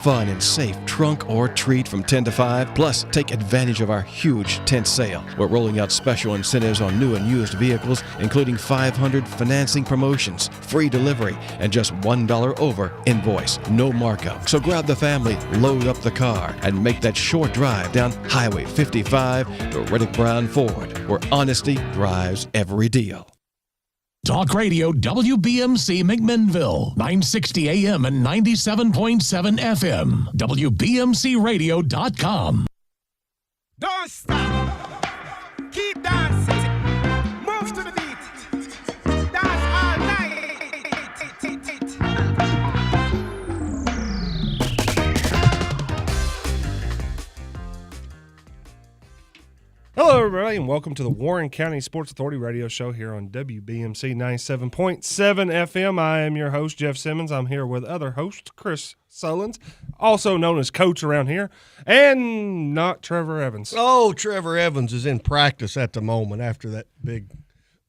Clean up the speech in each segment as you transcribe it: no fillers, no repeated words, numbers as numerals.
Fun and safe trunk or treat from 10 to 5. Plus, take advantage of our huge tent sale. We're rolling out special incentives on new and used vehicles, including 500 financing promotions, free delivery, and just $1 over invoice. No markup. So grab the family, load up the car, and make that short drive down Highway 55 to Riddick Brown Ford, where honesty drives every deal. Talk Radio WBMC McMinnville, 960 AM and 97.7 FM. WBMCRadio.com. Don't stop. Keep dancing. Move to the beat. Dance all night. Hello, everybody, and welcome to the Warren County Sports Authority radio show here on WBMC 97.7 FM. I am your host, Jeff Simmons. I'm here with other host, Chris Sullins, also known as Coach around here, and not Trevor Evans. Oh, Trevor Evans is in practice at the moment after that big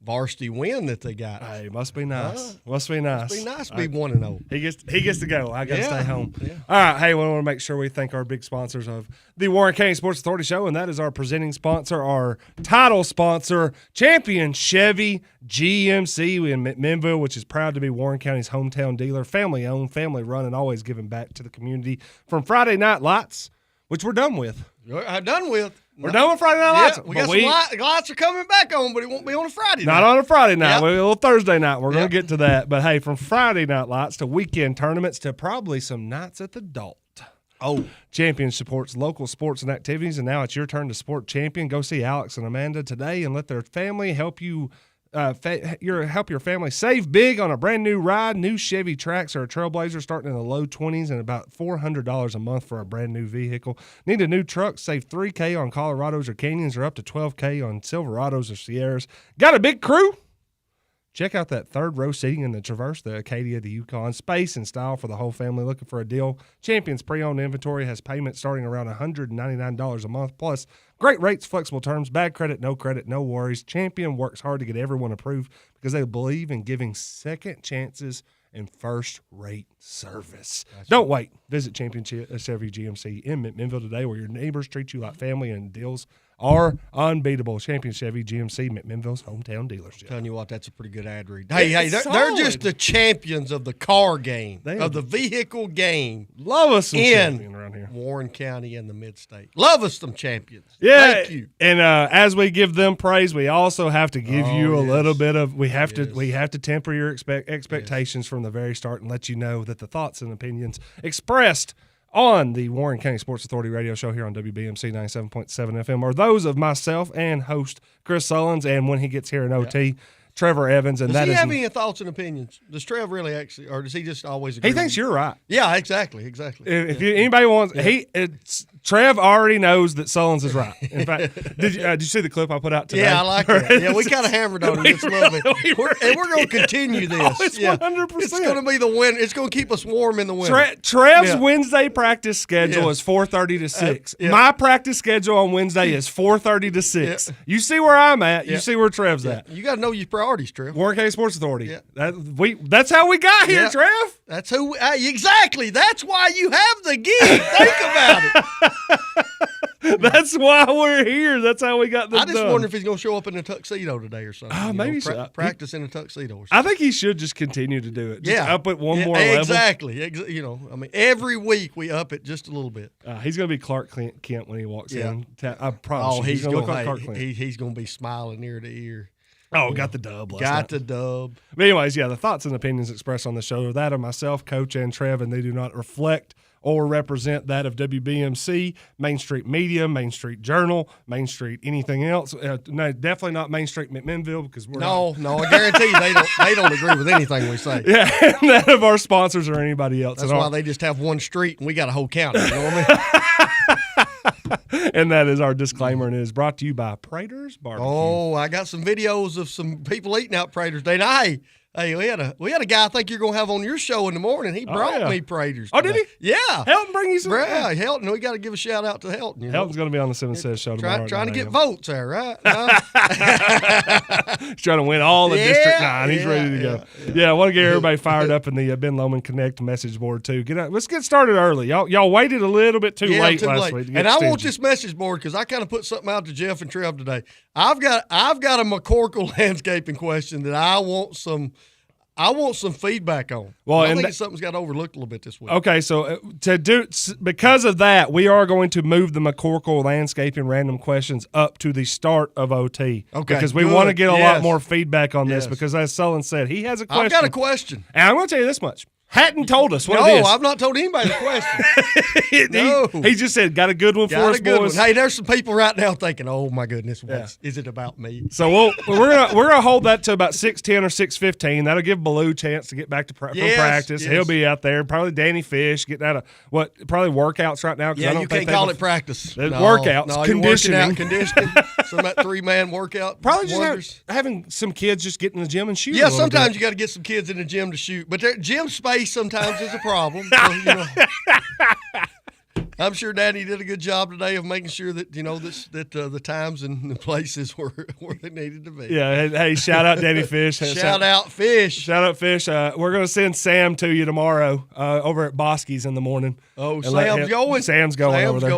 varsity win that they got. Hey, must be nice. Must be nice. Must be nice to be 1-0. He gets to go. I got to stay home. Yeah. All right. Hey, we want to make sure we thank our big sponsors of the Warren County Sports Authority show, and that is our presenting sponsor, our title sponsor, Champion Chevy GMC in McMinnville, which is proud to be Warren County's hometown dealer, family-owned, family-run, and always giving back to the community. From Friday Night Lights, which we're done with. We're done with Friday Night Lights. We got some lights are coming back on, but it won't be on a Friday night. Not on a Friday night. Yep. A little Thursday night. We're going to get to that. But, hey, from Friday Night Lights to weekend tournaments to probably some nights at the Dalt. Oh. Champion supports local sports and activities, and now it's your turn to support Champion. Go see Alex and Amanda today and let their family help you help your family save big on a brand new ride. New Chevy Trax or a Trailblazer starting in the low 20s and about $400 a month for a brand new vehicle. Need a new truck? Save $3K on Colorados or Canyons or up to $12K on Silverados or Sierras. Got a big crew? Check out that third row seating in the Traverse, the Acadia, the Yukon. Space and style for the whole family. Looking for a deal? Champion's pre-owned inventory has payments starting around $199 a month. Plus, great rates, flexible terms, bad credit, no worries. Champion works hard to get everyone approved because they believe in giving second chances and first-rate service. Don't wait. Visit Champion Chevy GMC in McMinnville today, where your neighbors treat you like family and deals are unbeatable. Champion Chevy GMC, McMinnville's hometown dealership. Telling you what, that's a pretty good ad read. Hey, they're just the champions of the car game, of the vehicle game. Love us some champion around here. Warren County and the Mid-State. Love us some champions. Yeah. Thank you. And as we give them praise, we also have to give you a little bit of we have to temper your expectations from the very start and let you know that the thoughts and opinions expressed on the Warren County Sports Authority radio show here on WBMC 97.7 FM are those of myself and host Chris Sullins, and when he gets here in OT, Trevor Evans. And does he have any thoughts and opinions? Does Trev really actually, or does he just always agree? He thinks you're right. Yeah, exactly. If anybody wants, Trev already knows that Sullins is right. In fact, did you see the clip I put out today? Yeah, I like that. Yeah, we kind of hammered on it just a little bit. We're going to continue this. Oh, it's 100%. It's going to be the win. It's going to keep us warm in the winter. Trev's Wednesday practice schedule is 4:30 to 6. My practice schedule on Wednesday is 4:30 to 6. You see where I'm at. You see where Trev's at. You got to know your priorities, Trev. Warren County Sports Authority. Yeah. That's how we got here, Trev. That's who. Exactly. That's why you have the gig. Think about it. That's why we're here. That's how we got this I just wonder if he's going to show up in a tuxedo today or something. Maybe practice in a tuxedo or something. I think he should just continue to do it. Just up it one more level. Exactly. Every week we up it just a little bit. He's going to be Clark Kent when he walks in. I promise you. He's going to look like Clark Kent. He's going to be smiling ear to ear. Oh, got the dub last night. The dub. But anyways, the thoughts and opinions expressed on the show are that of myself, Coach, and Trev, and they do not reflect or represent that of WBMC, Main Street Media, Main Street Journal, Main Street anything else. No, definitely not Main Street McMinnville because we're No, I guarantee you they don't agree with anything we say. Yeah, and that of our sponsors or anybody else. That's why they just have one street and we got a whole county. You know what I mean? And that is our disclaimer, and it is brought to you by Prater's Barbecue. Oh, I got some videos of some people eating out Prater's Day. Hey, Hey, we had a guy I think you're gonna have on your show in the morning. He brought me Praters. Oh, did he? Yeah. Helton bring you some? Yeah, Helton. We got to give a shout out to Helton. Helton's going to be on the 7 Says show tomorrow. Trying to get votes there, right? He's trying to win all of District 9. He's ready to go. Yeah, I want to get everybody fired up in the Ben Lomond Connect message board too. Let's get started early. Y'all waited a little bit too late last week. And I want this message board because I kind of put something out to Jeff and Trev today. I've got a McCorkle landscaping question that I want some feedback on. Well, I think something's got overlooked a little bit this week. Okay, so because of that, we are going to move the McCorkle landscaping random questions up to the start of OT. Okay, because we want to get a lot more feedback on this. Because as Sullen said, he has a question. I've got a question, and I'm going to tell you this much. Hadn't told us what it is. No, I've not told anybody the question. No. He just said, got a good one for us, boys. Hey, there's some people right now thinking, oh, my goodness, is it about me? So we're gonna hold that to about 6:10 or 6:15. That'll give Baloo a chance to get back to from practice. Yes. He'll be out there. Probably Danny Fish getting out of probably workouts right now. Yeah, you can't call it practice. Workouts, conditioning. Conditioning. Some of that 3-man workout. Probably just having some kids just get in the gym and shoot. Yeah, sometimes you got to get some kids in the gym to shoot. But gym space sometimes is a problem. So, I'm sure Danny did a good job today of making sure that the times and the places were where they needed to be. Yeah. Hey, shout out Danny Fish. Shout out Fish. Shout out Fish. We're gonna send Sam to you tomorrow over at Bosky's in the morning. Oh, Sam's going. Sam's going over there.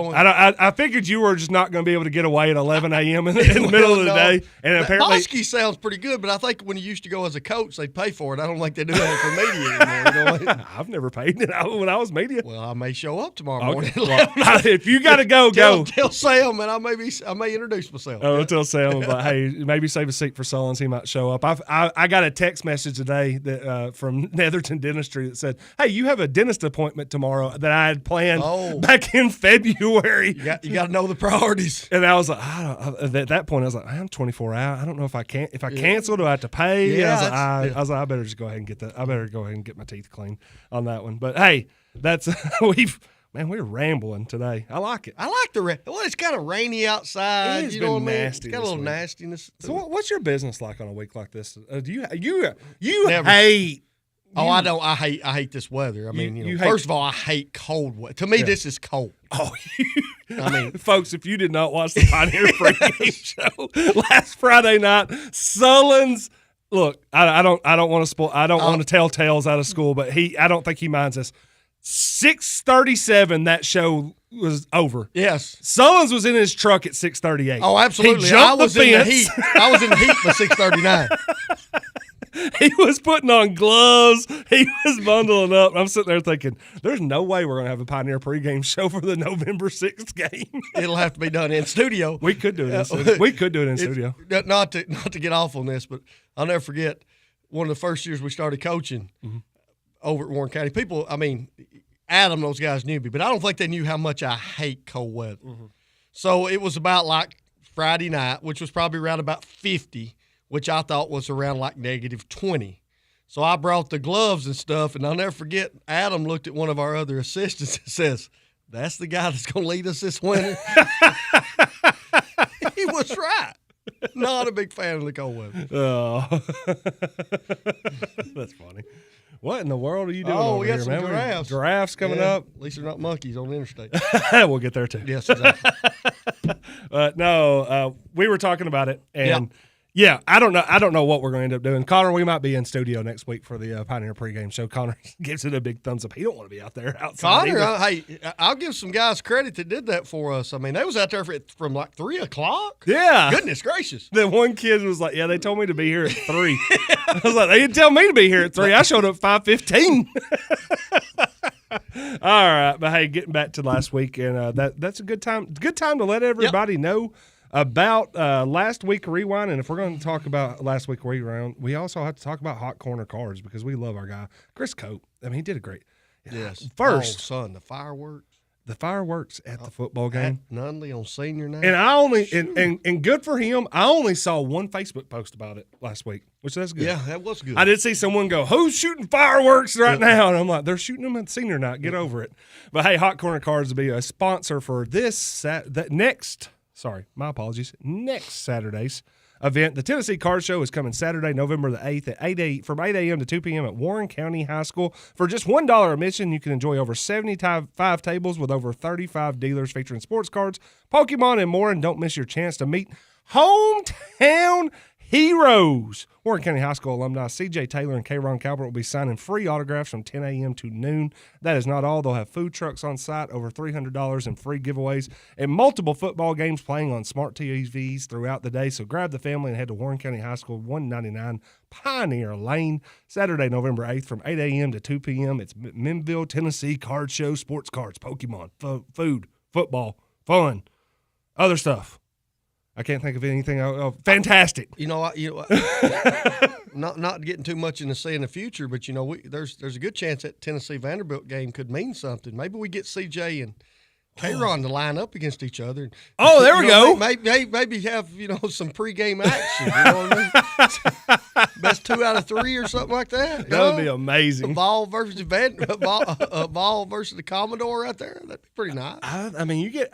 I figured you were just not going to be able to get away at 11 a.m. in the middle of the day. And apparently, Bosky sounds pretty good, but I think when you used to go as a coach, they'd pay for it. I don't think they do that for media anymore. I've never paid it when I was media. Well, I may show up tomorrow morning. Well, if you got to go. Tell Sam, and I may introduce myself. Oh, tell Sam, but hey, maybe save a seat for Sullins. He might show up. I got a text message today that from Netherton Dentistry that said, "Hey, you have a dentist appointment tomorrow that I had planned back in February." You got to know the priorities. And I was like, at that point, I was like, I'm 24 hours. I don't know if I can't. If I cancel, do I have to pay? Yeah, I was like, I better just go ahead and get that. I better go ahead and get my teeth cleaned on that one. But hey, that's we're rambling today. I like it. I like the it's kind of rainy outside. It's been nasty. It's got a little nastiness. So what's your business like on a week like this? Do you never hate? I don't. I hate this weather. I mean, first of all, I hate cold weather. To me, this is cold. Oh, I mean, folks, if you did not watch the Pioneer pregame show last Friday night, Sullins. Look, I don't want to spoil. I don't want to tell tales out of school, but I don't think he minds us. 6:37, that show was over. Yes, Sullins was in his truck at 6:38. Oh, absolutely. I was in the heat. I was in the heat by 6:39. He was putting on gloves. He was bundling up. I'm sitting there thinking, there's no way we're going to have a Pioneer pregame show for the November 6th game. It'll have to be done in studio. We could do it in studio. We could do it in studio. Not to get off on this, but I'll never forget one of the first years we started coaching over at Warren County. People, I mean, Adam, those guys knew me, but I don't think they knew how much I hate cold weather. Mm-hmm. So it was about like Friday night, which was probably around about 50, which I thought was around like negative 20. So I brought the gloves and stuff, and I'll never forget, Adam looked at one of our other assistants and says, "That's the guy that's going to lead us this winter." He was right. Not a big fan of the cold weather. Oh. That's funny. What in the world are you doing over we got here, some man? giraffes. Giraffes coming up. At least they're not monkeys on the interstate. We'll get there, too. Yes, exactly. We were talking about it, and yeah, I don't know what we're going to end up doing. Connor, we might be in studio next week for the Pioneer pregame show. Connor gives it a big thumbs up. He don't want to be out there outside. Connor, hey, I'll give some guys credit that did that for us. I mean, they was out there from like 3 o'clock. Yeah. Goodness gracious. Then one kid was like, "Yeah, they told me to be here at 3." I was like, "They didn't tell me to be here at 3. I showed up 5:15." All right, but hey, getting back to last week, and that's a good time. Good time to let everybody know about last week rewind. And if we're going to talk about last week rewind, we also have to talk about Hot Corner Cards because we love our guy Chris Cope. I mean, he did a great. Yes. First, son, the fireworks at the football game. At Nunley on senior night. And I only and good for him. I only saw one Facebook post about it last week, which that's good. Yeah, that was good. I did see someone go, "Who's shooting fireworks right now?" And I'm like, "They're shooting them at senior night. Get over it." But hey, Hot Corner Cards will be a sponsor for next Saturday's event. The Tennessee Card Show is coming Saturday, November the 8th from 8 a.m. to 2 p.m. at Warren County High School. For just $1 admission, you can enjoy over 75 tables with over 35 dealers featuring sports cards, Pokemon, and more. And don't miss your chance to meet hometown heroes. Warren County High School alumni C.J. Taylor and K-Ron Calvert will be signing free autographs from 10 a.m. to noon. That is not all. They'll have food trucks on site, over $300 in free giveaways, and multiple football games playing on smart TVs throughout the day. So grab the family and head to Warren County High School, 199 Pioneer Lane, Saturday, November 8th from 8 a.m. to 2 p.m. It's Minville, Tennessee Card Show, sports cards, Pokemon, food, football, fun, other stuff. I can't think of anything else. Fantastic. Not getting too much into saying the future, but there's a good chance that Tennessee Vanderbilt game could mean something. Maybe we get CJ and K-Ron to line up against each other. Oh, there we go. Maybe have some pregame action. You know what I mean? Best 2 out of 3 or something like that. That would be amazing. Vol versus Vol versus the Commodore right there. That'd be pretty nice. I think you get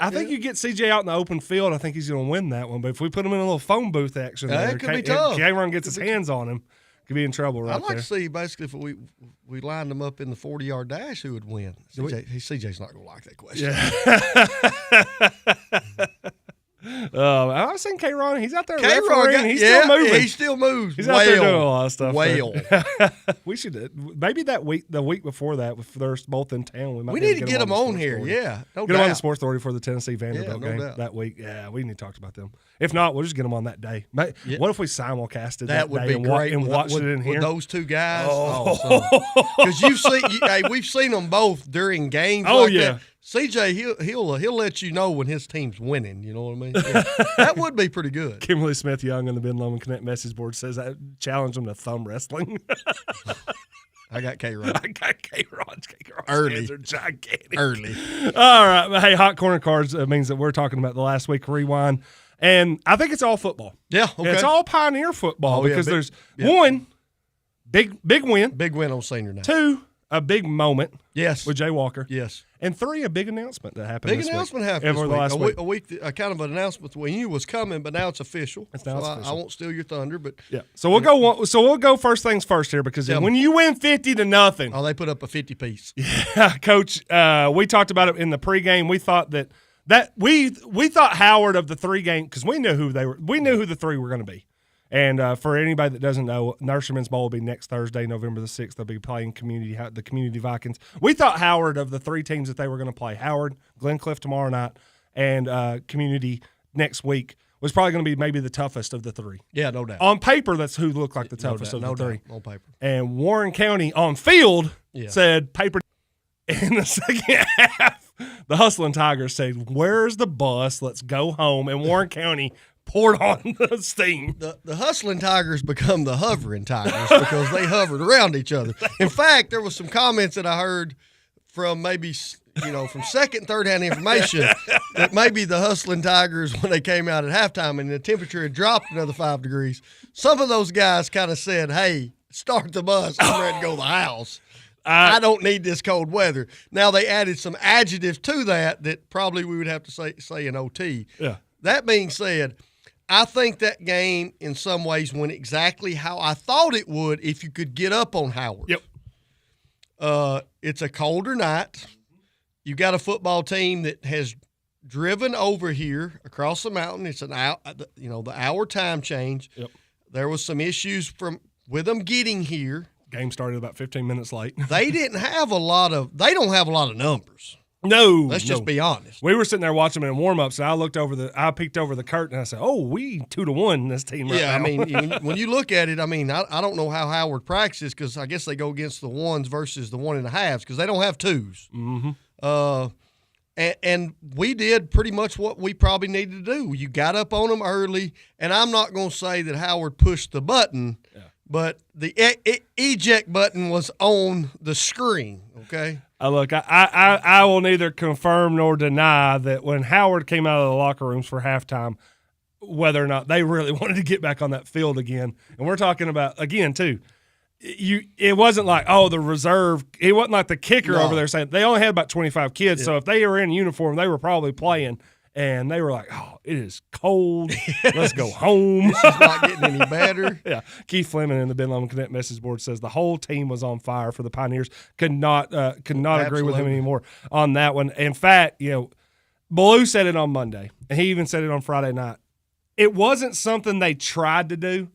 CJ out in the open field. I think he's going to win that one. But if we put him in a little phone booth action, it could be tough. K-Ron gets his hands on him, could be in trouble right there. I'd like to see basically if we lined them up in the 40-yard dash, who would win? CJ's not going to like that question. Yeah. I've seen K-Ron. He's out there K-Ron, he's still moving. He still moves. He's out there doing a lot of stuff. Whale. We should maybe the week before that, if they're both in town, we need to get them on here. Yeah, get them on the Sports Authority for the Tennessee Vanderbilt game that week. Yeah, we need to talk about them. If not, we'll just get them on that day. What if we simulcasted that would day be great and watched it in here? With those two guys. Because we've seen them both during games. Oh like yeah. That. CJ, he'll let you know when his team's winning. You know what I mean? Yeah. That would be pretty good. Kimberly Smith Young on the Ben Lomond Connect message board says I challenge them to thumb wrestling. I got K-Ron. K-Ron's early. hands are gigantic. Early. All right. Hey, Hot Corner Cards means that we're talking about the last week rewind. And I think it's all football. Yeah, okay. It's all Pioneer football because there's one, big win. Big win on senior night. 2, a big moment. Yes. With Jay Walker. Yes. And 3, a big announcement that happened this week. Happened last week. A week, kind of an announcement we knew was coming, but now it's official. Official. I won't steal your thunder, but yeah. So we'll go first things first here because when you win 50-0. Oh, they put up a 50 piece. Yeah, Coach. We talked about it in the pregame. We thought that we thought Howard of the 3 game because we knew who they were. We knew who the 3 were going to be. And for anybody that doesn't know, Nurseryman's Bowl will be next Thursday, November the 6th. They'll be playing the Community Vikings. We thought Howard of the 3 teams that they were going to play, Howard, Glencliff tomorrow night, and Community next week, was probably going to be maybe the toughest of the 3. Yeah, no doubt. On paper, that's who looked like the toughest of the 3. On paper. And Warren County on field said paper. In the second half, the Hustling Tigers said, "Where's the bus? Let's go home." And Warren County poured on the steam. The Hustling Tigers become the Hovering Tigers because they hovered around each other. In fact, there was some comments that I heard from maybe from second, third-hand information that maybe the Hustling Tigers, when they came out at halftime and the temperature had dropped another 5 degrees, some of those guys kind of said, "Hey, start the bus. I'm ready to go to the house. I don't need this cold weather." Now, they added some adjectives to that probably we would have to say in OT. Yeah. That being said, I think that game in some ways went exactly how I thought it would if you could get up on Howard. Yep. It's a colder night. You got a football team that has driven over here across the mountain. It's an hour, the hour time change. Yep. There was some issues with them getting here. Game started about 15 minutes late. They don't have a lot of numbers. No. Let's just be honest. We were sitting there watching them in warm-ups, and I peeked over the curtain, and I said, "Oh, we 2-1 this team right now." Yeah, I mean, when you look at it, I mean, I don't know how Howard practices because I guess they go against the 1s versus the 1.5s because they don't have 2s. Mm-hmm. And we did pretty much what we probably needed to do. You got up on them early, and I'm not going to say that Howard pushed the button. Yeah. But the eject button was on the screen, okay? Look, I will neither confirm nor deny that when Howard came out of the locker rooms for halftime, whether or not they really wanted to get back on that field again. And we're talking about, again, too, it wasn't like, the reserve – it wasn't like the kicker over there saying – they only had about 25 kids, so if they were in uniform, they were probably playing. And they were like, "Oh, it is cold. Let's go home." This is not getting any better. Yeah, Keith Fleming in the Ben Lomond Connect message board says the whole team was on fire for the Pioneers. Could not agree with him anymore on that one. In fact, Blue said it on Monday, and he even said it on Friday night. It wasn't something they tried to do,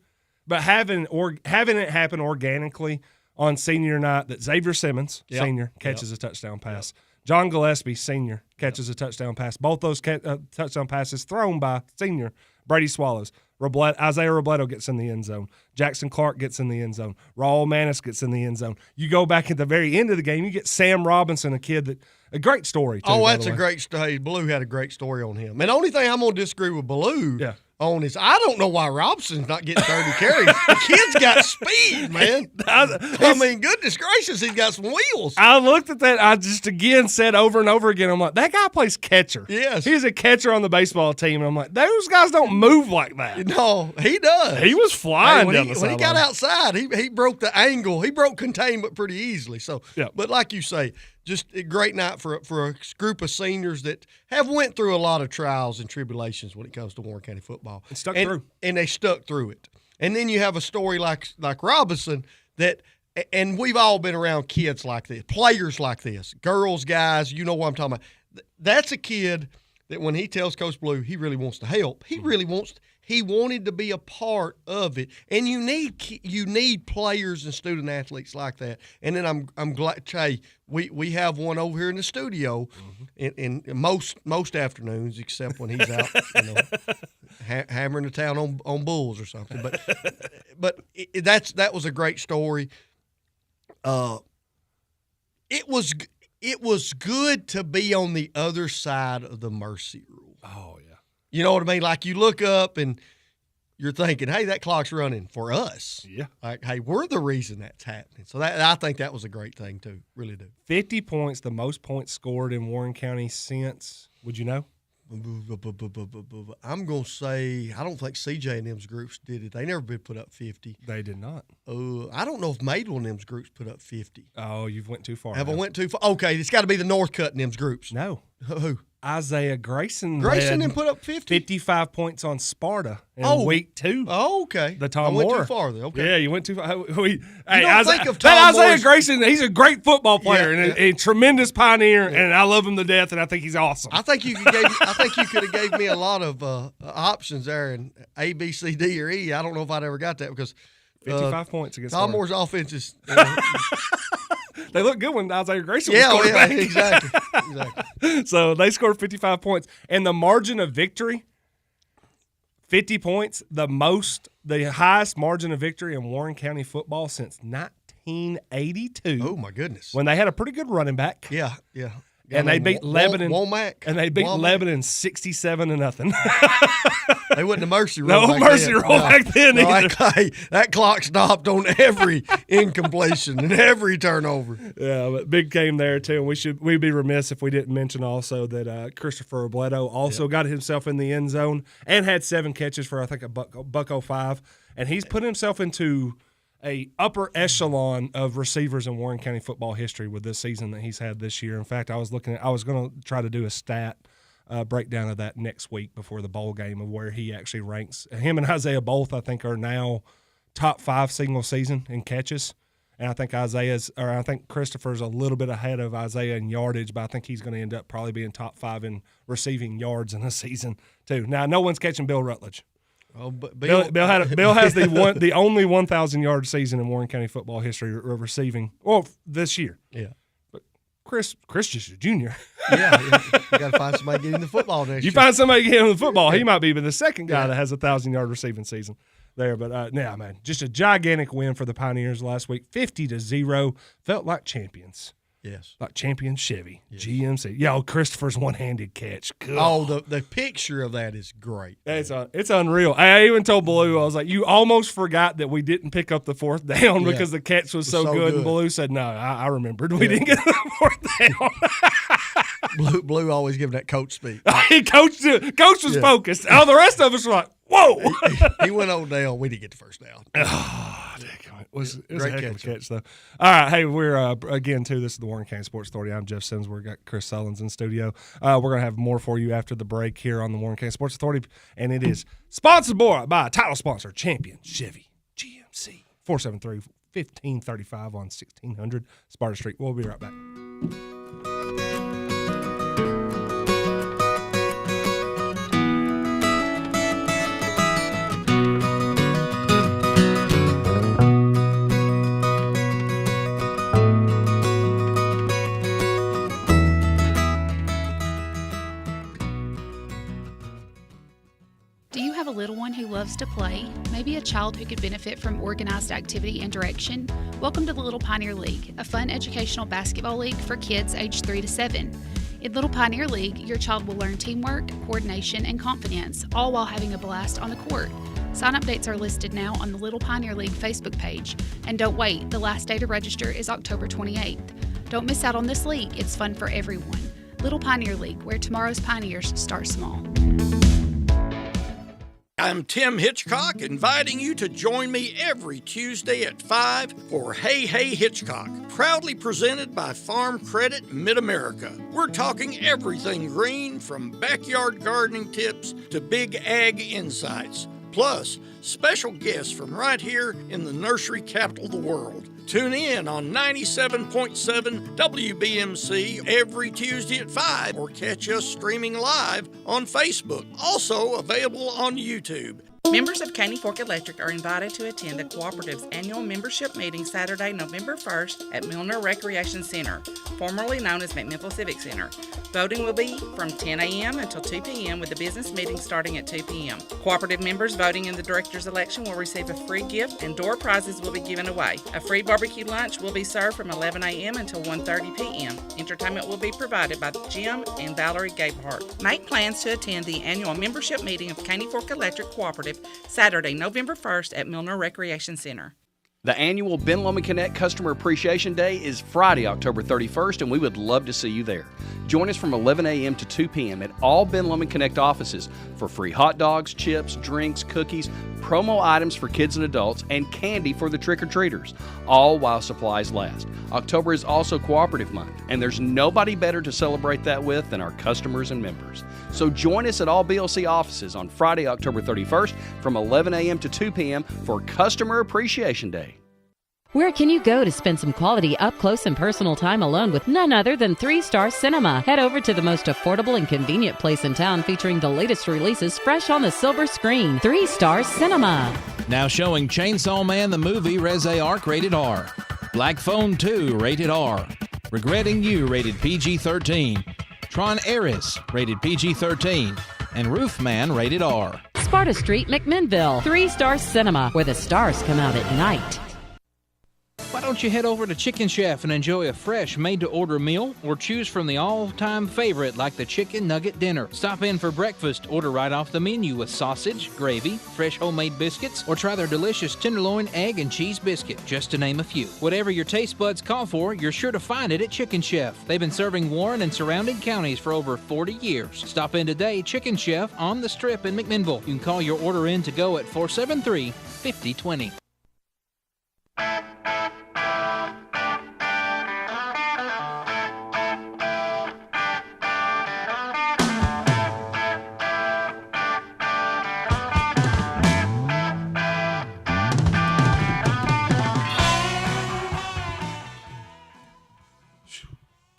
but having it happen organically on senior night that Xavier Simmons, senior, catches a touchdown pass. John Gillespie, senior, catches a touchdown pass. Both those touchdown passes thrown by senior Brady Swallows. Isaiah Robledo gets in the end zone. Jackson Clark gets in the end zone. Raul Manis gets in the end zone. You go back at the very end of the game, you get Sam Robinson, a kid that a great story. Too, that's a great story. Blue had a great story on him. And the only thing I'm going to disagree with Blue on is I don't know why Robson's not getting 30 carries. The kid's got speed, man. I mean, goodness gracious, he's got some wheels. I looked at that. I just again said over and over again, I'm like, that guy plays catcher. Yes. He's a catcher on the baseball team. And I'm like, those guys don't move like that. No, he does. He was flying down the when sideline. he got outside, he broke the angle. He broke containment pretty easily. So, but like you say, just a great night for a group of seniors that have went through a lot of trials and tribulations when it comes to Warren County football. And stuck through. And they stuck through it. And then you have a story like Robinson that – and we've all been around kids like this, players like this, girls, guys, you know what I'm talking about. That's a kid that when he tells Coach Blue he really wants to help, he wanted to be a part of it. And you need players and student athletes like that. And then I'm glad, hey, we have one over here in the studio in most afternoons, except when he's out, hammering the town on bulls or something. But that was a great story. It was good to be on the other side of the mercy rule. Oh, yeah. You know what I mean? Like you look up and you're thinking, hey, that clock's running for us. Yeah. Like, hey, we're the reason that's happening. So I think that was a great thing too. Really do. 50 points, the most points scored in Warren County since, would you know? I'm going to say I don't think CJ and them's groups did it. They never been put up 50. They did not. I don't know if Maidel and them's groups put up 50. Oh, you've went too far. Have I went too far? Okay, it's got to be the Northcutt and them's groups. No. Who? Isaiah Grayson didn't put up 50? 55 points on Sparta in week 2. Oh, okay. The Tom Moore. I Moore. went too far then. Okay. Yeah, you went too far. Think of Tom Isaiah Moore's- Grayson, he's a great football player and a tremendous pioneer, and I love him to death, and I think he's awesome. I think you could have gave me a lot of options there in A, B, C, D, or E. I don't know if I'd ever got that because 55 points against Tom Sparta. Moore's offense is They look good when Isaiah Grayson was quarterback. Yeah, exactly. So they scored 55 points. And the margin of victory, 50 points, the highest margin of victory in Warren County football since 1982. Oh, my goodness. When they had a pretty good running back. Yeah. And they beat Lebanon. Womack. And they beat Lebanon 67-0. They wasn't a mercy rule. No back mercy then. rule back then either. That clock stopped on every incompletion and every turnover. Yeah, but big game there too. And we'd be remiss if we didn't mention also that Christopher Robledo also got himself in the end zone and had 7 catches for I think a buck 05, and he's put himself into a upper echelon of receivers in Warren County football history with this season that he's had this year. In fact, I was going to try to do a stat breakdown of that next week before the bowl game of where he actually ranks. Him and Isaiah both, I think, are now top 5 single season in catches. And I think Christopher's a little bit ahead of Isaiah in yardage, but I think he's going to end up probably being top 5 in receiving yards in a season too. Now, no one's catching Bill Rutledge. Oh, but Bill has the only 1,000-yard season in Warren County football history of receiving. Well, this year. Yeah. But Chris just a junior. Yeah. You got to find somebody getting the football next year. You find somebody getting the football, he might be the second guy that has a 1,000-yard receiving season there. But man, just a gigantic win for the Pioneers last week, 50-0. Felt like champions. Yes. Like champion Chevy, GMC. Yo, Christopher's one-handed catch. Good. Oh, the picture of that is great. It's unreal. I even told Blue, I was like, you almost forgot that we didn't pick up the 4th down because the catch was so good. And Blue said, no, I remembered. We didn't get the 4th down. Blue always giving that coach speak. Coach was focused. All the rest of us were like, whoa. He went on down. We didn't get the first down. It was a Great heck of a catch. catch, though. All right, hey, we're again too. This is the Warren County Sports Authority. I'm Jeff Sims. We've got Chris Sullins in studio. We're gonna have more for you after the break here on the Warren County Sports Authority, and it is sponsored by title sponsor Champion Chevy GMC. 473-1535 on 1600 Sparta Street. We'll be right back. Do you have a little one who loves to play? Maybe a child who could benefit from organized activity and direction? Welcome to the Little Pioneer League, a fun educational basketball league for kids aged 3 to 7. In Little Pioneer League, your child will learn teamwork, coordination, and confidence, all while having a blast on the court. Sign-up dates are listed now on the Little Pioneer League Facebook page. And don't wait, the last day to register is October 28th. Don't miss out on this league. It's fun for everyone. Little Pioneer League, where tomorrow's pioneers start small. I'm Tim Hitchcock, inviting you to join me every Tuesday at 5 for Hey Hey Hitchcock, proudly presented by Farm Credit Mid-America. We're talking everything green, from backyard gardening tips to big ag insights, plus special guests from right here in the nursery capital of the world. Tune in on 97.7 WBMC every Tuesday at 5 or catch us streaming live on Facebook. Also available on YouTube. Members of Caney Fork Electric are invited to attend the Cooperative's annual membership meeting Saturday, November 1st at Milner Recreation Center, formerly known as McMinnville Civic Center. Voting will be from 10 a.m. until 2 p.m. with the business meeting starting at 2 p.m. Cooperative members voting in the director's election will receive a free gift and door prizes will be given away. A free barbecue lunch will be served from 11 a.m. until 1:30 p.m. Entertainment will be provided by Jim and Valerie Gabehart. Make plans to attend the annual membership meeting of Caney Fork Electric Cooperative Saturday, November 1st at Milner Recreation Center. The annual Ben Lomond Connect Customer Appreciation Day is Friday, October 31st, and we would love to see you there. Join us from 11 a.m. to 2 p.m. at all Ben Lomond Connect offices for free hot dogs, chips, drinks, cookies, promo items for kids and adults, and candy for the trick-or-treaters, all while supplies last. October is also Cooperative Month, and there's nobody better to celebrate that with than our customers and members. So join us at all BLC offices on Friday, October 31st from 11 a.m. to 2 p.m. for Customer Appreciation Day. Where can you go to spend some quality up-close and personal time alone with none other than 3 Star Cinema? Head over to the most affordable and convenient place in town featuring the latest releases fresh on the silver screen. 3 Star Cinema. Now showing Chainsaw Man the movie, Reze Arc rated R. Black Phone 2 rated R. Regretting You rated PG-13. Tron Ares rated PG-13. And Roofman rated R. Sparta Street, McMinnville. 3 Star Cinema, where the stars come out at night. Why don't you head over to Chicken Chef and enjoy a fresh made-to-order meal, or choose from the all-time favorite like the Chicken Nugget Dinner. Stop in for breakfast, order right off the menu with sausage, gravy, fresh homemade biscuits, or try their delicious tenderloin, egg, and cheese biscuit, just to name a few. Whatever your taste buds call for, you're sure to find it at Chicken Chef. They've been serving Warren and surrounding counties for over 40 years. Stop in today, Chicken Chef on the Strip in McMinnville. You can call your order in to go at 473-5020.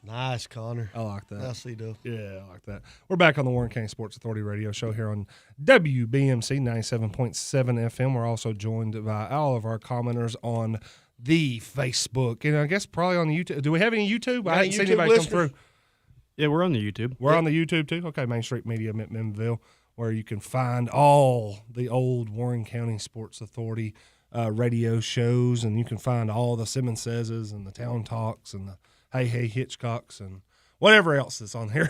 Nice, Connor. I like that. Nicely done. Yeah, I like that. We're back on the Warren County Sports Authority radio show here on WBMC 97.7 FM. We're also joined by all of our commenters on the Facebook, and I guess probably on the YouTube. Do we have any YouTube? I haven't seen anybody come through. Yeah, we're on the YouTube. We're on the YouTube too. Okay, Main Street Media, McMinnville, where you can find all the old Warren County Sports Authority radio shows, and you can find all the Simmons Says and the Town Talks and the Hey Hey Hitchcocks and whatever else is on here.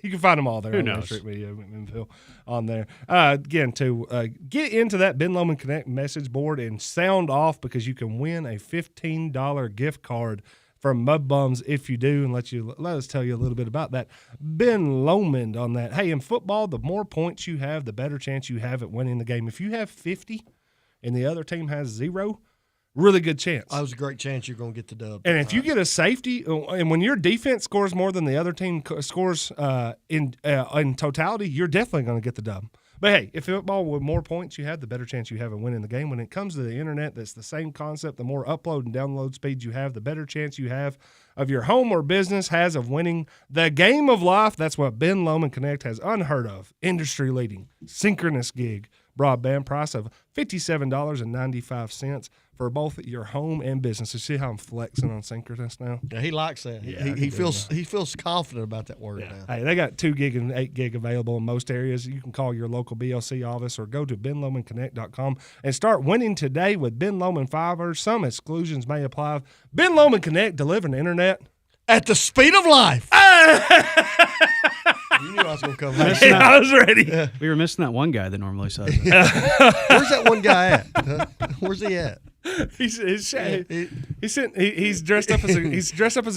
You can find them all there. Who on knows? Main Street Media, McMinnville, on there. Again, to get into that Ben Lomond Connect message board and sound off, because you can win a $15 gift card from Mud Bums if you do, and let us tell you a little bit about that. Ben Lomond on that. Hey, in football, the more points you have, the better chance you have at winning the game. If you have 50, and the other team has 0, really good chance. That was a great chance you're going to get the dub. And if you get a safety, and when your defense scores more than the other team scores in totality, you're definitely going to get the dub. But hey, if football with more points you have, the better chance you have of winning the game. When it comes to the internet, that's the same concept. The more upload and download speeds you have, the better chance you have of your home or business has of winning the game of life. That's what Ben Lomond Connect has unheard of, industry-leading, synchronous gig broadband price of $57.95 for both your home and business. You see how I'm flexing on synchronous now? Yeah, he likes that. Yeah, he feels confident about that word now. Hey, they got 2 gig and 8 gig available in most areas. You can call your local BLC office or go to benlomandconnect.com and start winning today with Ben Lomond Fiber. Some exclusions may apply. Ben Lomond Connect, delivering internet at the speed of life. You knew I was going to come. I was ready. Yeah. We were missing that one guy that normally says it. Where's that one guy at? Huh? Where's he at? He's dressed up as a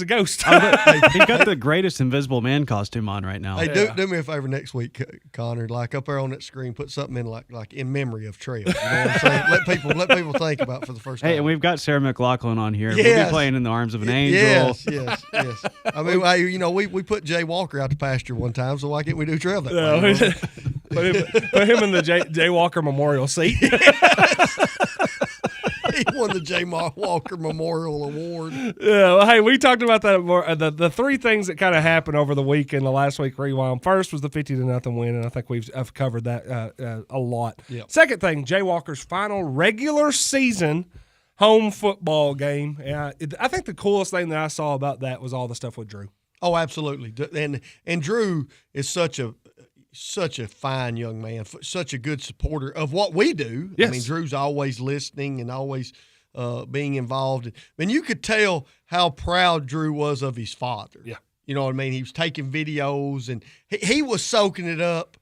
ghost. He got the greatest Invisible Man costume on right now. Hey, do me a favor next week, Connor. Like up there on that screen, put something in like in memory of Trail. You know what I'm saying? Let people think about it for the first time. Hey, and we've got Sarah McLachlan on here. Yes. We'll be playing In the Arms of an Angel. Yes. I mean, we put Jay Walker out to pasture one time, so why can't we do Trail that way? Put him in the Jay Walker Memorial seat. He won the J. Walker Memorial Award. Yeah, well, hey, we talked about that more. The 3 things that kind of happened over the weekend, the last week rewind. First was the 50-0 win, and I think I've covered that a lot. Yep. Second thing, Jay Walker's final regular season home football game. I think the coolest thing that I saw about that was all the stuff with Drew. Oh, absolutely. And Drew is such a fine young man, such a good supporter of what we do. Yes. I mean, Drew's always listening and always being involved. And you could tell how proud Drew was of his father. Yeah. You know what I mean? He was taking videos, and he was soaking it up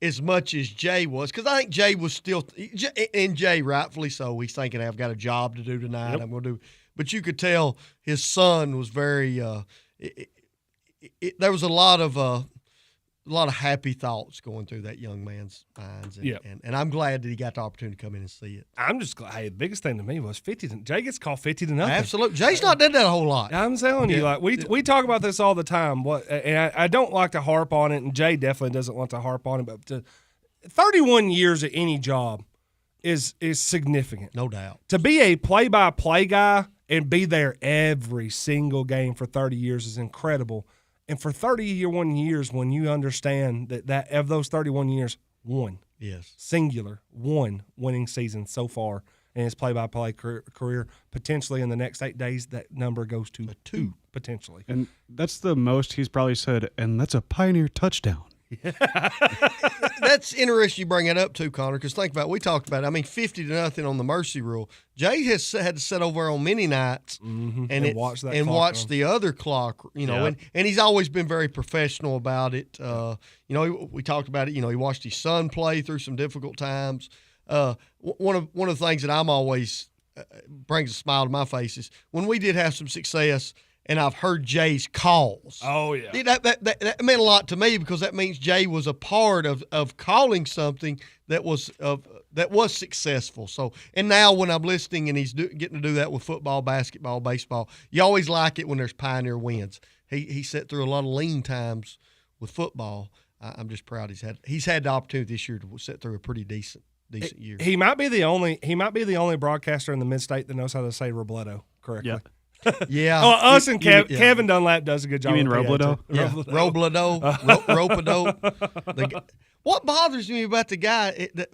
as much as Jay was, because I think Jay was still – and Jay, rightfully so, he's thinking, I've got a job to do tonight. Yep. I'm going to do – but you could tell his son was very there was a lot of happy thoughts going through that young man's minds. And I'm glad that he got the opportunity to come in and see it. I'm just glad. Hey, the biggest thing to me was 50. Jay gets called 50-0. Absolutely. Jay's not done that a whole lot. I'm telling you, like we talk about this all the time. And I don't like to harp on it, and Jay definitely doesn't want to harp on it. But 31 years at any job is significant, no doubt. To be a play-by-play guy and be there every single game for 30 years is incredible. And for 31 years, when you understand that of those 31 years, one, singular, one winning season so far in his play-by-play career, potentially in the next 8 days, that number goes to 2, potentially. And that's the most he's probably said, and that's a pioneer touchdown. That's interesting you bring it up too, Connor, because think about it. We talked about it. I mean, 50-0 on the mercy rule. Jay has had to sit over on many nights and watch the other clock, and he's always been very professional about it. We talked about it. He watched his son play through some difficult times. One of the things that I'm always brings a smile to my face is when we did have some success. And I've heard Jay's calls. Oh, yeah. That meant a lot to me, because that means Jay was a part of calling something that was successful. So, and now when I'm listening and he's getting to do that with football, basketball, baseball, you always like it when there's pioneer wins. He sat through a lot of lean times with football. I'm just proud he's had the opportunity this year to sit through a pretty decent year. He might be the only broadcaster in the Mid-State that knows how to say Robledo correctly. Yeah. Yeah. Us and Kevin Dunlap does a good job. You mean Robledo? Yeah. Robledo. Ropedo. What bothers me about the guy, there's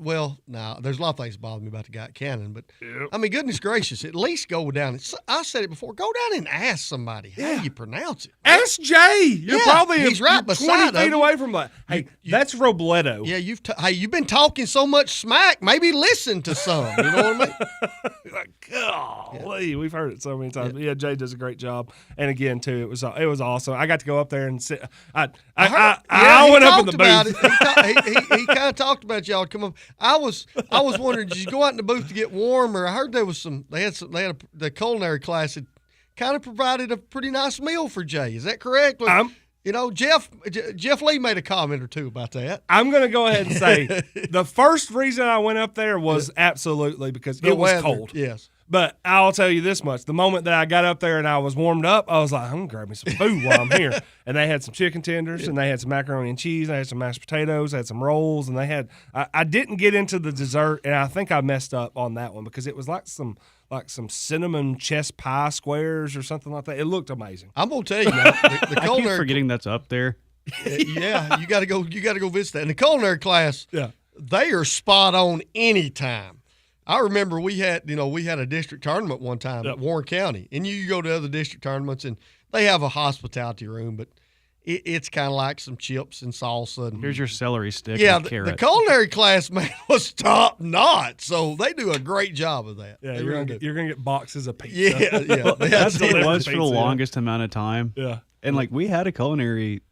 a lot of things that bother me about the guy at Cannon, but, I mean, goodness gracious, at least go down. I said it before, go down and ask somebody how you pronounce it. Ask Jay. You're probably he's right 20 feet away from that. Hey, that's Robledo. Yeah, you've been talking so much smack, maybe listen to some. You know what I mean? Golly, we've heard it so many times. Yeah. Jay does a great job. And again, too, it was awesome. I got to go up there and sit. I went up in the booth. He kind of talked about y'all come up. I was wondering, did you go out in the booth to get warm, or I heard there was the culinary class had kind of provided a pretty nice meal for Jay. Is that correct? You know, Jeff Lee made a comment or two about that. I'm going to go ahead and say the first reason I went up there was absolutely because it was cold. Yes. But I'll tell you this much. The moment that I got up there and I was warmed up, I was like, I'm going to grab me some food while I'm here. And they had some chicken tenders, and they had some macaroni and cheese, and they had some mashed potatoes, they had some rolls, and they had I didn't get into the dessert, and I think I messed up on that one because it was like some cinnamon chess pie squares or something like that. It looked amazing. I'm going to tell you, man, the I keep culinary forgetting that's up there. yeah, you got to go visit that. In the culinary class, they are spot on anytime. I remember we had a district tournament one time at Warren County, and you go to other district tournaments, and they have a hospitality room, but it's kind of like some chips and salsa. And, here's your celery stick. Yeah, and the culinary class, man, was top notch. So they do a great job of that. Yeah, you're gonna get boxes of pizza. Yeah. That's what it was for the longest amount of time. Yeah, and like we had a culinary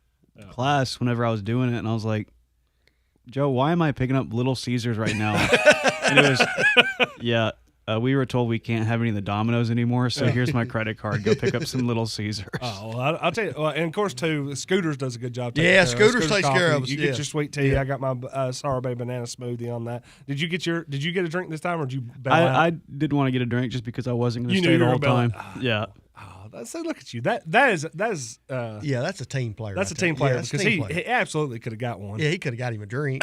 class whenever I was doing it, and I was like, Joe, why am I picking up Little Caesars right now? And it was, we were told we can't have any of the Domino's anymore, so here's my credit card. Go pick up some Little Caesars. Oh, well, I'll tell you. Well, and of course, too, Scooters does a good job. Scooters takes care of us. You get your sweet tea. I got my sorbet banana smoothie on that. Did you get a drink this time, or did you bail out? I didn't want to get a drink just because I wasn't going to stay the whole time. Yeah. So look at you. That is. That's a team player. That's a team player because he absolutely could have got one. Yeah, he could have got him a drink.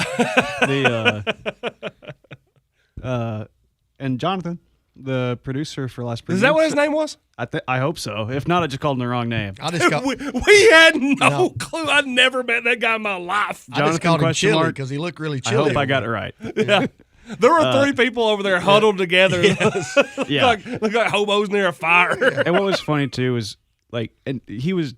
And Jonathan, the producer for last. Is that what his name was? I hope so. If not, I just called him the wrong name. We had no clue. I'd never met that guy in my life. I just called him Chili because he looked really chilly. I hope I got it right. Yeah. There were three people over there huddled together. Yeah. Look like hobos near a fire. And what was funny too was and he was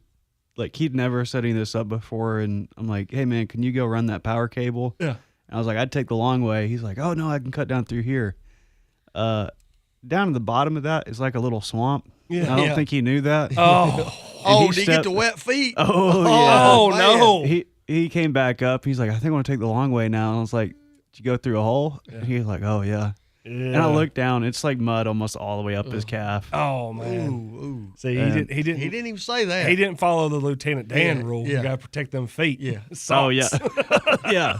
he'd never setting this up before, and I'm like, hey man, can you go run that power cable? Yeah. And I was like, I'd take the long way. He's like, oh no, I can cut down through here. Down at the bottom of that is like a little swamp. Yeah. I don't think he knew that. Did he get the wet feet? Oh yeah. Oh no. He came back up. He's like, I think I want to take the long way now. And I was like, did you go through a hole? Yeah. And he was like, oh yeah. And I looked down. It's like mud almost all the way up his calf. Oh man! Ooh. See, he didn't even say that. He didn't follow the Lieutenant Dan rule. You got to protect them feet. Yeah. Oh yeah. Yeah.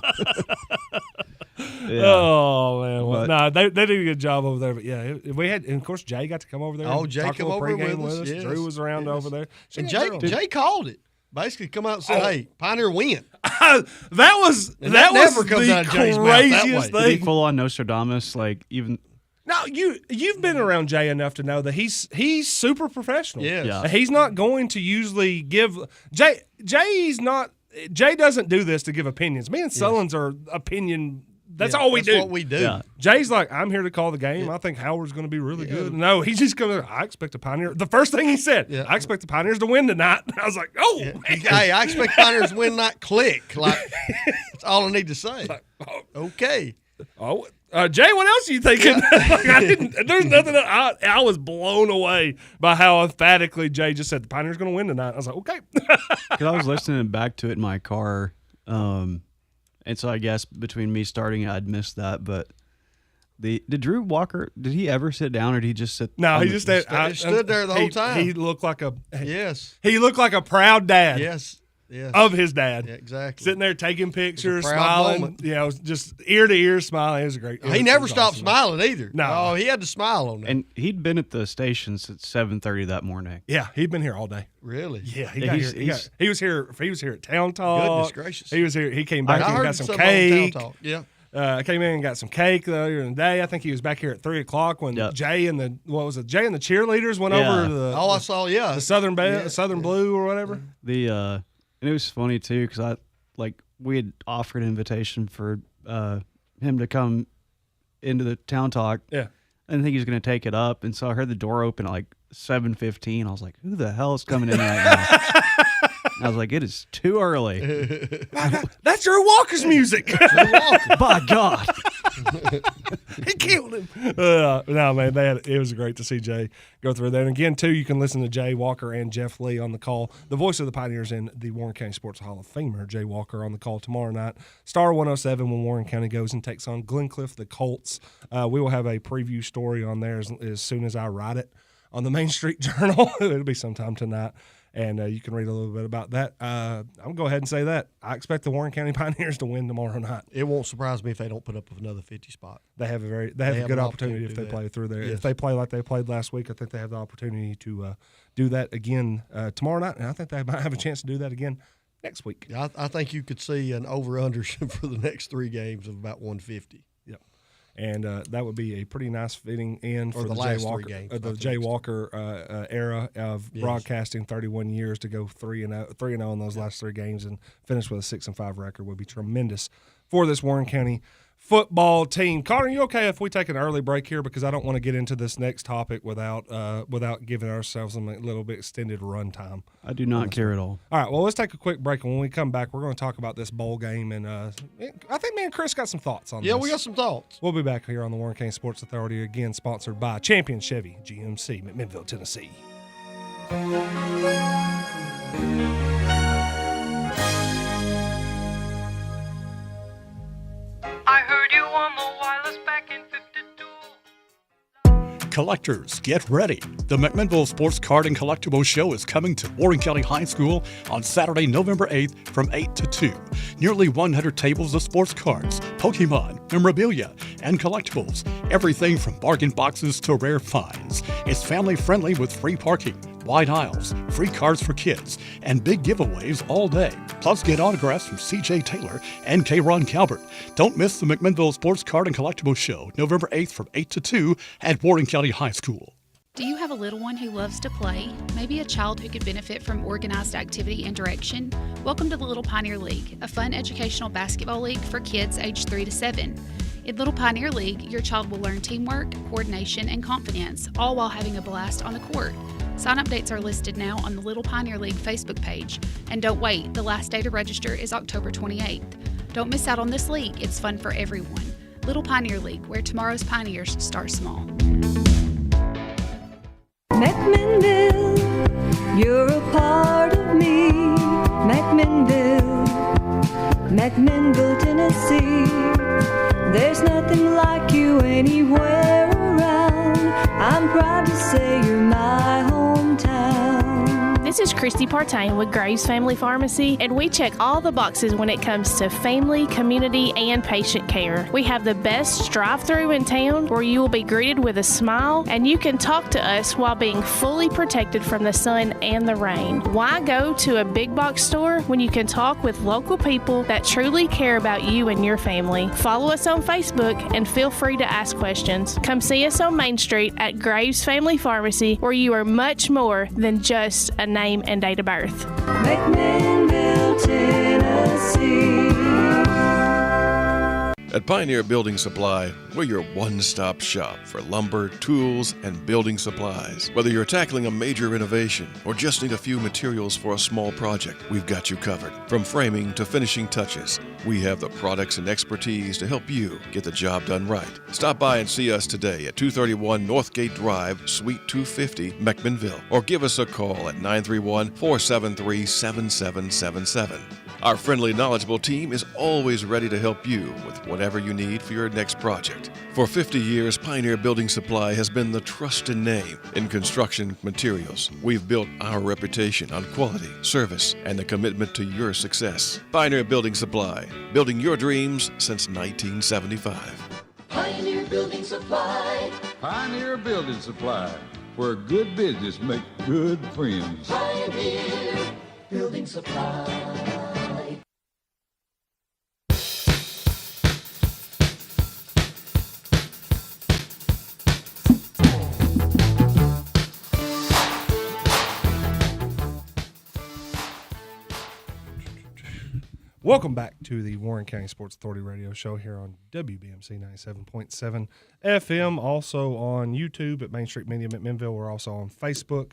Oh man! Well, no, they did a good job over there. But yeah, we had, and of course, Jay got to come over there. Oh, Jay come over with us. Yes. Drew was around over there. And Jay called it. Basically, come out and say, "Hey, Pioneer win." that was never comes out the of Jay's mouth craziest that way. thing. He full on Nostradamus, even. No, you've been around Jay enough to know that he's super professional. Yes. Yeah. He's not going to usually give Jay doesn't do this to give opinions. Me and Sullins are opinion. That's all we do. That's what we do. Yeah. Jay's like, I'm here to call the game. I think Howard's going to be really good. No, he's just going to. I expect the Pioneer. The first thing he said, I expect the Pioneers to win tonight. I was like, oh, man. Hey, I expect Pioneers to win. Not click. Like that's all I need to say. Okay. Oh, Jay, what else are you thinking? There's nothing. I was blown away by how emphatically Jay just said the Pioneers going to win tonight. I was like, okay. Because I was listening back to it in my car. And so I guess between me starting it, I'd missed that. But did Drew Walker, did he ever sit down or did he just sit? No, he just stood there the whole time. He looked like a He looked like a proud dad. Yes. Of his dad. Yeah, exactly. Sitting there taking pictures, proud smiling. moment. Just ear to ear smiling. It was a great. He never stopped smiling either. No. Oh, he had to smile on that. And he'd been at the station since 7:30 that morning. Yeah, he'd been here all day. Really? Yeah, he was here. He was here at Town Talk. Goodness gracious. He was here. He came back and got some cake. Came in and got some cake earlier in the day. I think he was back here at 3:00 when Jay and the cheerleaders went over to the. I saw. The Southern Blue or whatever. And it was funny too because we had offered an invitation for him to come into the Town Talk. Yeah, I didn't think he was going to take it up, and so I heard the door open at 7:15. I was like, "Who the hell is coming in right now?" And I was like, "It is too early." That's Drew Walker's music. By God. He killed him. No, man, it was great to see Jay go through there. And again, too, you can listen to Jay Walker and Jeff Lee on the call. The voice of the Pioneers and the Warren County Sports Hall of Famer, Jay Walker, on the call tomorrow night. Star 107 when Warren County goes and takes on Glencliff, the Colts. We will have a preview story on there as soon as I write it on the Main Street Journal. It'll be sometime tonight. And you can read a little bit about that. I'm going to go ahead and say that. I expect the Warren County Pioneers to win tomorrow night. It won't surprise me if they don't put up another 50 spot. They have a good opportunity if they play through there. Yes. If they play like they played last week, I think they have the opportunity to do that again tomorrow night. And I think they might have a chance to do that again next week. Yeah, I think you could see an over-under for the next 3 games of about 150. Yep. And that would be a pretty nice fitting in for the the last Jay 3 Walker, games, the Jay Walker era of Yes. broadcasting, 31 years to go 3-0 in those last 3 games and finish with a 6-5 record would be tremendous for this Warren County football team. Connor, you okay if we take an early break here, because I don't want to get into this next topic without giving ourselves a little bit extended run time. I do not care at all. All right, well, let's take a quick break, and when we come back, we're going to talk about this bowl game, and I think me and Chris got some thoughts on this. Yeah, we got some thoughts. We'll be back here on the Warren County Sports Authority, again sponsored by Champion Chevy GMC, McMinnville, Tennessee. I heard you on the wireless back in 52. Collectors, get ready. The McMinnville Sports Card and Collectibles Show is coming to Warren County High School on Saturday, November 8th from 8 to 2. Nearly 100 tables of sports cards, Pokemon, memorabilia, and collectibles. Everything from bargain boxes to rare finds. It's family friendly with free parking, wide aisles, free cards for kids, and big giveaways all day. Plus, get autographs from C.J. Taylor and K. Ron Calvert. Don't miss the McMinnville Sports Card and Collectibles Show, November 8th from 8 to 2 at Warren County High School. Do you have a little one who loves to play? Maybe a child who could benefit from organized activity and direction? Welcome to the Little Pioneer League, a fun educational basketball league for kids aged 3 to 7. In Little Pioneer League, your child will learn teamwork, coordination, and confidence, all while having a blast on the court. Sign-up dates are listed now on the Little Pioneer League Facebook page. And don't wait, the last day to register is October 28th. Don't miss out on this league. It's fun for everyone. Little Pioneer League, where tomorrow's pioneers start small. McMinnville, you're a part of me. McMinnville, Tennessee. There's nothing like you anywhere around. I'm proud to say you're my hometown. This is Christy Partain with Graves Family Pharmacy, and we check all the boxes when it comes to family, community, and patient care. We have the best drive-thru in town where you will be greeted with a smile, and you can talk to us while being fully protected from the sun and the rain. Why go to a big box store when you can talk with local people that truly care about you and your family? Follow us on Facebook and feel free to ask questions. Come see us on Main Street at Graves Family Pharmacy, where you are much more than just a name and date of birth. McMinnville, Tennessee. At Pioneer Building Supply, we're your one-stop shop for lumber, tools, and building supplies. Whether you're tackling a major renovation or just need a few materials for a small project, we've got you covered. From framing to finishing touches, we have the products and expertise to help you get the job done right. Stop by and see us today at 231 Northgate Drive, Suite 250, McMinnville, or give us a call at 931-473-7777. Our friendly, knowledgeable team is always ready to help you with whatever you need for your next project. For 50 years, Pioneer Building Supply has been the trusted name in construction materials. We've built our reputation on quality, service, and the commitment to your success. Pioneer Building Supply, building your dreams since 1975. Pioneer Building Supply. Pioneer Building Supply, where good business make good friends. Pioneer Building Supply. Welcome back to the Warren County Sports Authority radio show here on WBMC 97.7 FM, also on YouTube at Main Street Media McMinnville. We're also on Facebook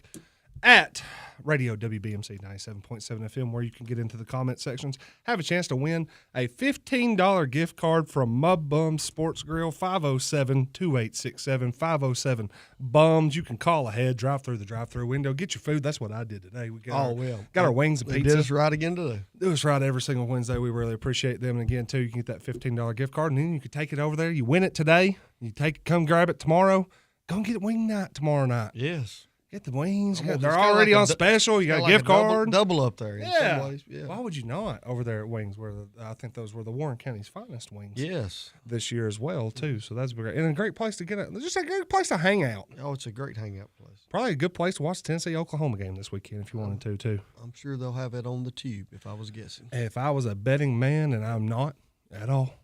at Radio WBMC 97.7 FM, where you can get into the comment sections, have a chance to win a $15 gift card from Mud Bums Sports Grill, 507-2867, 507-BUMS. You can call ahead, drive through the drive-through window, get your food. That's what I did today. We got got our wings and pizza. Did us right again today. Do us right every single Wednesday. We really appreciate them. And again, too, you can get that $15 gift card, and then you can take it over there. You win it today. You come grab it tomorrow. Go and get it wing night tomorrow night. Yes. Get the wings. It's They're kinda already like on special. You got a like gift card. double up there. In Yeah. some ways. Yeah. Why would you not over there at Wings? I think those were the Warren County's finest wings. Yes. This year as well too. So that's great, and a great place to get out. Just a good place to hang out. Oh, it's a great hangout place. Probably a good place to watch the Tennessee-Oklahoma game this weekend if you wanted to too. I'm sure they'll have it on the tube if I was guessing. If I was a betting man, and I'm not at all,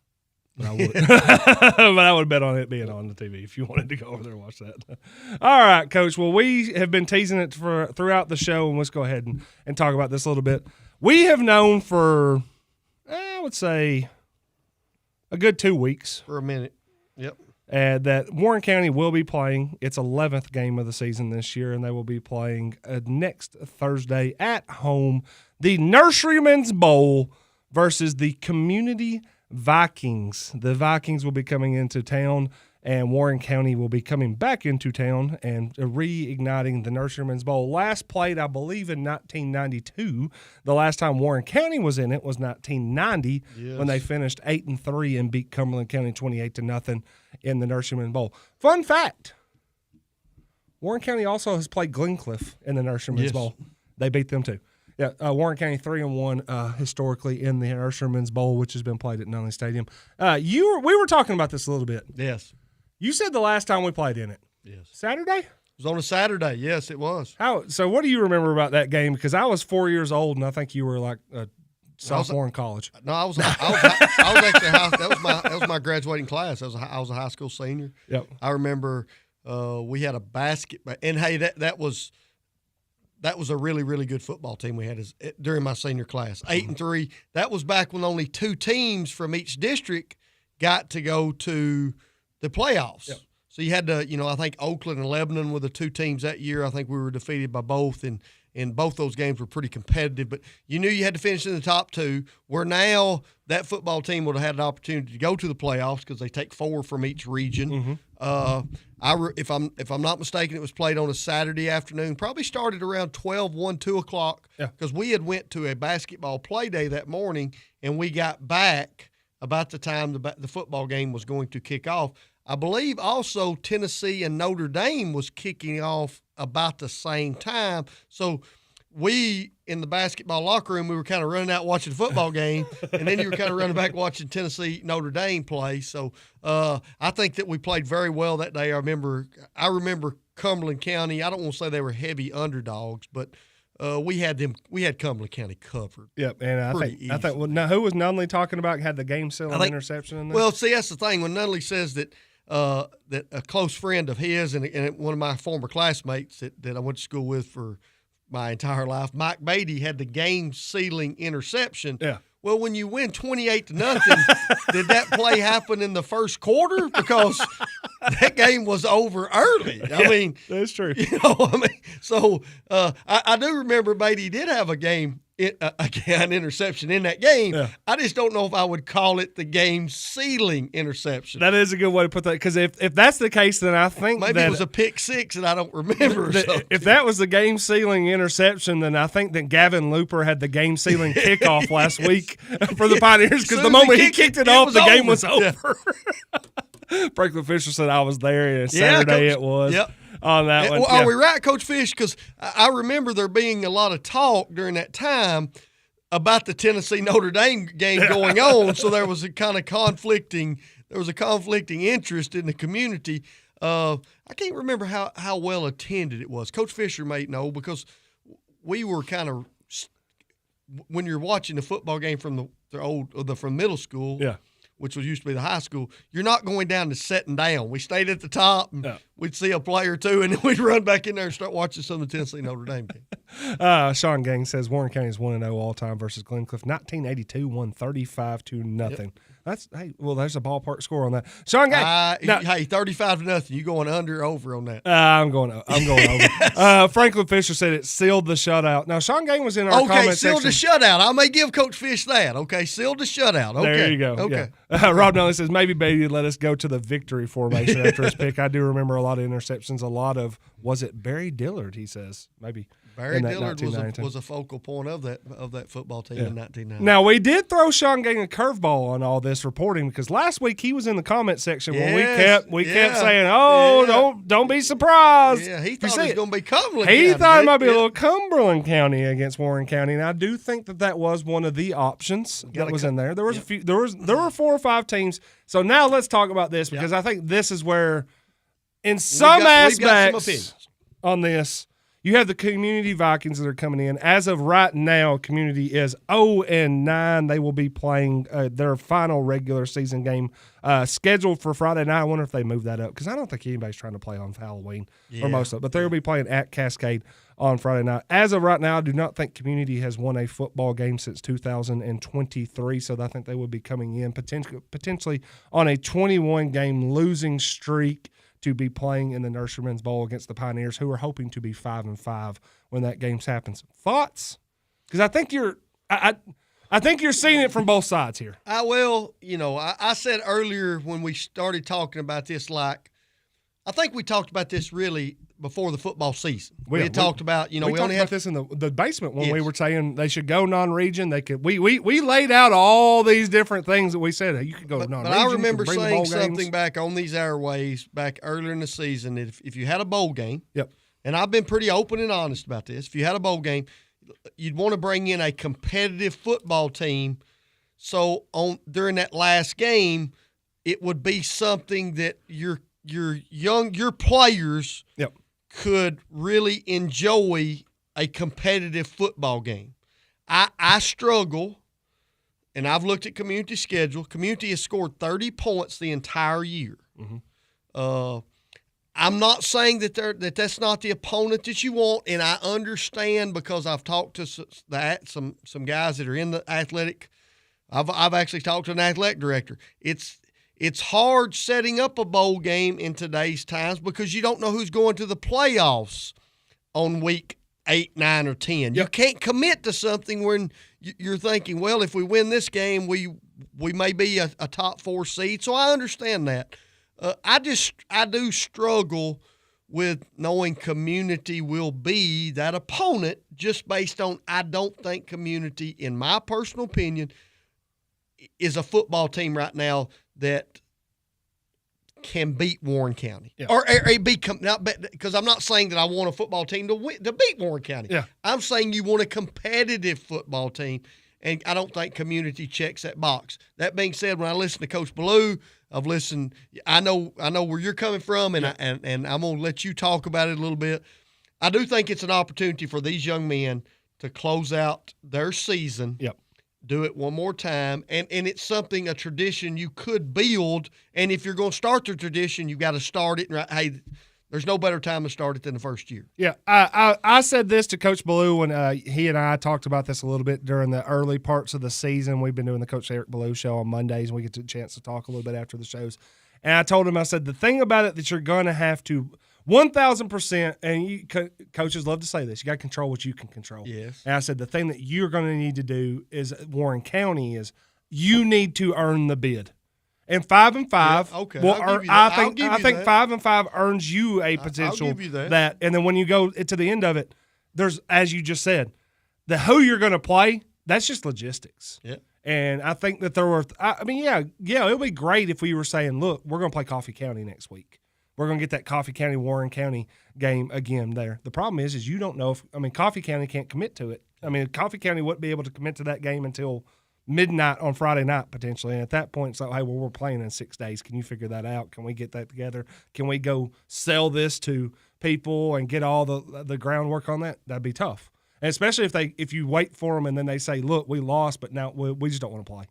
but I would. But I would bet on it being on the TV if you wanted to go over there and watch that. All right, Coach. Well, we have been teasing it throughout the show, and let's go ahead and talk about this a little bit. We have known for, I would say, a good 2 weeks. For a minute. Yep. That Warren County will be playing its 11th game of the season this year, and they will be playing next Thursday at home, the Nurseryman's Bowl versus the Community Vikings. The Vikings will be coming into town, and Warren County will be coming back into town and reigniting the Nurseryman's Bowl. Last played, I believe, in 1992. The last time Warren County was in it was 1990 when they finished 8-3 and beat Cumberland County 28-0 in the Nurseryman's Bowl. Fun fact: Warren County also has played Glencliff in the Nurseryman's Bowl. They beat them too. Yeah, Warren County 3-1 historically in the Nurseryman's Bowl, which has been played at Nunley Stadium. We were talking about this a little bit. Yes. You said the last time we played in it. Yes. Saturday? It was on a Saturday. Yes, it was. So what do you remember about that game? Because I was 4 years old, and I think you were like a sophomore in college. No, I was actually that was my graduating class. I was a high school senior. Yep. I remember we had a basket, and hey, that was a really, really good football team we had during my senior class. 8-3. That was back when only 2 teams from each district got to go to the playoffs. Yep. So you had to, I think Oakland and Lebanon were the 2 teams that year. I think we were defeated by both, and both those games were pretty competitive. But you knew you had to finish in the top 2, where now that football team would have had an opportunity to go to the playoffs because they take 4 from each region. If I'm not mistaken, it was played on a Saturday afternoon. Probably started around 12, 1, 2 o'clock because we had went to a basketball play day that morning, and we got back about the time the football game was going to kick off. I believe also Tennessee and Notre Dame was kicking off about the same time. So we, in the basketball locker room, we were kind of running out watching the football game, and then you were kind of running back watching Tennessee Notre Dame play. So I think that we played very well that day. I remember Cumberland County. I don't want to say they were heavy underdogs, but we had Cumberland County covered. Yep, and I think now who was Nunley talking about had the game sealing interception in there? Well, see, that's the thing. When Nunley says that a close friend of his and one of my former classmates that I went to school with for my entire life, Mike Beatty, had the game-sealing interception. Yeah. Well, when you win 28-0, did that play happen in the first quarter? Because that game was over early. I mean, that's true. So I do remember Beatty did have an interception in that game. Yeah. I just don't know if I would call it the game-sealing interception. That is a good way to put that, because if that's the case, then I think maybe it was a pick six and I don't remember. If that was the game-sealing interception, then I think that Gavin Looper had the game-sealing kickoff last week for the Pioneers, because the moment he kicked it off, the game was over. Yeah. Franklin Fisher said I was there, and Saturday it was. Yep. On that one. Are we right, Coach Fish? Because I remember there being a lot of talk during that time about the Tennessee Notre Dame game going on, so there was a kind of conflicting interest in the community. I can't remember how well attended it was. Coach Fisher may know, because we were kind of, when you're watching the football game from from middle school. Yeah. Which was used to be the high school, you're not going down to setting down. We stayed at the top, and we'd see a play or two, and then we'd run back in there and start watching some of the Tennessee Notre Dame game. Sean Gang says Warren County is 1-0 all-time versus Glencliff. 1982 won 35-0. Yep. There's a ballpark score on that. Sean Gang. Hey, 35-0. You going under or over on that? I'm going over. Franklin Fisher said it sealed the shutout. Now, Sean Gang was in our comment section. Okay, sealed the shutout. I may give Coach Fish that. Okay, sealed the shutout. Okay. There you go. Okay. Yeah. Rob Nunley says maybe Beatty let us go to the victory formation after his pick. I do remember a lot of interceptions. A lot of, was it Barry Dillard, he says? Maybe. Barry in that Dillard 1990 was a focal point of that football team in 1990. Now, we did throw Sean Gang a curveball on all this reporting because last week he was in the comment section when we kept saying, don't be surprised. Yeah, he thought it was going to be Cumberland He County. thought it might be a little Cumberland County against Warren County, and I do think that was one of the options that was in there. There was a few. There were 4 or 5 teams. So now let's talk about this because I think this is where, in some aspects on this, you have the Community Vikings that are coming in. As of right now, Community is 0-9. They will be playing their final regular season game scheduled for Friday night. I wonder if they move that up because I don't think anybody's trying to play on Halloween or most of it. But they will be playing at Cascade on Friday night. As of right now, I do not think Community has won a football game since 2023, so I think they would be coming in potentially on a 21-game losing streak to be playing in the Nurserymen's Bowl against the Pioneers, who are hoping to be 5-5 when that game happens. Thoughts? Because I think you're seeing it from both sides here. I said earlier when we started talking about this, I think we talked about this really before the football season. We talked about, we talked about this in the basement when we were saying they should go non-region. They could. We laid out all these different things that we said. You could go non-region. But I remember saying something back on these airways back earlier in the season that if you had a bowl game, and I've been pretty open and honest about this, if you had a bowl game, you'd want to bring in a competitive football team. So during that last game, it would be something that your players could really enjoy a competitive football game. I struggle, and I've looked at Community's schedule. Community has scored 30 points the entire year. I'm not saying that's not the opponent that you want, and I understand because I've talked to some guys that are in the athletic. I've actually talked to an athletic director. It's hard setting up a bowl game in today's times because you don't know who's going to the playoffs on week 8, 9, or 10. You can't commit to something when you're thinking, well, if we win this game, we may be a top 4 seed. So I understand that. I do struggle with knowing Community will be that opponent just based on I don't think Community, in my personal opinion, is a football team right now that can beat Warren County, or because I'm not saying that I want a football team to beat Warren County. I'm saying you want a competitive football team, and I don't think Community checks that box. That being said, when I listen to Coach Ballou, I've listened. I know where you're coming from, and I'm gonna let you talk about it a little bit. I do think it's an opportunity for these young men to close out their season. Do it one more time, and it's a tradition you could build. And if you're going to start the tradition, you've got to start it. Hey, there's no better time to start it than the first year. Yeah, I said this to Coach Ballou when he and I talked about this a little bit during the early parts of the season. We've been doing the Coach Eric Ballou show on Mondays, and we get a chance to talk a little bit after the shows. And I told him, I said, the thing about it that you're going to have to 1,000%, and coaches love to say this, you got to control what you can control. Yes. And I said the thing that you're going to need to do is Warren County is you need to earn the bid. And 5-5, okay, I think 5-5 earns you a potential I'll give you that. And then when you go to the end of it, there's, as you just said, the who you're going to play. That's just logistics. Yeah. And I think that there were. It would be great if we were saying, look, we're going to play Coffee County next week. We're going to get that Coffee County Warren County game again there. The problem is you don't know if Coffee County can't commit to it. Coffee County wouldn't be able to commit to that game until midnight on Friday night potentially. And at that point, it's like, hey, well, we're playing in 6 days. Can you figure that out? Can we get that together? Can we go sell this to people and get all the groundwork on that? That'd be tough. And especially if you wait for them and then they say, look, we lost, but now we just don't want to play.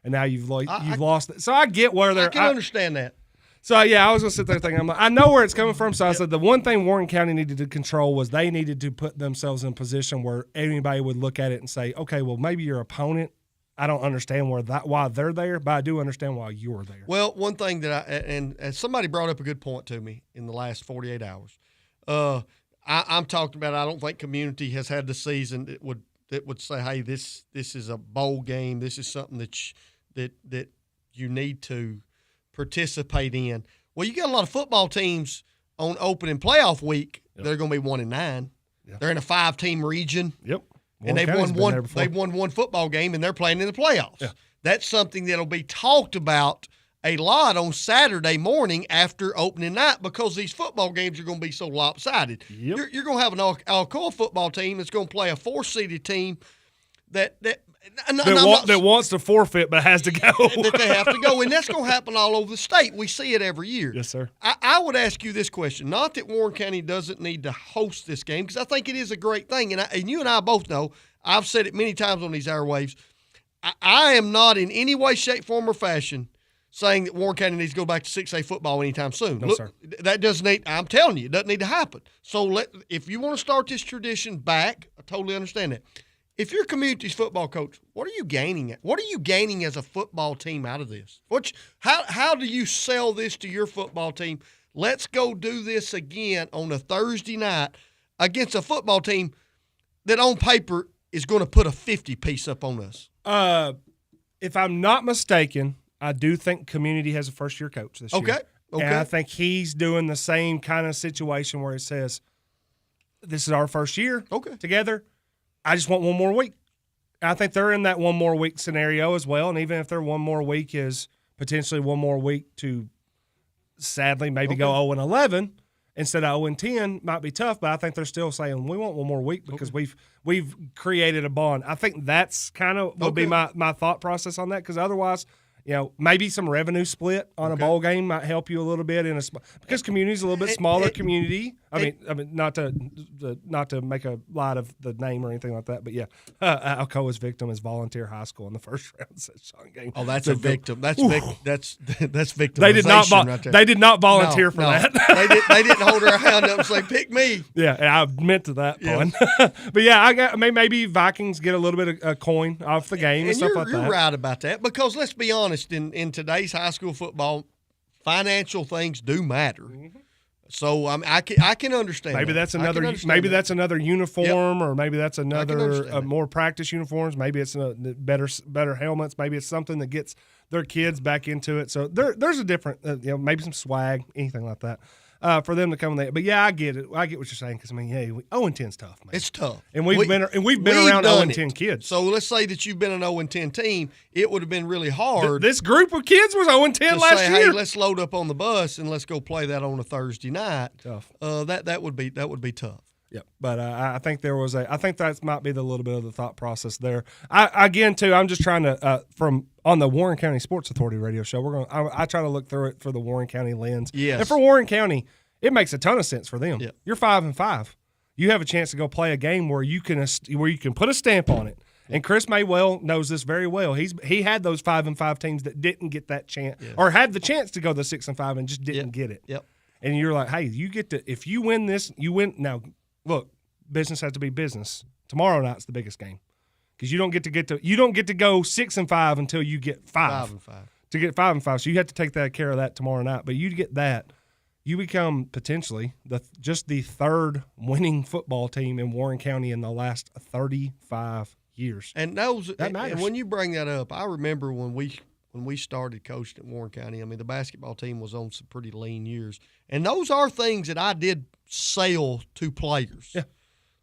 And now you've lost. So I get where they're. I can understand that. So, I was going to sit there thinking, I know where it's coming from. So I said the one thing Warren County needed to control was they needed to put themselves in a position where anybody would look at it and say, okay, well, maybe your opponent, I don't understand why they're there, but I do understand why you're there. Well, one thing that and somebody brought up a good point to me in the last 48 hours. I'm talking about I don't think Community has had the season that would say, hey, this is a bowl game. This is something that you need to participate in. Well, you got a lot of football teams on opening playoff week. They're going to be 1-9. They're in a 5-team region. Yep. And they've won one football game, and they're playing in the playoffs. Yeah. That's something that'll be talked about a lot on Saturday morning after opening night because these football games are going to be so lopsided. Yep. You're going to have an Alcoa football team that's going to play a 4-seeded team that wants to forfeit but has to go. that they have to go, and that's going to happen all over the state. We see it every year. Yes, sir. I would ask you this question. Not that Warren County doesn't need to host this game, because I think it is a great thing, and you and I both know, I've said it many times on these airwaves, I am not in any way, shape, form, or fashion saying that Warren County needs to go back to 6A football anytime soon. No, Look, sir. That doesn't need, I'm telling you, it doesn't need to happen. So if you want to start this tradition back, I totally understand that. If you're a community's football coach, what are you gaining? What are you gaining as a football team out of this? How do you sell this to your football team? Let's go do this again on a Thursday night against a football team that on paper is going to put a 50-piece up on us. If I'm not mistaken, I do think Community has a first-year coach this year. Okay. And I think he's doing the same kind of situation where it says, this is our first year together. I just want one more week. I think they're in that one more week scenario as well. And even if their one more week is potentially one more week to sadly maybe go 0-11 instead of 0-10 might be tough, but I think they're still saying we want one more week because we've created a bond. I think that's kind of would be my thought process on that, because otherwise, maybe some revenue split on a bowl game might help you a little bit because Community's a little bit smaller community. I mean, not to make a light of the name or anything like that, but yeah, Alcoa's victim is Volunteer High School in the first round Sean game. Oh, that's a victim. That's victimization. They did not. Right there. They did not volunteer for that. they didn't hold her hand up and say, "Pick me." Yeah, and I meant to that one. But yeah, maybe Vikings get a little bit of a coin off the game and stuff like that. You're right about that, because let's be honest. In today's high school football, financial things do matter. Mm-hmm. So I can understand. Maybe that's another. That's another uniform, or maybe that's another more practice uniforms. Maybe it's better helmets. Maybe it's something that gets their kids back into it. So there's a different, maybe some swag, anything like that. For them to come in there. But yeah, I get it. I get what you're saying, because 0-10's tough, man. It's tough. And we've been around 0-10 kids. So let's say that you've been an 0-10 team. It would have been really hard. This group of kids was 0-10 last year. Hey, let's load up on the bus and let's go play that on a Thursday night. Tough. That would be tough. Yeah, but I think I think that might be the little bit of the thought process there. I'm just trying to on the Warren County Sports Authority radio show. I try to look through it for the Warren County lens. Yes. And for Warren County, it makes a ton of sense for them. Yeah. You're 5-5. You have a chance to go play a game where you can put a stamp on it. And Chris Maywell knows this very well. He had those 5-5 teams that didn't get that chance, or had the chance to go to 6-5 and just didn't get it. Yep. And you're like, hey, you get to, if you win this, you win. Now, look, business has to be business. Tomorrow night's the biggest game, because you don't get to go 6-5 until you get 5. 5-5. To get 5-5, so you have to take care of that tomorrow night. But you get that, you become potentially just the third winning football team in Warren County in the last 35 years. And that matters. And when you bring that up, I remember when we started coaching at Warren County, I mean, the basketball team was on some pretty lean years. And those are things that I did sell to players. Yeah.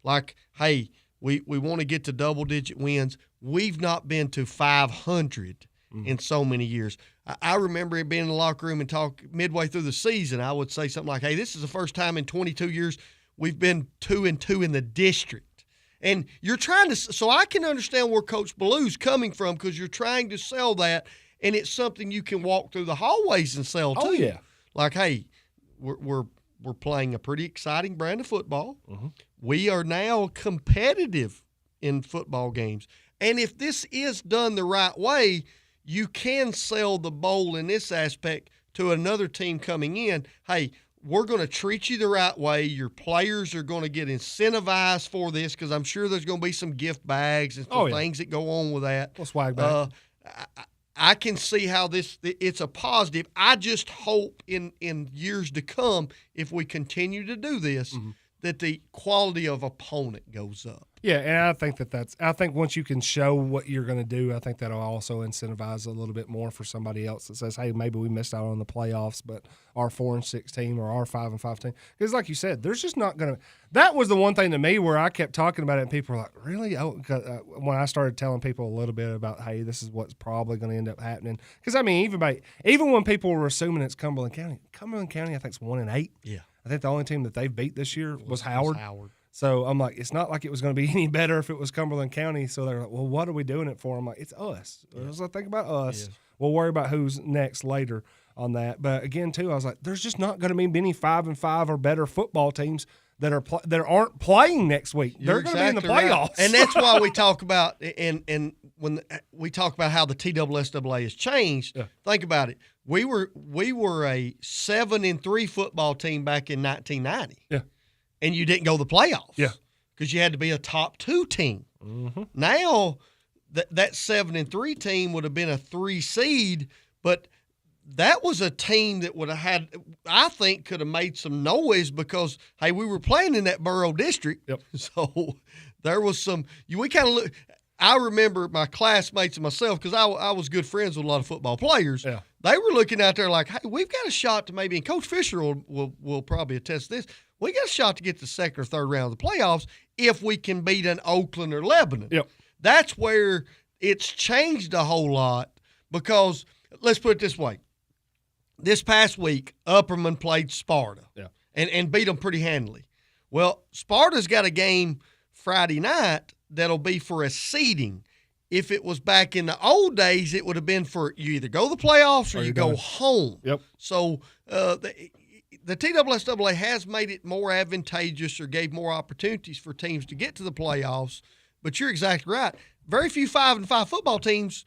Like, hey, we want to get to double-digit wins. We've not been to 500 in so many years. I remember being in the locker room and talk midway through the season. I would say something like, hey, this is the first time in 22 years we've been 2-2 in the district. And you're trying to – so I can understand where Coach Ballew's coming from, because you're trying to sell that, and it's something you can walk through the hallways and sell too. Oh, yeah. Like, hey, we're playing a pretty exciting brand of football. Mm-hmm. We are now competitive in football games. And if this is done the right way, you can sell the bowl in this aspect to another team coming in. Hey, we're going to treat you the right way. Your players are going to get incentivized for this, because I'm sure there's going to be some gift bags and some things that go on with that. We'll swag back. I can see how it's a positive. I just hope in years to come, if we continue to do this, that the quality of opponent goes up. Yeah, and I think once you can show what you're going to do, I think that'll also incentivize a little bit more for somebody else that says, hey, maybe we missed out on the playoffs, but our 4-6 team or our 5-5 team. Because like you said, there's just not going to – that was the one thing to me where I kept talking about it and people were like, really? Oh, when I started telling people a little bit about, hey, this is what's probably going to end up happening. Because, I mean, even when people were assuming it's Cumberland County I think it's 1-8. Yeah. I think the only team that they've beat this year was Howard. So I'm like, it's not like it was going to be any better if it was Cumberland County. So they're like, well, what are we doing it for? I'm like, it's us. Yeah. So think about us. Yes. We'll worry about who's next later on that. But again, too, I was like, there's just not going to be many 5-5 or better football teams that aren't playing next week. They're going to be in the playoffs. Right. And that's why we talk about and when we talk about how the TSSAA has changed. Yeah. Think about it. We were a 7-3 football team back in 1990. Yeah. And you didn't go to the playoffs. Yeah. Because you had to be a top 2 team. Mm-hmm. Now, that 7-3 team would have been a 3 seed, but that was a team that would have had, I think, could have made some noise because, hey, we were playing in that borough district. Yep. So there was some, we kind of look. I remember my classmates and myself, because I was good friends with a lot of football players. Yeah. They were looking out there like, hey, we've got a shot to maybe, and Coach Fisher will probably attest to this, we got a shot to get to the second or third round of the playoffs if we can beat an Oakland or Lebanon. Yep. That's where it's changed a whole lot because, let's put it this way. This past week, Upperman played Sparta and beat them pretty handily. Well, Sparta's got a game Friday night that'll be for a seeding. If it was back in the old days, it would have been for you either go to the playoffs or you go home. Yep. So the TSSAA has made it more advantageous or gave more opportunities for teams to get to the playoffs. But you're exactly right. Very few 5-5 football teams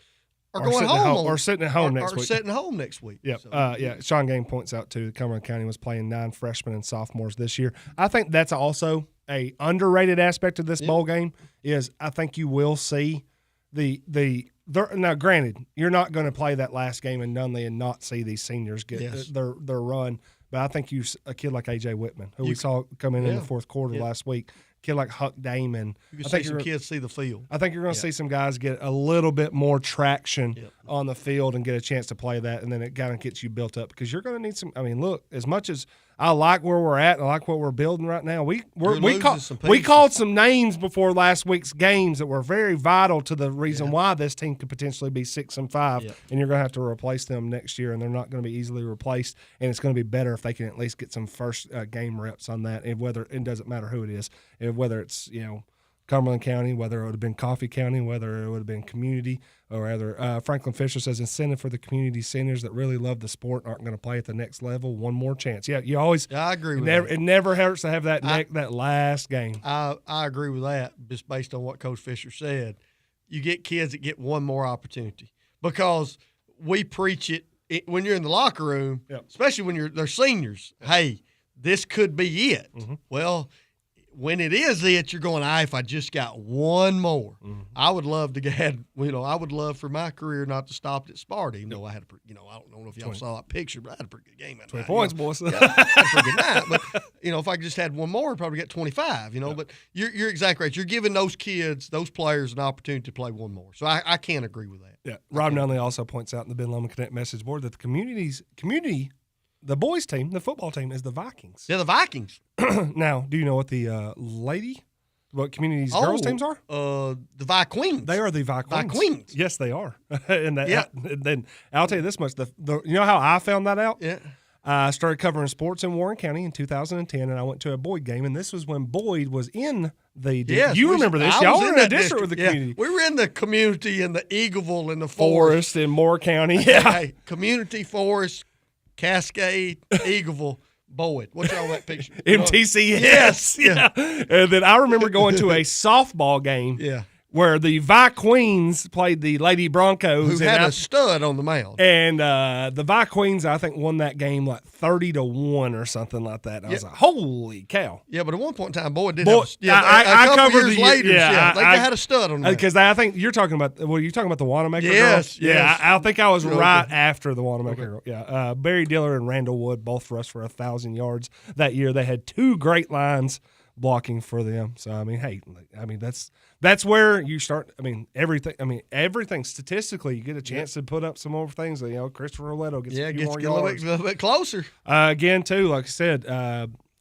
are going home or sitting at home next week. Or sitting home next week. Yep. So. Sean Game points out, too, Cumberland County was playing 9 freshmen and sophomores this year. I think that's also a underrated aspect of this bowl game is I think you will see now, granted, you're not going to play that last game in Nunley and not see these seniors get their run. But I think a kid like A.J. Whitman, who we saw come in the fourth quarter last week, a kid like Huck Damon. You can see some kids see the field. I think you're going to see some guys get a little bit more traction on the field and get a chance to play that, and then it kind of gets you built up because you're going to need some – I mean, look, as much as I like where we're at and I like what we're building right now, we called some names before last week's games that were very vital to the reason why this team could potentially be 6-5, and you're going to have to replace them next year, and they're not going to be easily replaced, and it's going to be better if they can at least get some first game reps on that, and whether it doesn't matter who it is, and whether it's Cumberland County, whether it would have been Coffee County, whether it would have been community, or rather, Franklin Fisher says incentive for the community seniors that really love the sport aren't going to play at the next level. One more chance. Yeah, you always. I agree with that. It never hurts to have that last game. I agree with that, just based on what Coach Fisher said. You get kids that get one more opportunity because we preach it when you're in the locker room, especially when they're seniors. Hey, this could be it. Mm-hmm. Well, when it is it, you're going, if I just got one more. Mm-hmm. I would love to get, I would love for my career not to stop at Sparta, even though I had I don't know if y'all saw that picture, but I had a pretty good game that 20 night. points, boys. I had a pretty good night. But, if I just had one more, I'd probably get 25, But you're exactly right. You're giving those kids, those players, an opportunity to play one more. So I can't agree with that. Yeah. Rob Nunley also points out in the Ben Lomond Connect message board that the community, the boys team, the football team, is the Vikings. Yeah, the Vikings. Now, do you know what the what community's girls teams are? The Vikings. They are the Vikings. Vikings. Yes, they are. And then I'll tell you this much: you know how I found that out? Yeah. I started covering sports in Warren County in 2010, and I went to a Boyd game, and this was when Boyd was in the. Yes, you remember this? Y'all were in a district with the community. We were in the community in the Eagleville and the Forest in Moore County. Yeah, hey, community, Forest, Cascade, Eagleville. Boyd. What's all that picture? MTC. Yes. Yeah. And then I remember going to a softball game. Yeah. Where the Vikings played the Lady Broncos. Who had a stud on the mound. And the Vikings, I think, won that game like 30-1 or something like that. And I was like, holy cow. Yeah, but at one point in time, Boyd did have a I couple covered years later. They had a stud on the mound. Because I think you're talking about, you're talking about the Wanamaker Yes. girl? Yeah, I think I was right after the Wanamaker girl. Yeah. Barry Diller and Randall Wood both rushed for 1,000 yards that year. They had two great lines blocking for them. So I mean, hey, that's where you start. I mean, everything statistically, you get a chance to put up some more things. Christopher Robledo gets a few more yards. A little bit closer. Again, too, like I said,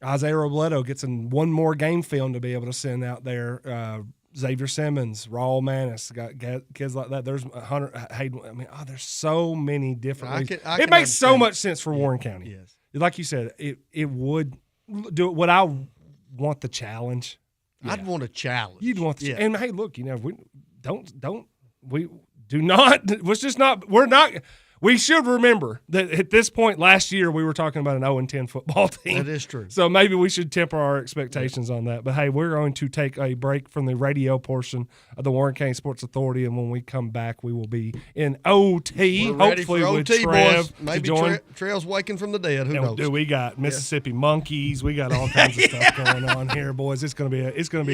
Isaiah Robledo gets in one more game film to be able to send out there. Xavier Simmons, Raul Manis, got kids like that. There's Hunter Hayden. I mean, there's so many different. It makes so much sense for Warren County. Yes, like you said, it would do it. Would I want the challenge? Yeah. I'd want a challenge. You'd want the and hey, look, we we do not. Let's just not. We're not. We should remember that at this point last year we were talking about an 0-10 football team. That is true. So maybe we should temper our expectations on that. But, hey, we're going to take a break from the radio portion of the Warren County Sports Authority, and when we come back, we will be in OT. We're ready hopefully for with OT, Trev boys. Maybe Trail's waking from the dead. Who knows? Dude, we got Mississippi monkeys. We got all kinds of stuff going on here, boys. It's going to be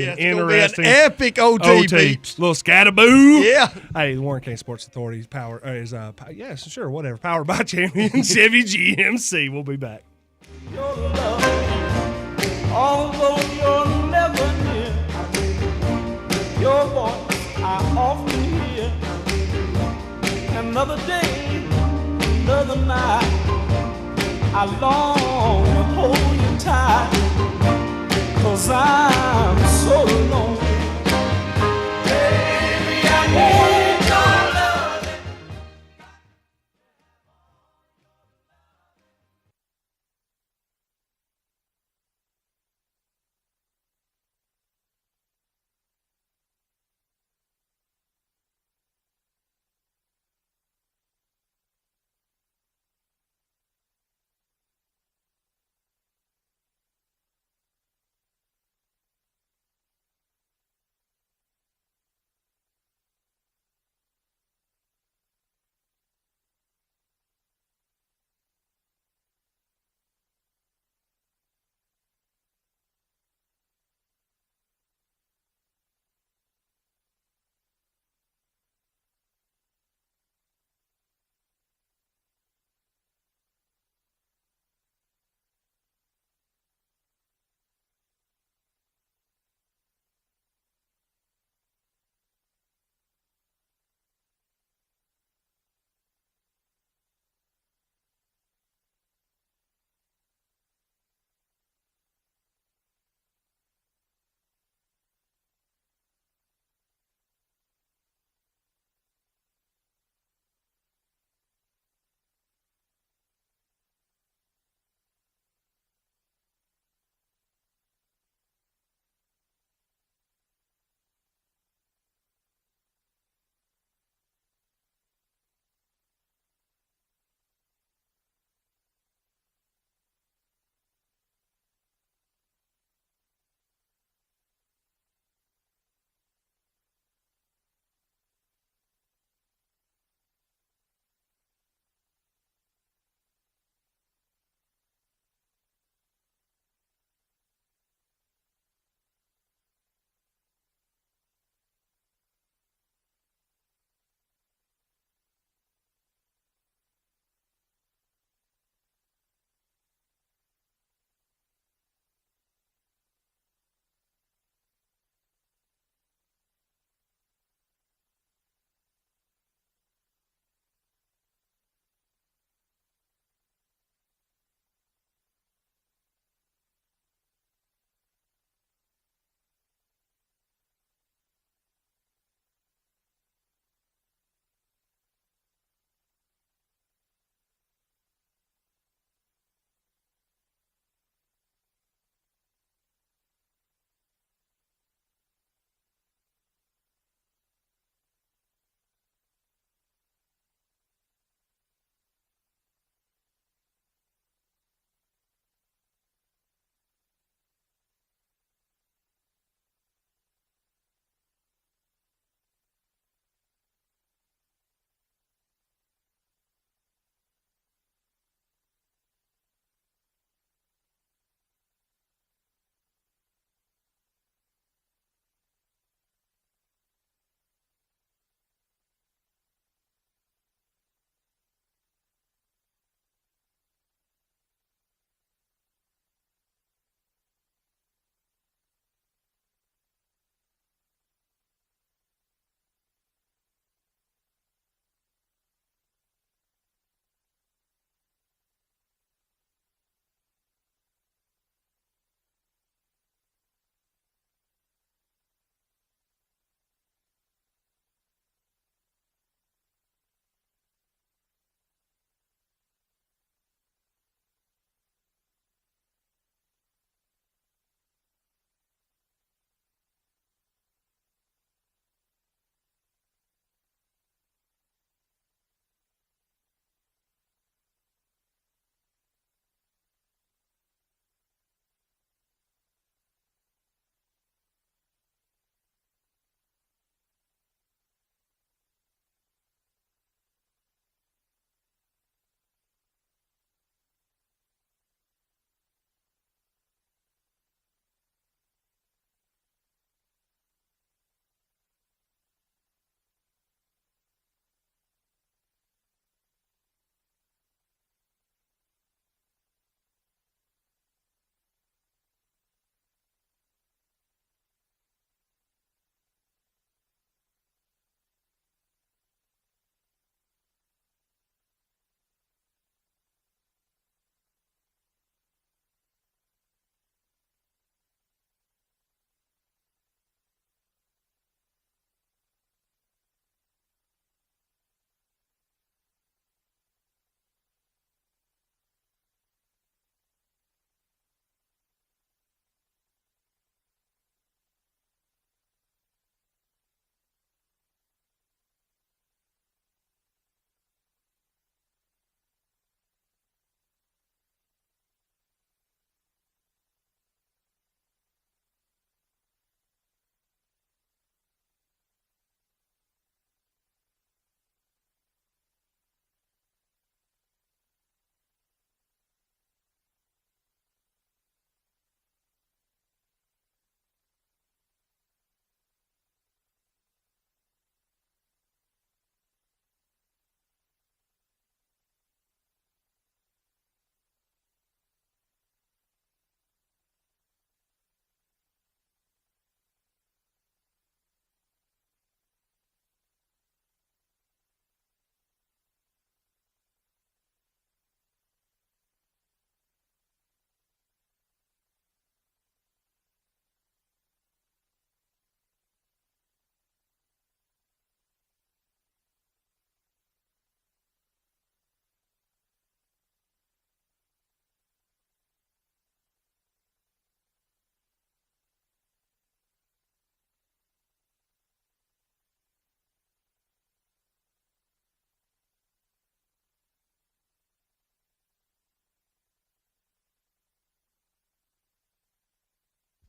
an interesting, epic OT beeps. Little scataboo. Yeah. Hey, the Warren County Sports Authority is powered by Champion Chevy GMC. We'll be back. Although you're never near, your voice I often hear. Another day, another night, I long to hold you tight, 'cause I'm so lonely. Baby, I need your love.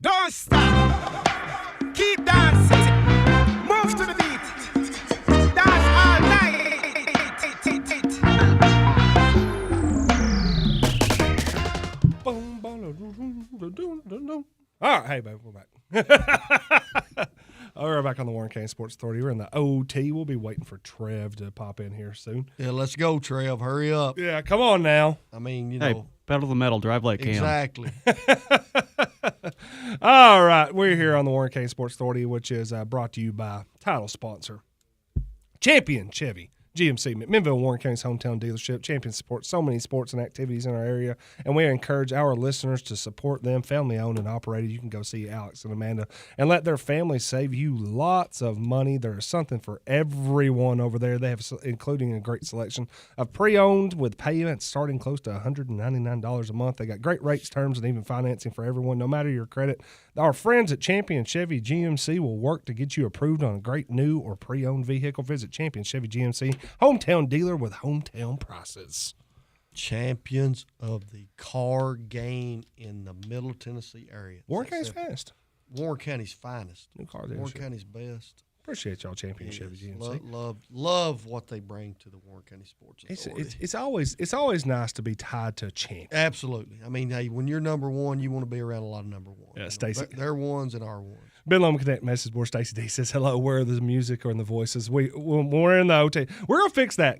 Don't stop. Keep dancing. Move to the beat. Dance all night. All right, hey, baby, we're back. We're back on the Warren County Sports Authority. We're in the OT. We'll be waiting for Trev to pop in here soon. Yeah, let's go, Trev. Hurry up. Yeah, come on now. I mean, you Hey, know. pedal the metal, drive like Cam. Exactly. All right, we're here on the Warren County Sports Authority, which is brought to you by title sponsor Champion Chevy. GMC, McMinnville, Warren County's hometown dealership. Champion supports so many sports and activities in our area, and we encourage our listeners to support them. Family-owned and operated. You can go see Alex and Amanda and let their family save you lots of money. There is something for everyone over there. They have, including a great selection of pre-owned with payments starting close to $199 a month. They got great rates, terms, and even financing for everyone, no matter your credit. Our friends at Champion Chevy GMC will work to get you approved on a great new or pre-owned vehicle. Visit Champion Chevy GMC, hometown dealer with hometown prices. Champions of the car game in the Middle Tennessee area. Warren County's finest. Warren County's finest. New car Warren dealership. County's best. Appreciate y'all, Champion Chevy GMC. Love what they bring to the Warren County Sports Authority. It's always nice to be tied to a champ. Absolutely. I mean, hey, when you're number one, you want to be around a lot of number one. Yeah, Stacy. They're ones and our ones. Ben Loma Connect message board. Stacey D says, "Hello, where are the music or in the voices?" We're in the OT. We're gonna fix that.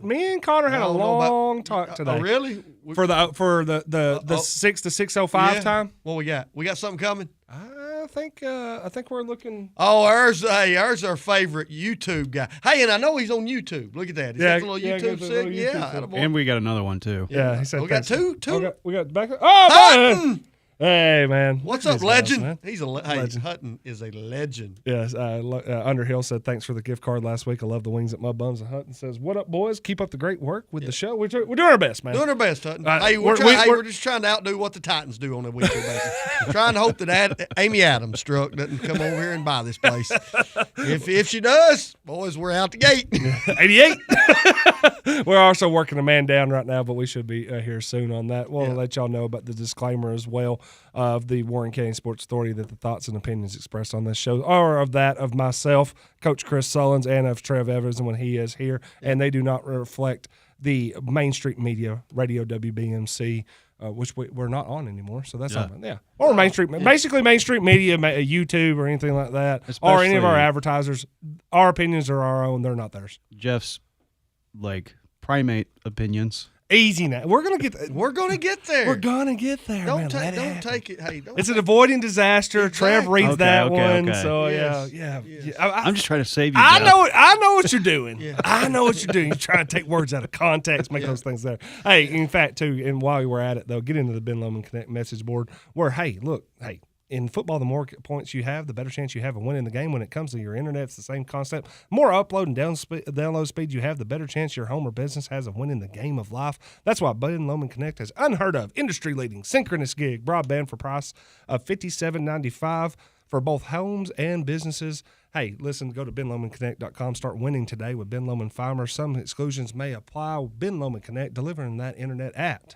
Me and Connor had a long talk today. Oh, really? For the 6 to 6:05 time. What we got? We got something coming. I think we're looking. Oh, ours our favorite YouTube guy. Hey, and I know he's on YouTube. Look at that. He's got the little YouTube segment. Yeah, and we got another one too. Yeah, he said we got two. We got back. Oh, Hutton! Hey, man. What's up, legend? Man. He's a legend. Hutton is a legend. Yes, Underhill said, "Thanks for the gift card last week. I love the wings at Mud Bums." And Hutton says, "What up, boys? Keep up the great work with the show. We're doing our best, man. Doing our best, Hutton. Hey, we're just trying to outdo what the Titans do on a weekly basis. Trying to hope that Amy Adams struck doesn't come over here and buy this place. If she does, boys, we're out the gate. 88. We're also working a man down right now, but we should be here soon on that. We'll let y'all know about the disclaimer as well of the Warren County Sports Authority that the thoughts and opinions expressed on this show are of that of myself, Coach Chris Sullins, and of Trev Evans when he is here, and they do not reflect the Main Street Media, Radio WBMC, which we're not on anymore, so that's not or Main Street, basically Main Street Media, YouTube or anything like that, or any of our advertisers. Our opinions are our own; they're not theirs. Jeff's primate opinions. Easy now. We're gonna get there. We're gonna get there. Don't take it. Hey, don't. It's an avoiding disaster. Exactly. Trev reads that one. Okay. So Yes. yeah. I'm just trying to save you. I Jeff. know what you're doing. I know what you're doing. You're trying to take words out of context, make those things there. Hey, in fact, too, and while we're at it though, get into the Ben Lomond Connect message board where in football, the more points you have, the better chance you have of winning the game. When it comes to your internet, it's the same concept. More upload and download speed you have, the better chance your home or business has of winning the game of life. That's why Ben Lomond Connect has unheard of, industry-leading, synchronous gig broadband for price of $57.95 for both homes and businesses. Hey, listen, go to benlomandconnect.com. Start winning today with Ben Lomond Fiber. Some exclusions may apply. Ben Lomond Connect, delivering that internet at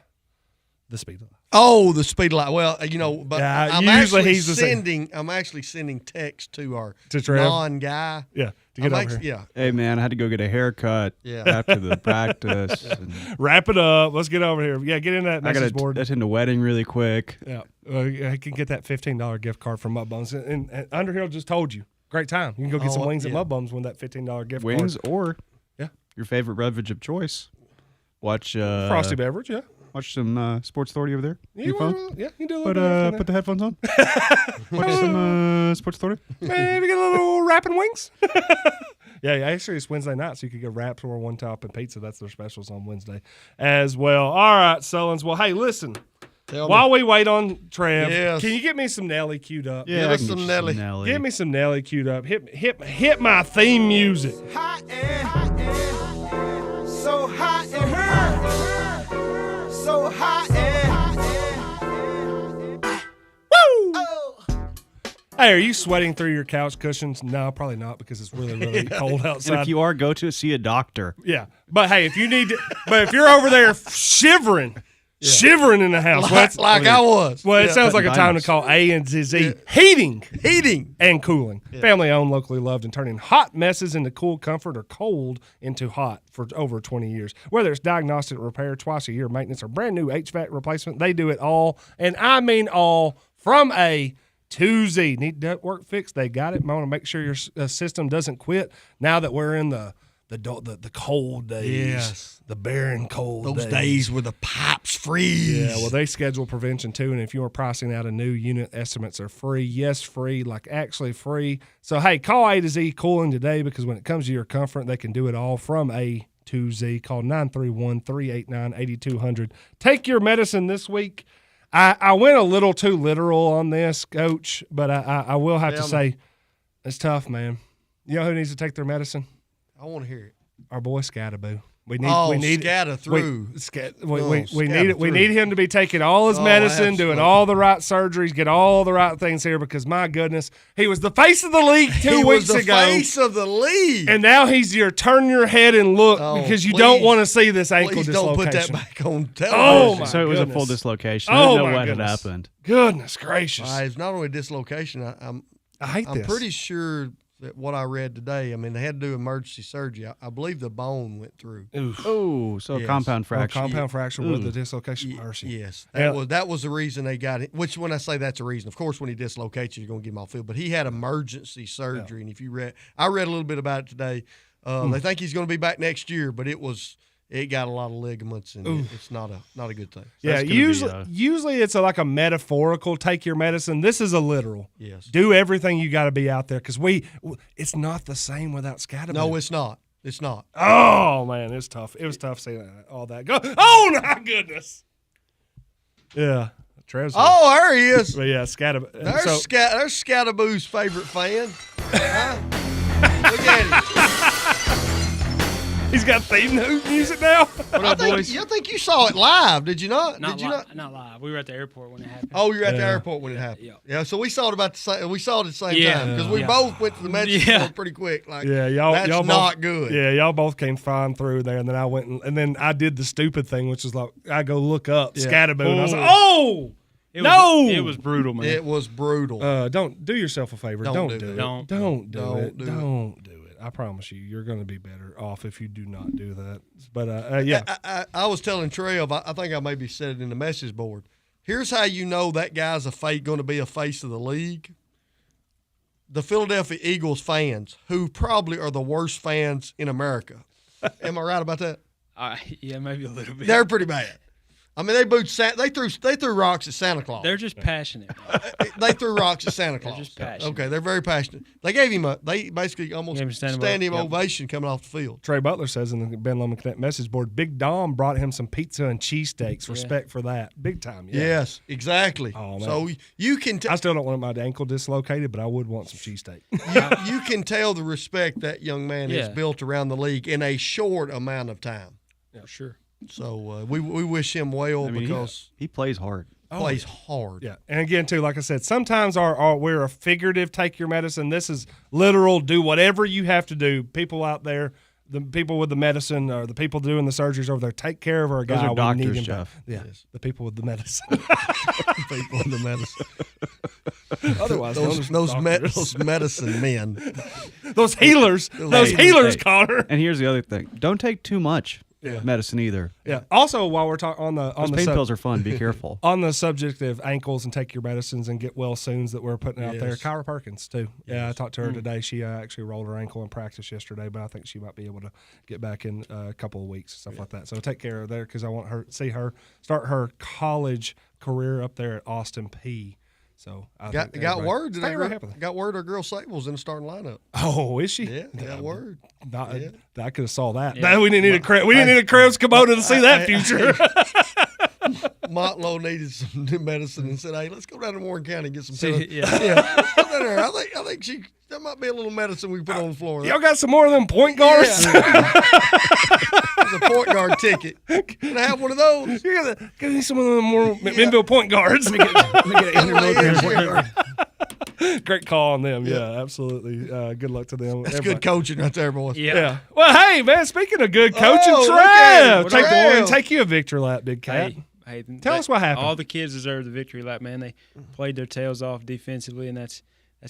the speed of light. Oh, the speed of light. Well, but I'm actually sending text to our non-guy. Yeah, to get over here. Yeah. Hey, man, I had to go get a haircut after the practice. And wrap it up. Let's get over here. Yeah, get in that message board. I got to attend a wedding really quick. Yeah, I can get that $15 gift card from Mud Bums. And Underhill just told you. Great time. You can go get some wings at Mud Bums with that $15 gift card. Wings or your favorite beverage of choice. Watch Frosty beverage, Watch some Sports Authority over there. You can do a little bit. Put the headphones on. Watch some Sports Authority. Maybe get a little wrapping wings. Actually, it's Wednesday night, so you could get wraps or one top and pizza. That's their specials on Wednesday as well. All right, Sullins. Well, hey, listen. While we wait on Trev, can you get me some Nelly queued up? Yeah, give us some Nelly. Give me some Nelly queued up. Hit my theme music. Hot and so hot and hurt. So hot and woo! Hey, are you sweating through your couch cushions? No, probably not because it's really, really cold outside. And if you are, go to see a doctor. Yeah, but hey, if you need to, but if you're over there shivering, shivering in the house. Like I was. Well, it Yeah. sounds like a time to call A&Z. Heating and cooling. Yeah. Family owned, locally loved, and turning hot messes into cool comfort or cold into hot for over 20 years. Whether it's diagnostic repair, twice a year maintenance, or brand new HVAC replacement, they do it all. And I mean all from A to Z. Need ductwork fixed? They got it. I want to make sure your system doesn't quit now that we're in the cold days. Yes. The barren cold Those days where the pipes freeze. Yeah, well, they schedule prevention too, and if you are pricing out a new unit, estimates are free. Yes, free, like actually free. So, hey, call A to Z Cooling today, because when it comes to your comfort, they can do it all from A to Z. Call 931-389-8200. Take your medicine this week. I went a little too literal on this, Coach, but I will have to say it's tough, man. You know who needs to take their medicine? I want to hear it. Our boy Scataboo. We need Scatta through. We need him to be taking all his medicine, doing all the right surgeries, get all the right things here, because my goodness, he was the face of the league 2 weeks ago. He was the face of the league. And now he's your turn your head and look, because you don't want to see this ankle dislocation. Don't put that back on television. Oh, my So it was goodness. a full dislocation. Oh, I didn't know my what goodness. had happened. Goodness gracious. It's not only dislocation. I hate I'm this. pretty sure that what I read today, I mean, they had to do emergency surgery. I believe the bone went through. Oh, so a compound fracture. Compound fracture with the dislocation. Mercy. Yes. That was the reason they got it. Which, when I say that's the reason, of course, when he dislocates you, you're going to get him off field. But he had emergency surgery. And if you I read a little bit about it today. They think he's going to be back next year, but it got a lot of ligaments, and it's not a good thing. So yeah, usually it's like a metaphorical take your medicine. This is a literal. Yes. Do everything you got to be out there, because it's not the same without Scataboo. No, it's not. It's not. Oh, man, it's tough. It was tough seeing all that go. Oh, my goodness. Yeah. Trev's Oh, there he is. But yeah, Scataboo. There's Scataboo's favorite fan. Look at him. He's got theme music now. What up, boys? I think you saw it live, did you not? Not live. We were at the airport when it happened. Oh, you were at the airport when it happened. Yeah. So we saw it at the same time, because we both went to the medical store pretty quick. Like, y'all that's y'all not both, good. Yeah, y'all both came flying through there, and then I went and then I did the stupid thing, which is like I go look up Scataboo, and I was like, oh. It was brutal, man. It was brutal. Don't do yourself a favor. Don't do it. Don't do it. Don't do it. I promise you're going to be better off if you do not do that. But yeah, I was telling Trev, I think I maybe said it in the message board. Here's how you know that guy's going to be a face of the league. The Philadelphia Eagles fans, who probably are the worst fans in America. Am I right about that? Yeah, maybe a little bit. They're pretty bad. I mean, they threw rocks at Santa Claus. They're just passionate. They threw rocks at Santa Claus. They're just passionate. Okay, they're very passionate. They basically almost standing ovation coming off the field. Trey Butler says in the Ben Lomond Connect message board, Big Dom brought him some pizza and cheesesteaks. Respect for that. Big time. Yeah. Yes, exactly. Oh, man. So you can I still don't want my ankle dislocated, but I would want some cheesesteak. you can tell the respect that young man has built around the league in a short amount of time. Yeah, sure. So we wish him well because he plays hard. Plays hard. Yeah, and again too, like I said, sometimes we're a figurative take your medicine. This is literal. Do whatever you have to do. People out there, the people with the medicine or the people doing the surgeries over there, take care of our guy. Those are we doctors, need him Jeff. back. Yeah, Yes. the people with the medicine. People with the medicine. Otherwise, those medicine men, those healers, Connor. And here's the other thing: don't take too much medicine either. Yeah. Also, while we're talking on the pain pills are fun. Be careful. On the subject of ankles and take your medicines and get well soons that we're putting out there, Kyra Perkins too. Yeah, I talked to her today. She actually rolled her ankle in practice yesterday, but I think she might be able to get back in a couple of weeks, stuff like that. So take care of there because I want her see her start her college career up there at Austin P. So I got word that got word our girl Sable's in the starting lineup. Oh, is she? Yeah, got word. I could have saw that. Yeah. We didn't need a Krebs Kubota to see that future. Montlow needed some new medicine and said, "Hey, let's go down to Warren County and get some pills." Let's go down there. I think that might be a little medicine we put on the floor. Y'all got some more of them point guards? There's a point guard ticket. Can I have one of those? Give me some of them more McMinnville point guards. Let me get Andrew Wilkins point guard. Great call on them. Yeah, absolutely. Good luck to them. That's good coaching right there, boys. Yeah. Well, hey, man, speaking of good coaching, Trev, take you a victory lap, Big Cat. hey, Tell us what happened. All the kids deserve the victory lap, man. They played their tails off defensively, and that's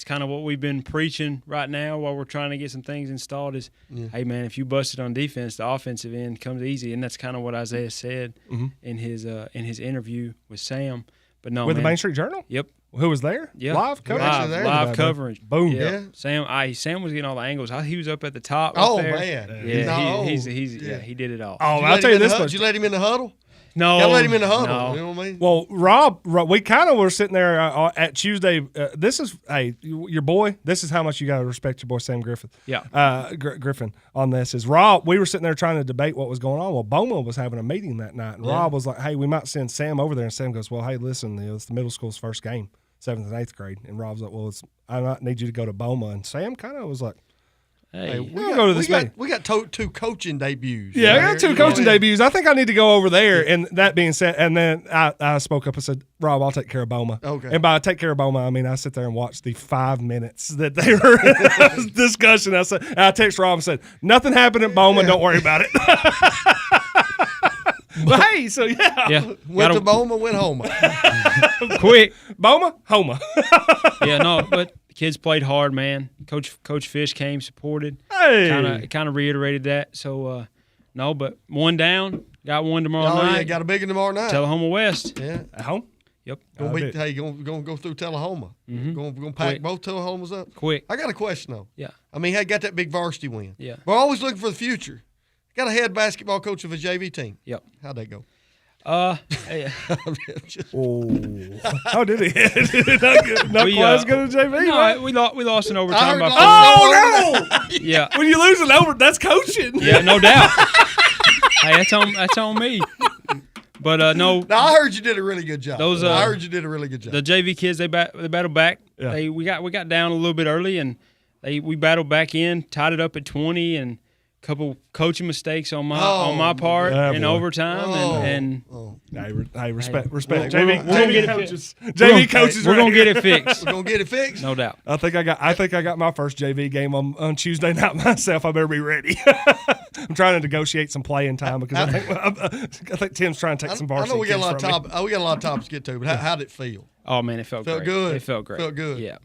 kind of what we've been preaching right now while we're trying to get some things installed is, hey, man, if you bust it on defense, the offensive end comes easy. And that's kind of what Isaiah said in his interview with Sam. But no, with man. the Main Street Journal? Yep. Who was there? Yeah. Live coverage? Live coverage. Boom. Yeah. Sam was getting all the angles. He was up at the top. Oh, up there. man. Yeah, he did it all. Oh, I'll tell you this much. Did you let him in the huddle? No. You let him in the huddle. No. You know what I mean? Well, Rob, we kind of were sitting there at Tuesday. This is, hey, your boy, this is how much you got to respect your boy Sam Griffin. Yeah. Griffin on this is Rob. We were sitting there trying to debate what was going on. Well, Boma was having a meeting that night, and Rob was like, hey, we might send Sam over there. And Sam goes, well, hey, listen, it's the middle school's first game, 7th and 8th grade. And Rob's like, well, I might need you to go to Boma. And Sam kind of was like, hey, we'll go to this meeting. We got two coaching debuts. Yeah, I got 2 coaching debuts. I think I need to go over there. And that being said, and then I spoke up and said, Rob, I'll take care of Boma. Okay. And by take care of Boma, I mean I sit there and watch the 5 minutes that they were discussion. I text Rob and said, nothing happened at Boma. Don't worry about it. But hey, so yeah. Went to Boma, went home. Quick. Boma, Homa. Yeah, no, but the kids played hard, man. Coach Fish came, supported. Hey. Kind of reiterated that. So, no, but one down. Got one tomorrow night. Yeah, got a big one tomorrow night. Tullahoma West. Yeah. At home? Yep. Gonna go through Tullahoma. Gonna pack Quick. both Tullahomas up. Quick. I got a question though. Yeah. I mean, I got that big varsity win. Yeah. We're always looking for the future. Got a head basketball coach of a JV team. Yep. How'd that go? Hey, How did he? Not quite as good as JV. No, right? we lost in overtime by 4. Oh no! Yeah. When you lose an over, that's coaching. Yeah, no doubt. Hey, that's on me. But no. Now I heard you did a really good job. I heard you did a really good job. The JV kids they battled back. Yeah. We got down a little bit early and we battled back in, tied it up at 20 and a couple coaching mistakes on my part in overtime and Hey, respect. JV coaches. JV coaches. We're gonna get it fixed. We're gonna get it fixed. No doubt. I think I got my first JV game on Tuesday night myself. I better be ready. I'm trying to negotiate some playing time because I think Tim's trying to take some varsity. I know we got a kids lot from of me. we got a lot of topics to get to, but how did it feel? Oh man, it felt great. Good. It felt great. Felt good. Yeah.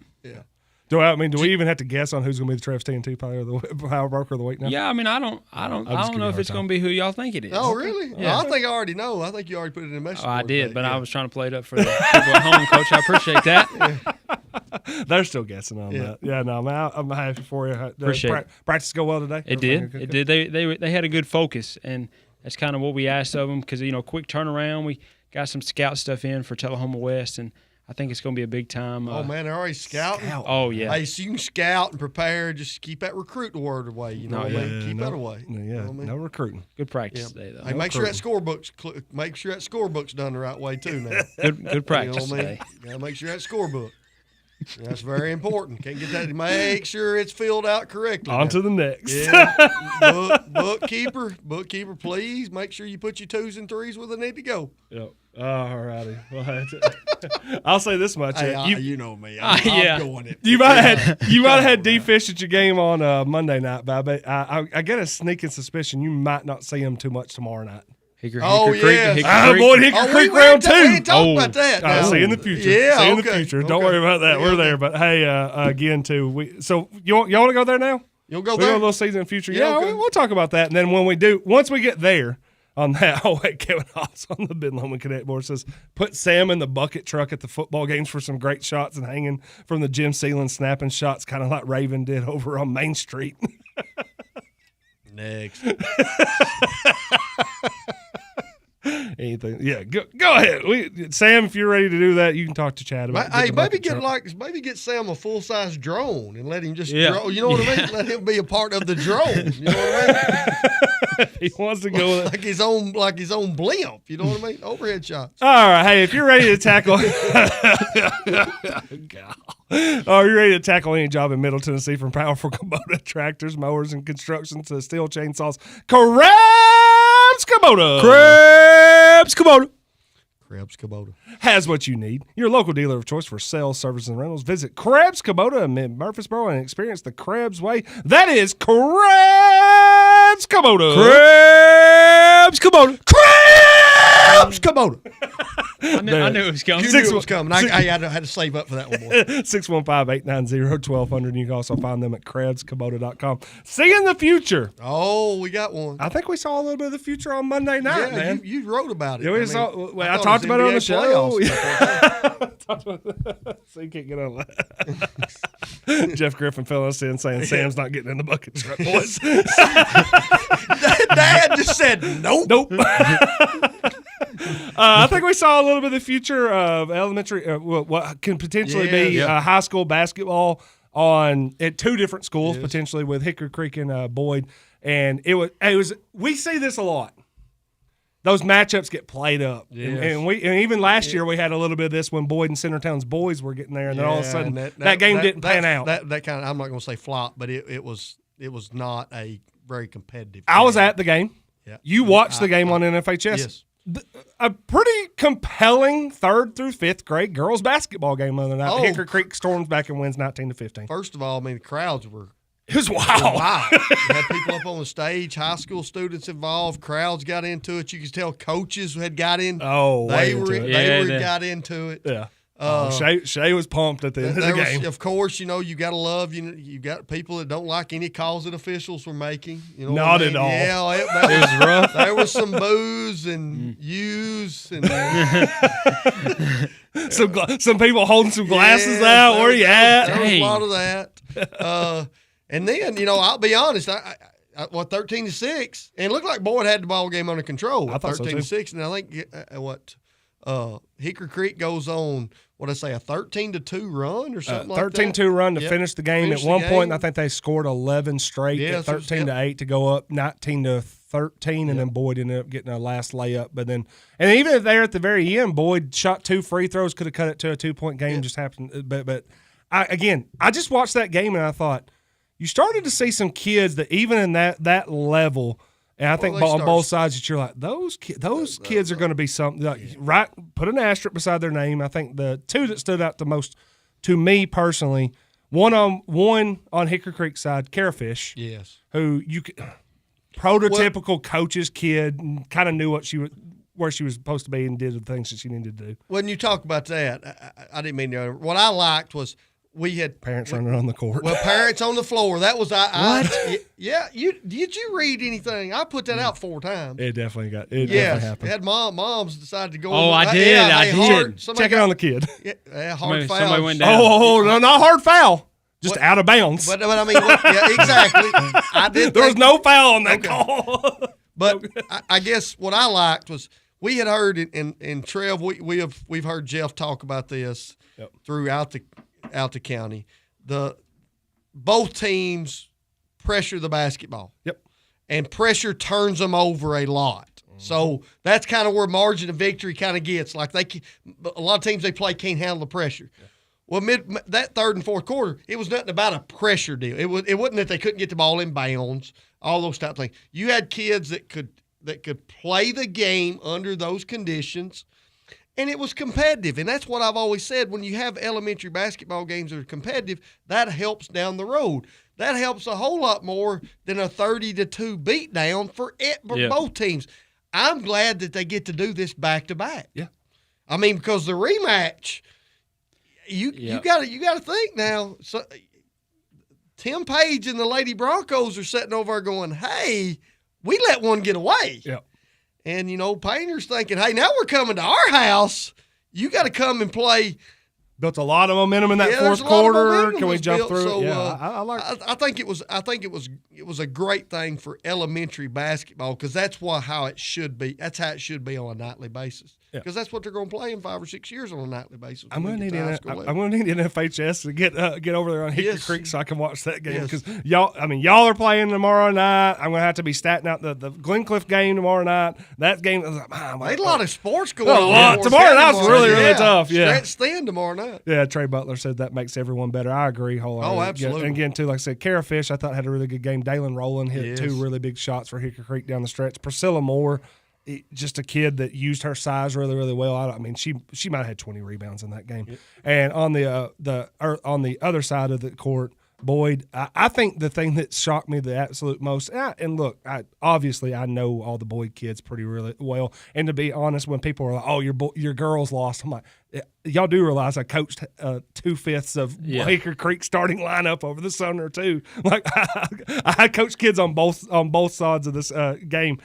Do we even have to guess on who's going to be the Travis TNT player of the power broker of the week now? Yeah, I mean, I don't know if it's going to be who y'all think it is. Oh, really? Yeah. I think I already know. I think you already put it in the message. Oh, I did, but I was trying to play it up for the people at home, Coach. I appreciate that. They're still guessing on that. Yeah, no, man, I'm happy for you. Appreciate it. Practice go well today? It did. It did. They had a good focus, and that's kind of what we asked of them because, quick turnaround. We got some scout stuff in for Tullahoma West, and I think it's going to be a big time. Oh, man, they're already scouting? Oh, yeah. Hey, so you can scout and prepare. Just keep that recruiting word away. You know what I mean? Keep that away. Yeah, you know what I mean? No recruiting. Good practice today, though. Hey, make sure that scorebook's done the right way, too, now. Good practice You know what I mean? You gotta make sure that scorebook. That's very important. Can't get that. Make sure it's filled out correctly. On to the next. Yeah. Bookkeeper, please make sure you put your 2s and 3s where they need to go. Yep. All righty. Well, I'll say this much. Hey, you know me. I'm going it. You might have had D-Fish at your game on Monday night, but I get a sneaking suspicion you might not see him too much tomorrow night. Hickory Creek Creek round 2. We ain't talking about that. I'll see you in the future. Yeah, see you in the future. Don't worry about that. We're there. But hey, again, too. So y'all want to go there now? You'll go we there? Got a little season in the future. Yeah, okay. we'll talk about that. And then once we get there on that, Kevin Hobbs on the Ben Lomond Connect board says, put Sam in the bucket truck at the football games for some great shots and hanging from the gym ceiling, snapping shots, kind of like Raven did over on Main Street. Next. Anything? Yeah, go ahead. Sam, if you're ready to do that, you can talk to Chad about. Hey, maybe get Sam a full size drone and let him just drone. You know what I mean? Let him be a part of the drone. You know what I mean? He wants to go like his own blimp. You know what I mean? Overhead shots. All right, hey, if you're ready to tackle, you're ready to tackle any job in Middle Tennessee, from powerful Kubota tractors, mowers, and construction to steel chainsaws, Krebs Kubota has what you need. Your local dealer of choice for sales, service, and rentals. Visit Krebs Kubota in Murfreesboro and experience the Krebs way. That is Krebs Kubota. Krebs Kubota. Crabs Kubota. I knew it was coming. You knew it was coming. I had to save up for that one, boy. 615-890-1200. You can also find them at KrebsKubota.com. Seeing the future. Oh, we got one. I think we saw a little bit of the future on Monday night, Yeah, man. you wrote about it. Yeah, I talked about it on the show. playoffs. So you can't get on that. Jeff Griffin filling us in saying Sam's not getting in the bucket truck, boys. Dad just said nope. Nope. I think we saw a little bit of the future of elementary, what can potentially be high school basketball at two different schools, potentially with Hickory Creek and Boyd. And it was. We see this a lot. Those matchups get played up, and even last year we had a little bit of this when Boyd and Centertown's boys were getting there, and then all of a sudden that game didn't pan out. That kind of, I'm not going to say flop, but it was not a very competitive. I was at the game. Yeah. You watched the game on NFHS. Yes. A pretty compelling 3rd through 5th grade girls basketball game the other night. Oh. Hickory Creek storms back and wins 19-15. First of all, I mean the crowds were. It was wild. You had people up on the stage, high school students involved, crowds got into it. You could tell coaches had got in. Oh, they into got into it. Yeah. Shay was pumped at the end of the game. Of course, you got to love, you got people that don't like any calls that officials were making. You know Not at all. Yeah, it was rough. There was some boos and yous and some people holding some glasses out. Where you at? There was a lot of that. And then, I'll be honest, I 13-6, and it looked like Boyd had the ball game under control. I thought so, too. 13-6, and I think Hickory Creek goes on, a 13-2 run or something like that? 13-2 run to finish the game. At one point, I think they scored 11 straight at 13-8 to go up 19-13, and then Boyd ended up getting a last layup. But then, and even there at the very end, Boyd shot 2 free throws, could have cut it to a 2-point game. Just happened. But I just watched that game and I thought, you started to see some kids that even in that level, and I think on both sides that you're like, those kids are going to be something. Right, put an asterisk beside their name. I think the two that stood out the most to me personally, one on Hickory Creek side, Carafish. Yes. Who prototypical coach's kid, and kind of knew where she was supposed to be and did the things that she needed to do. When you talk about that, I didn't mean to. What I liked was we had parents running on the court. Well, parents on the floor. That was What? Yeah. Did you read anything? I put that out 4 times. It definitely definitely happened. It had moms decided to go. Oh, I did. I did. Check it on the kid. Yeah, hard foul. Somebody went down. Oh, no, not hard foul. Just out of bounds. But I mean, exactly. I did. There was no foul on that call. But I guess what I liked was we had heard in Trev. We've heard Jeff talk about this throughout the county. Both teams pressure the basketball. Yep. And pressure turns them over a lot. Mm-hmm. So that's kind of where margin of victory kind of gets. Like a lot of teams they play can't handle the pressure. Yeah. Well, that 3rd and 4th quarter, it was nothing about a pressure deal. It wasn't that they couldn't get the ball in bounds, all those type of things. You had kids that could play the game under those conditions. And it was competitive, and that's what I've always said. When you have elementary basketball games that are competitive, that helps down the road. That helps a whole lot more than a 30-2 beatdown for both teams. I'm glad that they get to do this back-to-back. Yeah. I mean, because the rematch, you got to think now. So, Tim Page and the Lady Broncos are sitting over there going, hey, we let one get away. Yeah. And, Painter's thinking, hey, now we're coming to our house. You got to come and play. Built a lot of momentum in that fourth quarter. Can we jump through it? Yeah, I think it was a great thing for elementary basketball because that's how it should be. That's how it should be on a nightly basis. Because that's what they're going to play in 5 or 6 years on a nightly basis. I'm going to need NFHS to get over there on Hickory Creek so I can watch that game because y'all are playing tomorrow night. I'm going to have to be statting out the Glencliff game tomorrow night. That game, I was like, a lot of sports going on. Tomorrow night's really tough. Yeah, stretch thin tomorrow night. Yeah, Trey Butler said that makes everyone better. I agree wholeheartedly. Oh, absolutely. And again, too, like I said, Carafish I thought had a really good game. Dalen Rowland hit 2 really big shots for Hickory Creek down the stretch. Priscilla Moore, just a kid that used her size really, really well. She might have had 20 rebounds in that game. Yep. And on the other side of the court, Boyd. I think the thing that shocked me the absolute most, and look, obviously I know all the Boyd kids pretty really well. And to be honest, when people are like, "Oh, your girls lost," I'm like, y'all do realize I coached 2/5 of Hickory Creek starting lineup over the summer too. Like I coached kids on both sides of this game.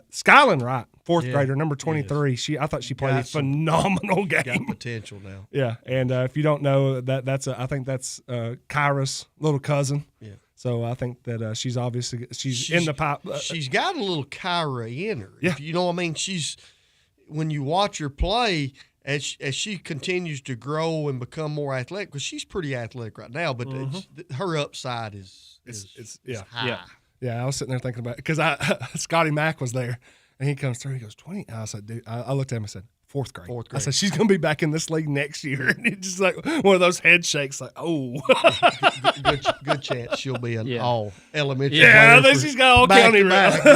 Skyland Wright, fourth grader, number 23. I thought she played a phenomenal game. Got potential now. Yeah, and if you don't know I think that's Kyra's little cousin. Yeah. So I think that she's in the pipe. She's got a little Kyra in her. Yeah. You know what I mean? When you watch her play, as she continues to grow and become more athletic, because she's pretty athletic right now, but her upside is high. Yeah, I was sitting there thinking about it because Scotty Mack was there, and he comes through. He goes 20. I was like, dude. I looked at him and said, fourth grade. I said, she's gonna be back in this league next year. And it's just like one of those head shakes, like, oh, good chance she'll be an all elementary. Yeah, I think she's got all county back,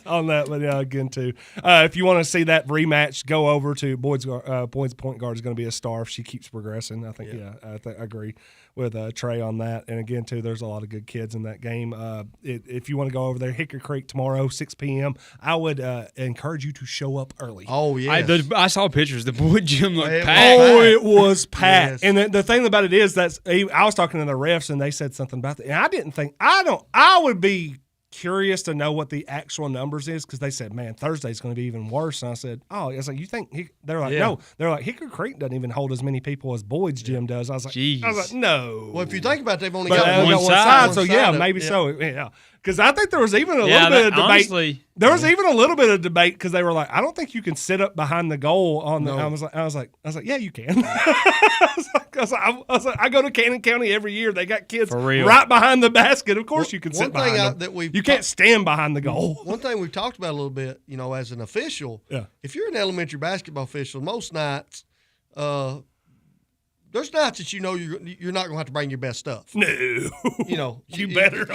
on that. But yeah, again too. If you want to see that rematch, go over to Boyd's point guard is going to be a star if she keeps progressing. I think I agree with Trey on that. And again too, there's a lot of good kids in that game. If you want to go over there, Hickory Creek tomorrow, 6 p.m. I would encourage you to show up early. Oh yeah. I saw pictures. The Boyd gym looked packed. Oh, it was packed. Yes. And the thing about it is I was talking to the refs and they said something about that. And I would be curious to know what the actual numbers is because they said, man, Thursday's going to be even worse. And I said, oh, I was like, you think they're like, no, they're like Hickory Creek doesn't even hold as many people as Boyd's gym does. I was like, no. Well, if you think about it, they've only got one side. So yeah, maybe so. Yeah. Because I think there was even a little bit of debate. Honestly, there was even a little bit of debate because they were like, I don't think you can sit up behind the goal on the. I was like, yeah, you can. I was like, I go to Cannon County every year. They got kids right behind the basket. Of course, you can sit behind them. You can't stand behind the goal. One thing we've talked about a little bit, as an official, if you're an elementary basketball official, most nights, there's nights that you're not going to have to bring your best stuff. No, you better.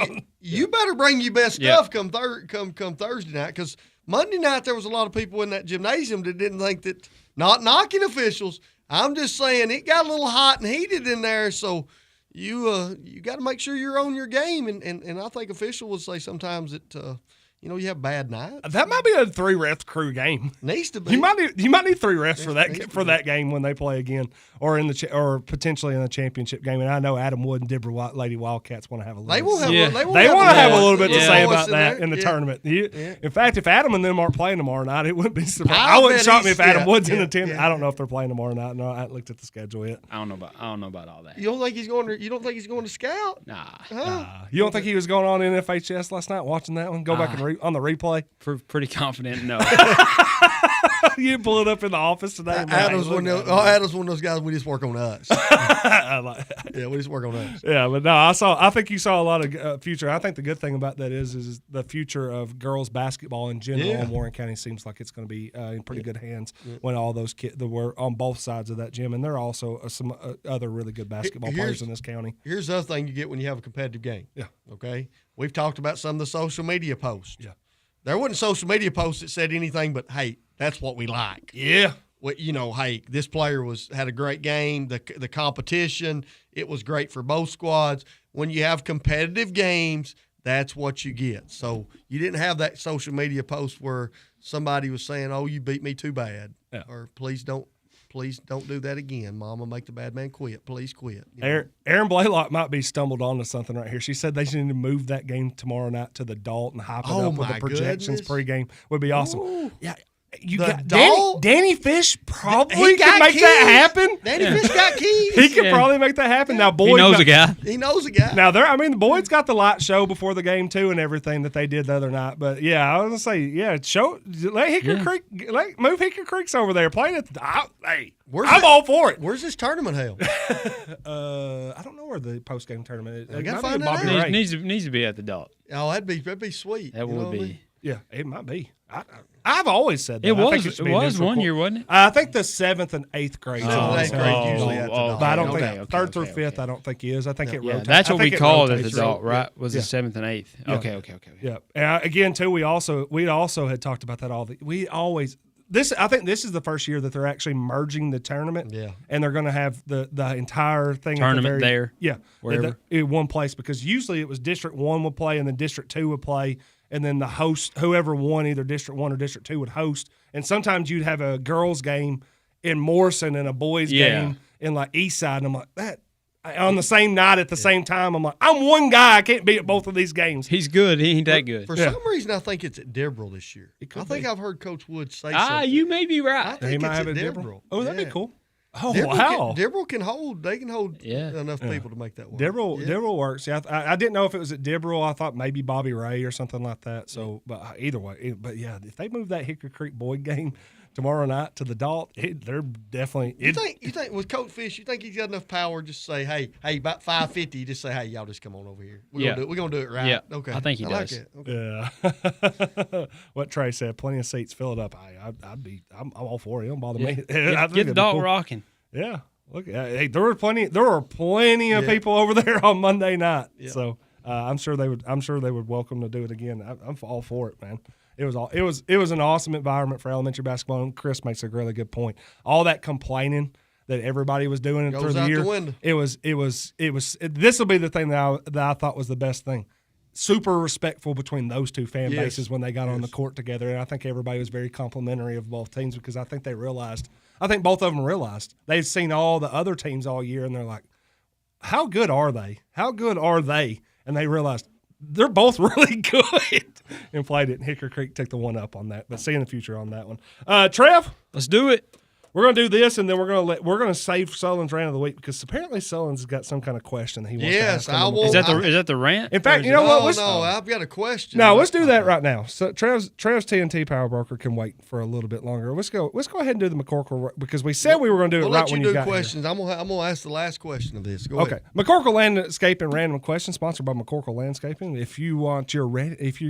You better bring your best stuff come Thursday night because Monday night there was a lot of people in that gymnasium that didn't think that. Not knocking officials, I'm just saying it got a little hot and heated in there. So you got to make sure you're on your game, and I think officials would say sometimes that. You have bad nights. That might be a 3-ref crew game. Needs to be. You might need 3 refs for that game when they play again, or or potentially in the championship game. And I know Adam Wood and Deborah Lady Wildcats want to have a little. They want to have a little bit to say about that in the tournament. In fact, if Adam and them aren't playing tomorrow night, it wouldn't be surprising. I wouldn't shock me if Adam Wood's in attendance. I don't know if they're playing tomorrow night. No, I haven't looked at the schedule yet. I don't know about all that. You don't think he's going to scout? Nah. You don't think he was going on in FHS last night watching that one? Go back and on the replay. Pretty confident, no. You didn't pull it up in the office today. Adam's one of those guys. We just work on us. Yeah, we just work on us. Yeah, but no, I think you saw a lot of future. I think the good thing about that is the future of girls basketball in general in Warren County seems like it's going to be in pretty good hands when all those kids that were on both sides of that gym, and there are also some other really good basketball players in this county. Here's the other thing you get when you have a competitive game. Yeah. Okay. We've talked about some of the social media posts. Yeah. There wasn't social media posts that said anything but, hey, that's what we like. Yeah. Well, hey, this player had a great game. The competition, it was great for both squads. When you have competitive games, that's what you get. So you didn't have that social media post where somebody was saying, oh, you beat me too bad. Yeah. Or please don't do that again. Mama, make the bad man quit. Please quit. Aaron Blaylock might be stumbled onto something right here. She said they need to move that game tomorrow night to the Dalton, hype it up with the projections pregame. Would be awesome. Ooh. Yeah. Danny Fish probably can make that happen. Danny Fish got keys. He could probably make that happen. Now, Boyd he knows a guy. He knows a guy. Now, the Boyd's got the light show before the game too, and everything that they did the other night. But yeah, I was gonna say, let Hickory Creek, move Hickory Creeks over there, playing it. Hey, I'm all for it. Where's this tournament held? I don't know where the post game tournament is. I gotta find that out. Needs to be at the Dot. Oh, that'd be sweet. That would be. Yeah, it might be. I've always said that. It was one year, wasn't it? I think the 7th and 8th grade. 7th and 8th grade usually at the Dot. But I don't think 3rd through 5th. I don't think he is. I think it rotates. That's what we call it at the Dot, right? Was the 7th and 8th? Okay. Yeah. Again, too, we also had talked about that all. We always I think this is the first year that they're actually merging the tournament. Yeah. And they're going to have the entire thing Tournament there, Yeah. wherever. In one place, because usually it was District 1 would play and then District 2 would play, and then the host, whoever won either District 1 or District 2 would host. And sometimes you'd have a girls' game in Morrison and a boys' game in like Eastside. And I'm like, that on the same night at the same time. I'm like, I'm one guy. I can't be at both of these games. He's good. He ain't that good. For some reason, I think it's at Debril this year. I think I've heard Coach Wood say something. You may be right. I think it's at Debril. Oh, that'd be cool. Oh, Debril wow. Debril can hold. They can hold enough people to make that work. Debril works. Yeah, I didn't know if it was at Debril. I thought maybe Bobby Ray or something like that. So, but either way, if they move that Hickory Creek Boyd game tomorrow night to the Dalt, they're definitely. You think with Coach Fish, you think he's got enough power just to say, hey, about 5:50, you just say, hey, y'all just come on over here. We're gonna do it right. Yeah. Okay. I think he does. Like it. Okay. Yeah. What Trey said, plenty of seats, fill it up. I'm all for it. It don't bother me. Get the Dalt rocking. Yeah. Look, hey, there were plenty of people over there on Monday night. Yeah. So I'm sure they would welcome to do it again. I'm all for it, man. It was an awesome environment for elementary basketball. And Chris makes a really good point. All that complaining that everybody was doing Goes through the out year. the window. This will be the thing that I thought was the best thing. Super respectful between those two fan bases when they got on the court together, and I think everybody was very complimentary of both teams because I think both of them realized they'd seen all the other teams all year, and they're like, "How good are they? How good are they?" And they realized they're both really good, and played it. And Hickory Creek took the one up on that, but see in the future on that one. Trev, let's do it. We're gonna do this, and then we're gonna save Sullen's rant of the week because apparently Sullen's got some kind of question that he wants to ask. Is that the rant? In fact, you know what? No, I've got a question. No, let's do that right now. So Trev's TNT Power Broker can wait for a little bit longer. Let's go ahead and do the McCorkle because we said we were going to do it right when you got questions. here. I'm gonna ask the last question of this. Go okay. ahead. McCorkle Landscaping Random Question, sponsored by McCorkle Landscaping. If your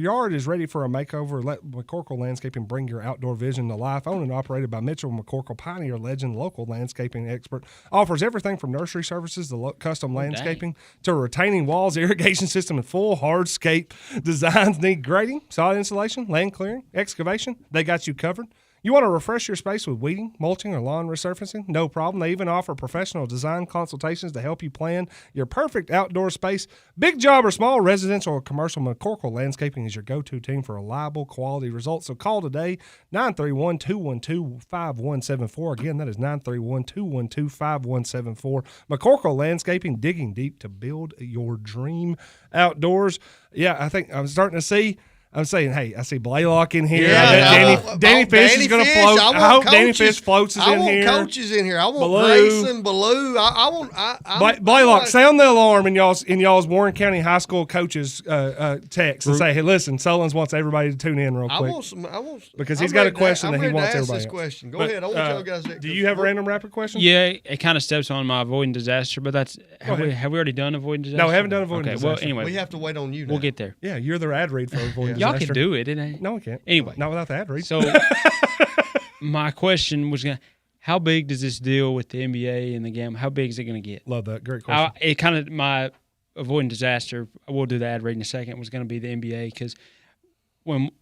yard is ready for a makeover, let McCorkle Landscaping bring your outdoor vision to life. Owned and operated by Mitchell McCorkle, pioneer legend, local landscaping expert, offers everything from nursery services to custom landscaping to retaining walls, irrigation system, and full hardscape designs. Need grading, solid insulation, land clearing, excavation. They got you covered. You want to refresh your space with weeding, mulching, or lawn resurfacing? No problem. They even offer professional design consultations to help you plan your perfect outdoor space. Big job or small, residential or commercial, McCorkle Landscaping is your go-to team for reliable quality results. So call today, 931-212-5174. Again, that is 931-212-5174. McCorkle Landscaping, digging deep to build your dream outdoors. Yeah, I think I'm starting to see – I'm saying, hey, I see Blaylock in here. Danny Fish is going to float. I hope Danny Fish floats is in here. I want coaches in here. I want Grayson, Ballou. I want Blaylock, sound the alarm in y'all's Warren County High School coaches text and say, hey, listen, Sullins wants everybody to tune in real quick. Because he's got a question that he wants everybody to ask. Go ahead. I want y'all guys to. Do you have a random rapid question? Yeah, it kind of steps on my avoiding disaster, but that's have we already done avoiding disaster? No, we haven't done avoiding disaster. Well, anyway, we have to wait on you now. We'll get there. Yeah, you're the ad read for avoiding disaster. Y'all can do it, didn't it? No, we can't. Anyway. Not without the ad read. So my question was how big does this deal with the NBA and the game? How big is it going to get? Love that. Great question. My avoiding disaster, we'll do the ad read in a second, was going to be the NBA because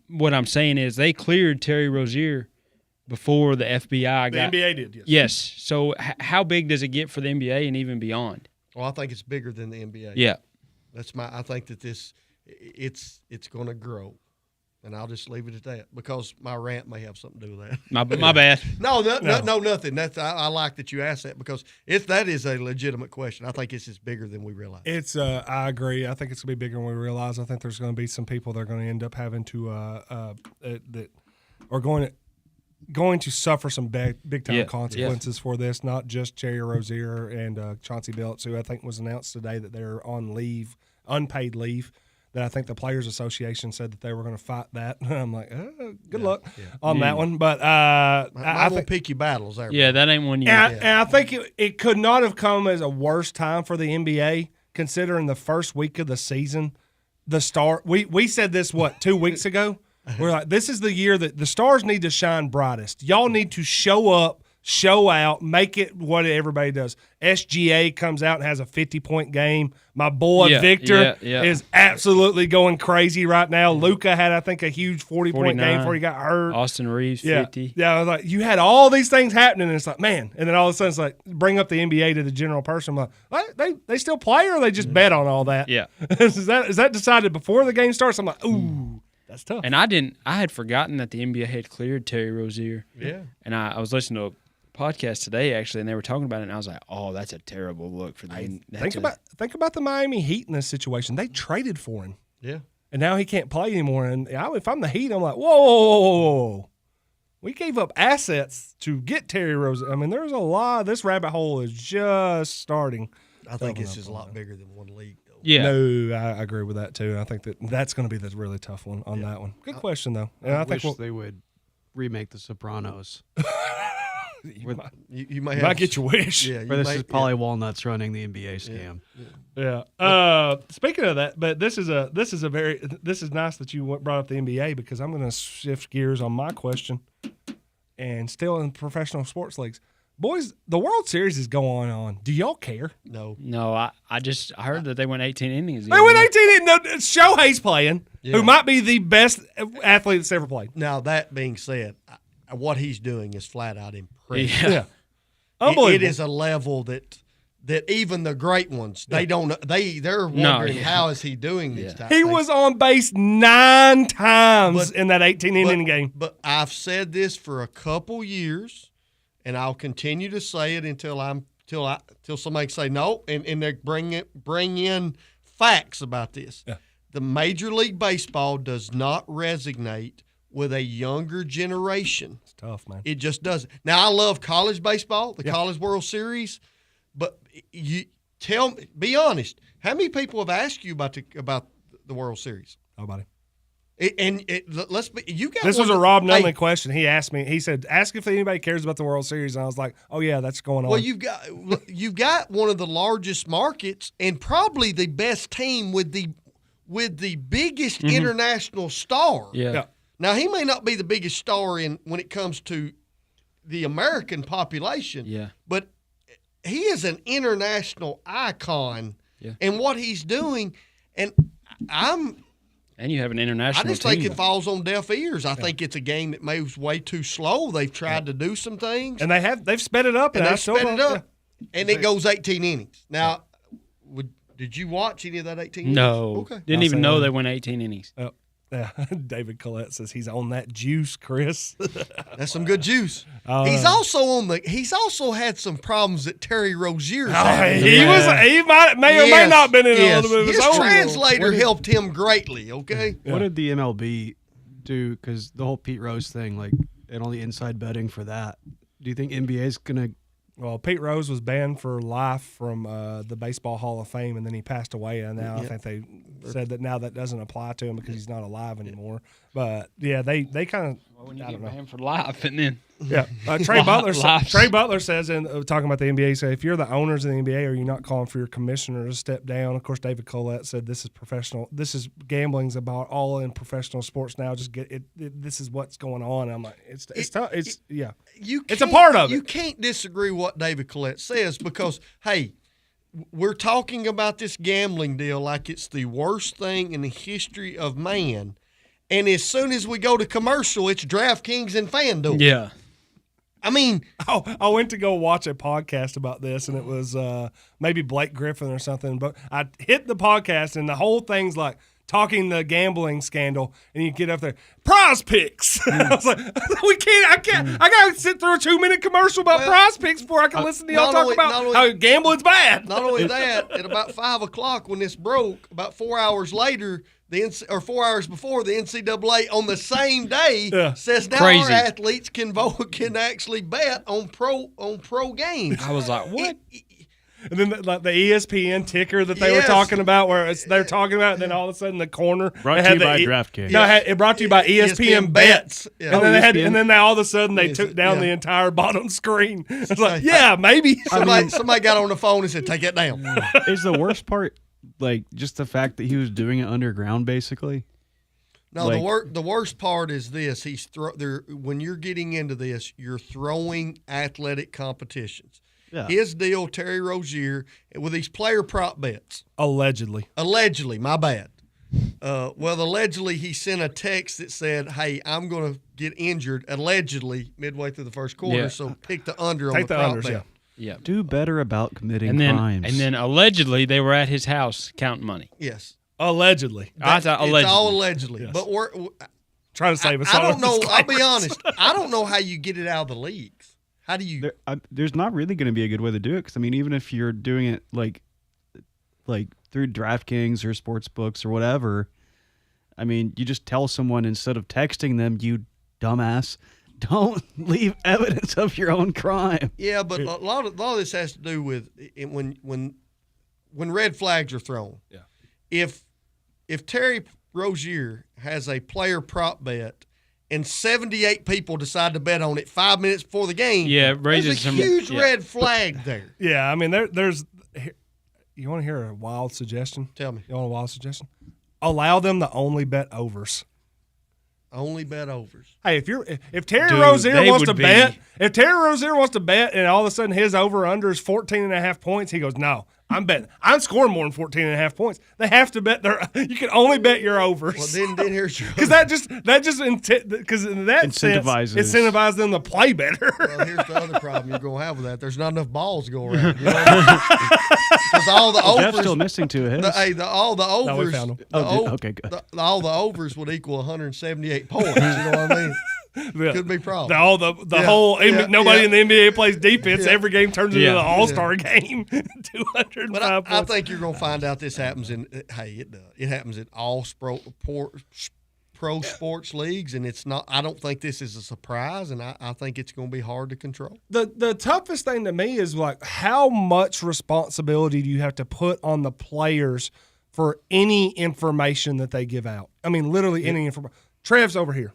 what I'm saying is they cleared Terry Rozier before the FBI got. The NBA did, yes. Yes. So how big does it get for the NBA and even beyond? Well, I think it's bigger than the NBA. Yeah. I think that it's going to grow. And I'll just leave it at that because my rant may have something to do with that. My bad. No, nothing. I like that you asked that because that is a legitimate question. I think it's just bigger than we realize. I agree. I think it's going to be bigger than we realize. I think there's going to be some people that are going to end up having to that are going to suffer some big time consequences for this. Not just Cherry Rozier and Chauncey Billups, who I think was announced today that they're on leave, unpaid leave. That I think the Players Association said that they were going to fight that. I'm like, good luck on that one. But I will pick your battles there. Yeah, that ain't one you. And I think it could not have come as a worse time for the NBA, considering the first week of the season, the start. We said this 2 weeks ago. We're like, this is the year that the stars need to shine brightest. Y'all need to show up show out, make it what everybody does. SGA comes out and has a 50-point game. My boy Victor is absolutely going crazy right now. Luka had, I think, a huge 40-point game before he got hurt. Austin Reeves, 50. Yeah, I was like, you had all these things happening, and it's like, man. And then all of a sudden, it's like, bring up the NBA to the general person. I'm like, they still play, or they just bet on all that? Yeah. is that decided before the game starts? I'm like, ooh, that's tough. And I had forgotten that the NBA had cleared Terry Rozier. Yeah. And I was listening to a podcast today, actually, and they were talking about it, and I was like, oh, that's a terrible look for them. Think about the Miami Heat in this situation. They traded for him. Yeah. And now he can't play anymore. And if I'm the Heat, I'm like, whoa. We gave up assets to get Terry Rozier. I mean, there's a lot. This rabbit hole is just starting. I think this is a lot bigger than one league, though. Yeah. No, I agree with that, too. I think that's going to be the really tough one on that one. Good question, though. And I think wish they would remake The Sopranos. You might get your wish. Yeah, this is Polly Walnuts running the NBA scam. Yeah. Speaking of that, but this is nice that you brought up the NBA, because I'm going to shift gears on my question, and still in professional sports leagues. Boys, the World Series is going on. Do y'all care? No. I heard that they went 18 innings. They went 18 innings. Shohei's playing, who might be the best athlete that's ever played. Now, that being said, what he's doing is flat out impressive. Yeah. Unbelievable. It is a level that even the great ones, they're wondering how is he doing these type He things. was on base 9 times in that 18-inning game. But I've said this for a couple years, and I'll continue to say it until somebody say no, and they bring in facts about this. Yeah. The Major League Baseball does not resonate with a younger generation. It's tough, man. It just doesn't. Now, I love college baseball, the College World Series, but you tell me, be honest, how many people have asked you about the World Series? Nobody. Let's be. You got this was a Rob Nunley question. He asked me. He said, "Ask if anybody cares about the World Series." And I was like, "Oh yeah, that's going on." Well, you've got one of the largest markets and probably the best team with the biggest international star. Yeah. Now, he may not be the biggest star when it comes to the American population, but he is an international icon in what he's doing, and you have an international I just team. think it falls on deaf ears. I think it's a game that moves way too slow. They've tried to do some things, and they've sped it up, and it goes 18 innings. Now, did you watch any of that 18 innings? No. Okay. Didn't even know they went 18 innings. Oh. Yeah, David Collette says he's on that juice, Chris. That's some good juice. He's also had some problems that Terry Rozier's had. He may or may not have been in a little bit of his translator helped him greatly. Okay. What did the MLB do? Because the whole Pete Rose thing, and all the inside betting for that. Do you think NBA is gonna? Well, Pete Rose was banned for life from the Baseball Hall of Fame, and then he passed away. And now I think they said that now that doesn't apply to him because he's not alive anymore. But yeah, they kind of. Well, when you get banned for life, and then Trey Butler says in talking about the NBA, say if you're the owners of the NBA, are you not calling for your commissioner to step down? Of course, David Collette said this is professional. This is gambling's about all in professional sports now. Just get it. This is what's going on. I'm like, it's tough. It's a part of it. You can't disagree with what David Collette says because hey, we're talking about this gambling deal like it's the worst thing in the history of man. And as soon as we go to commercial, it's DraftKings and FanDuel. Yeah. I mean, I went to go watch a podcast about this, and it was maybe Blake Griffin or something. But I hit the podcast, and the whole thing's like talking the gambling scandal, and you get up there, Prize Picks. I was like, I can't. I got to sit through a 2-minute commercial about Prize Picks before I can listen to y'all talk about how gambling's bad. Not only that, at about 5 o'clock when this broke, about 4 hours later, 4 hours before, the NCAA on the same day says now our athletes can actually bet on pro games. I was like, what? And then the ESPN ticker that they were talking about, where they're talking about, and then all of a sudden the corner brought to you by DraftKings. No, it brought to you by ESPN Bets. Yeah. And then all of a sudden they took down the entire bottom screen. It's like, maybe somebody got on the phone and said, "Take it down." Is the worst part just the fact that he was doing it underground, basically? No, the worst part is this. When you're getting into this, you're throwing athletic competitions. Yeah. His deal, Terry Rozier, with these player prop bets. Allegedly, my bad. Allegedly, he sent a text that said, "Hey, I'm going to get injured." Allegedly, midway through the first quarter, so pick the under on the prop bet. Yeah. Do better about committing And then, crimes. and then allegedly they were at his house counting money. Yes. Allegedly. I thought allegedly. It's all allegedly. Yes. But we're trying to save us. I don't know. I'll be honest. I don't know how you get it out of the leagues. How do you? There's not really going to be a good way to do it because I mean, even if you're doing it like through DraftKings or sports books or whatever, I mean, you just tell someone instead of texting them, "You dumbass, don't leave evidence of your own crime." Yeah, but a lot of this has to do with when red flags are thrown. Yeah. If Terry Rozier has a player prop bet and 78 people decide to bet on it 5 minutes before the game, it raises there's a huge red flag there. Yeah, I mean, there's. You want to hear a wild suggestion? Tell me. You want a wild suggestion? Allow them to only bet overs. Only bet overs. Hey, if Terry Rozier wants to bet, and all of a sudden his over under is 14.5 points, he goes, "No, I'm betting. I'm scoring more than 14.5 points." They have to bet you can only bet your overs. Well, then here's your because that just because in that incentivizes sense, incentivizes them to play better. Well, here's the other problem you're going to have with that. There's not enough balls to go around. You know? Because all the overs. Jeff's still missing two of his. All the overs. No, we found them. Okay, good. All the overs would equal 178 points. You know what I mean? Yeah. Could be problem. Nobody in the NBA plays defense. Yeah. Every game turns into an all-star game. 205 But I points. think you're going to find out this happens it happens in all pro sports leagues, and it's not. I don't think this is a surprise, and I think it's going to be hard to control. The toughest thing to me is like how much responsibility do you have to put on the players for any information that they give out? I mean, literally any information. Trev's over here.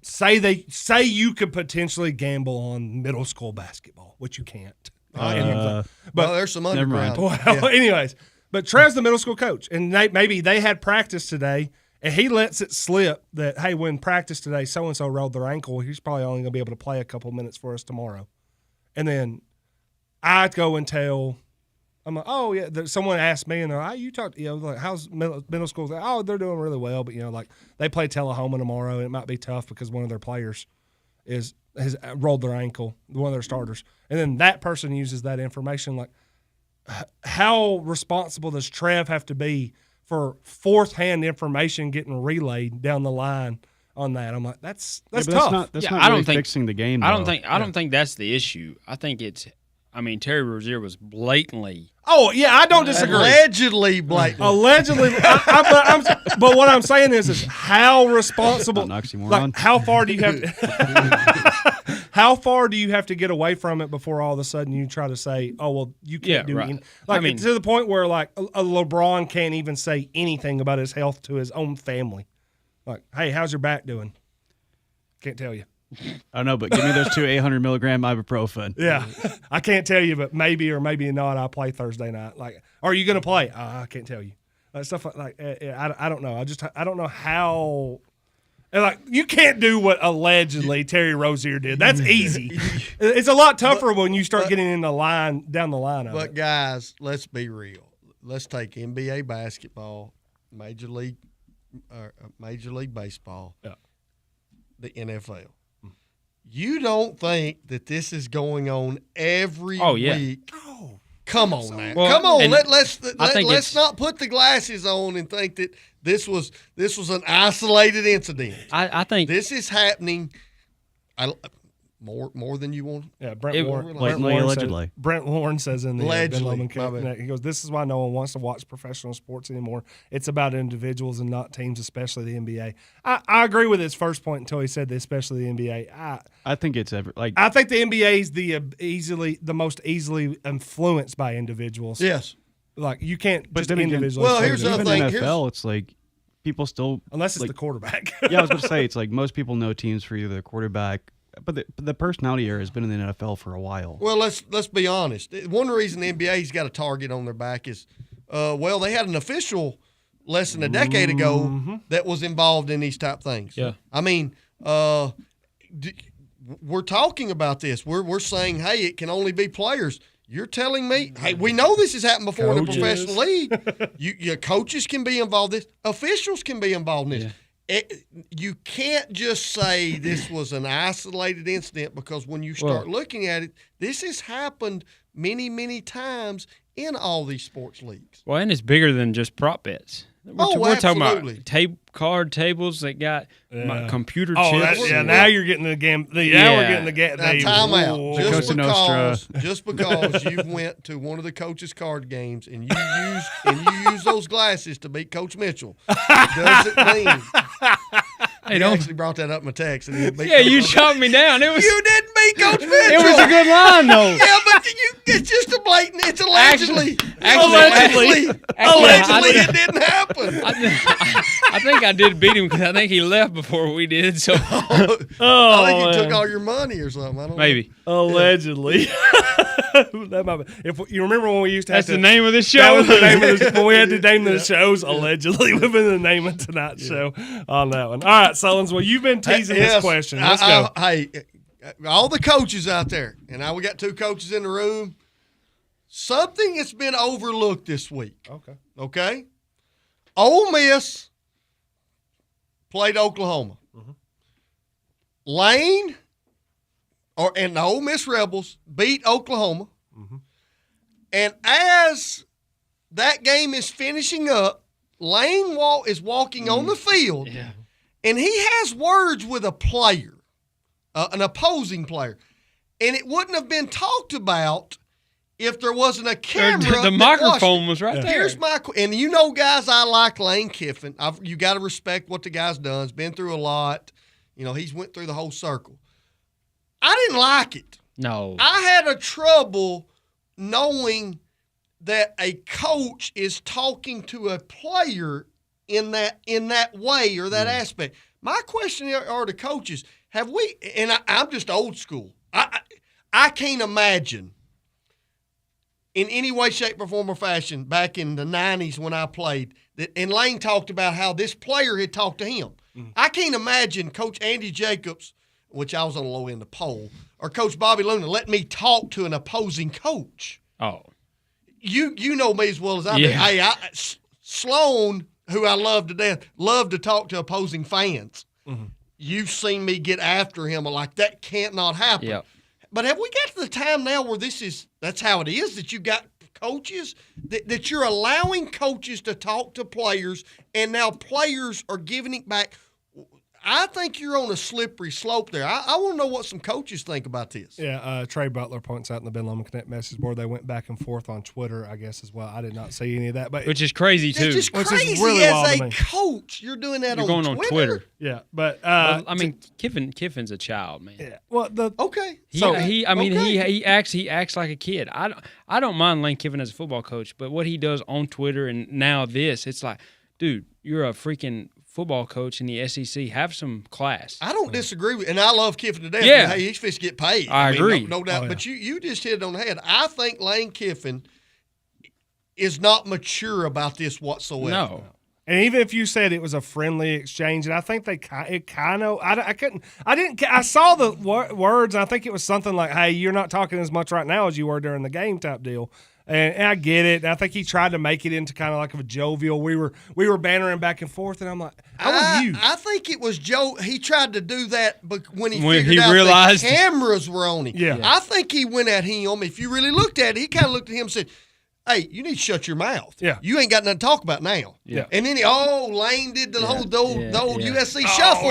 Say you could potentially gamble on middle school basketball, which you can't. But there's some underground. Well, anyways, but Trev's the middle school coach, and maybe they had practice today, and he lets it slip that, hey, when practice today, so-and-so rolled their ankle. He's probably only going to be able to play a couple minutes for us tomorrow. And then I'd go and tell – I'm like, oh, yeah. Someone asked me, and they're like, like, how's middle school? Like, oh, they're doing really well. But, like they play Tullahoma tomorrow, and it might be tough because one of their players has rolled their ankle, one of their starters. And then that person uses that information. Like, how responsible does Trev have to be for fourth-hand information getting relayed down the line on that? I'm like, that's tough. That's not really fixing the game, though. I don't think that's the issue. I think it's – I mean, Terry Rozier was blatantly. Oh, yeah, I don't disagree. Allegedly blatantly. Allegedly. But what I'm saying is how responsible. Like, how far do you have to? How far do you have to get away from it before all of a sudden you try to say, "Oh, well, you can't do anything." Like, to the point where like a LeBron can't even say anything about his health to his own family. Like, hey, how's your back doing? Can't tell you. I don't know, but give me those 2 800 milligram ibuprofen. Yeah, I can't tell you, but maybe or maybe not. I'll play Thursday night. Like, are you going to play? I can't tell you. Stuff like I don't know. I don't know how. Like, you can't do what allegedly Terry Rozier did. That's easy. It's a lot tougher when you start getting in the line down the line of it. But guys, let's be real. Let's take NBA basketball, Major League Baseball, the NFL. You don't think that this is going on every week? Oh, come on, man! Well, come on. Let's not put the glasses on and think that this was an isolated incident. I think this is happening. More than you want. Yeah, Brent Warren says in the allegedly. He goes, "This is why no one wants to watch professional sports anymore. It's about individuals and not teams, especially the NBA." I agree with his first point until he said the especially the NBA. I think it's I think the NBA is the most easily influenced by individuals. Yes, like you can't but just then individually. Well, here's the thing. NFL, it's like people still unless it's the quarterback. Yeah, I was going to say it's like most people know teams for either the quarterback. But the personality era has been in the NFL for a while. Well, let's be honest. One reason the NBA's got a target on their back is, they had an official less than a decade ago that was involved in these type things. Yeah. I mean, we're talking about this. We're saying, hey, it can only be players. You're telling me, hey, we know this has happened before in the professional league. Your coaches can be involved in this. Officials can be involved in this. You can't just say this was an isolated incident, because when you start looking at it, this has happened many, many times in all these sports leagues. Well, and it's bigger than just prop bets. We're talking about card tables that got computer chips. Now you're getting the game. Now we're getting the game. Time out. Just because you went to one of the coach's card games and you used those glasses to beat Coach Mitchell doesn't mean. He actually brought that up in my text. And you shot me down. You didn't beat Coach Mitchell. It was a good line, though. Yeah, but it's just a blatant. It's allegedly. Allegedly, it didn't happen. I think I did beat him because I think he left before we did. So I think he took all your money or something. I don't Maybe. know. Allegedly. That might be. If you remember when we used to That's have the name of the show. That was the name of when we had to name the shows. Allegedly would have been the name of tonight's show on that one. All right, Sullins. Well, you've been teasing this question. Let's go. Hey, all the coaches out there, and now we got 2 coaches in the room. Something that's been overlooked this week. Okay. Ole Miss played Oklahoma. Lane and the Ole Miss Rebels beat Oklahoma. And as that game is finishing up, Lane is walking on the field, and he has words with a player, an opposing player. And it wouldn't have been talked about if there wasn't a camera. The microphone was right there. Here's and you know, guys, I like Lane Kiffin. You got to respect what the guy's done. He's been through a lot. You know, he's went through the whole circle. I didn't like it. No. I had a trouble knowing that a coach is talking to a player in that way or that aspect. My question are to coaches, have we, and I'm just old school, I can't imagine in any way, shape, or form or fashion back in the 90s when I played, and Lane talked about how this player had talked to him. I can't imagine Coach Andy Jacobs, which I was on the low end of the poll, or Coach Bobby Luna let me talk to an opposing coach. Oh. You know me as well as I do. Hey, Sloan, who I love to death, loved to talk to opposing fans. You've seen me get after him like that can't not happen. Yep. But have we got to the time now where that's how it is, that you got coaches, that you're allowing coaches to talk to players, and now players are giving it back? I think you're on a slippery slope there. I want to know what some coaches think about this. Yeah, Trey Butler points out in the Ben Lomond Connect message board they went back and forth on Twitter, I guess, as well. I did not see any of that. But which is crazy, too. It's just crazy really as a coach. You're doing that You're on going Twitter. on Twitter. Yeah, but I mean, Kiffin's a child, man. Yeah. Well, he acts like a kid. I don't mind Lane Kiffin as a football coach, but what he does on Twitter and now it's like, dude, you're a freaking football coach in the SEC. Have some class. I don't disagree with, and I love Kiffin to death. Yeah. Hey, he's supposed to get paid. I agree. No doubt. But you just hit it on the head. I think Lane Kiffin is not mature about this whatsoever. No. And even if you said it was a friendly exchange, and I think I saw the words, and I think it was something like, hey, you're not talking as much right now as you were during the game type deal. And I get it. And I think he tried to make it into kind of like a jovial. We were bantering back and forth, and I'm like, I think it was Joe. He tried to do that, but when he realized the cameras were on him. Yeah. I think he went at him. If you really looked at it, he kind of looked at him and said, hey, you need to shut your mouth. Yeah. You ain't got nothing to talk about now. Yeah. And then Lane did the whole USC shuffle.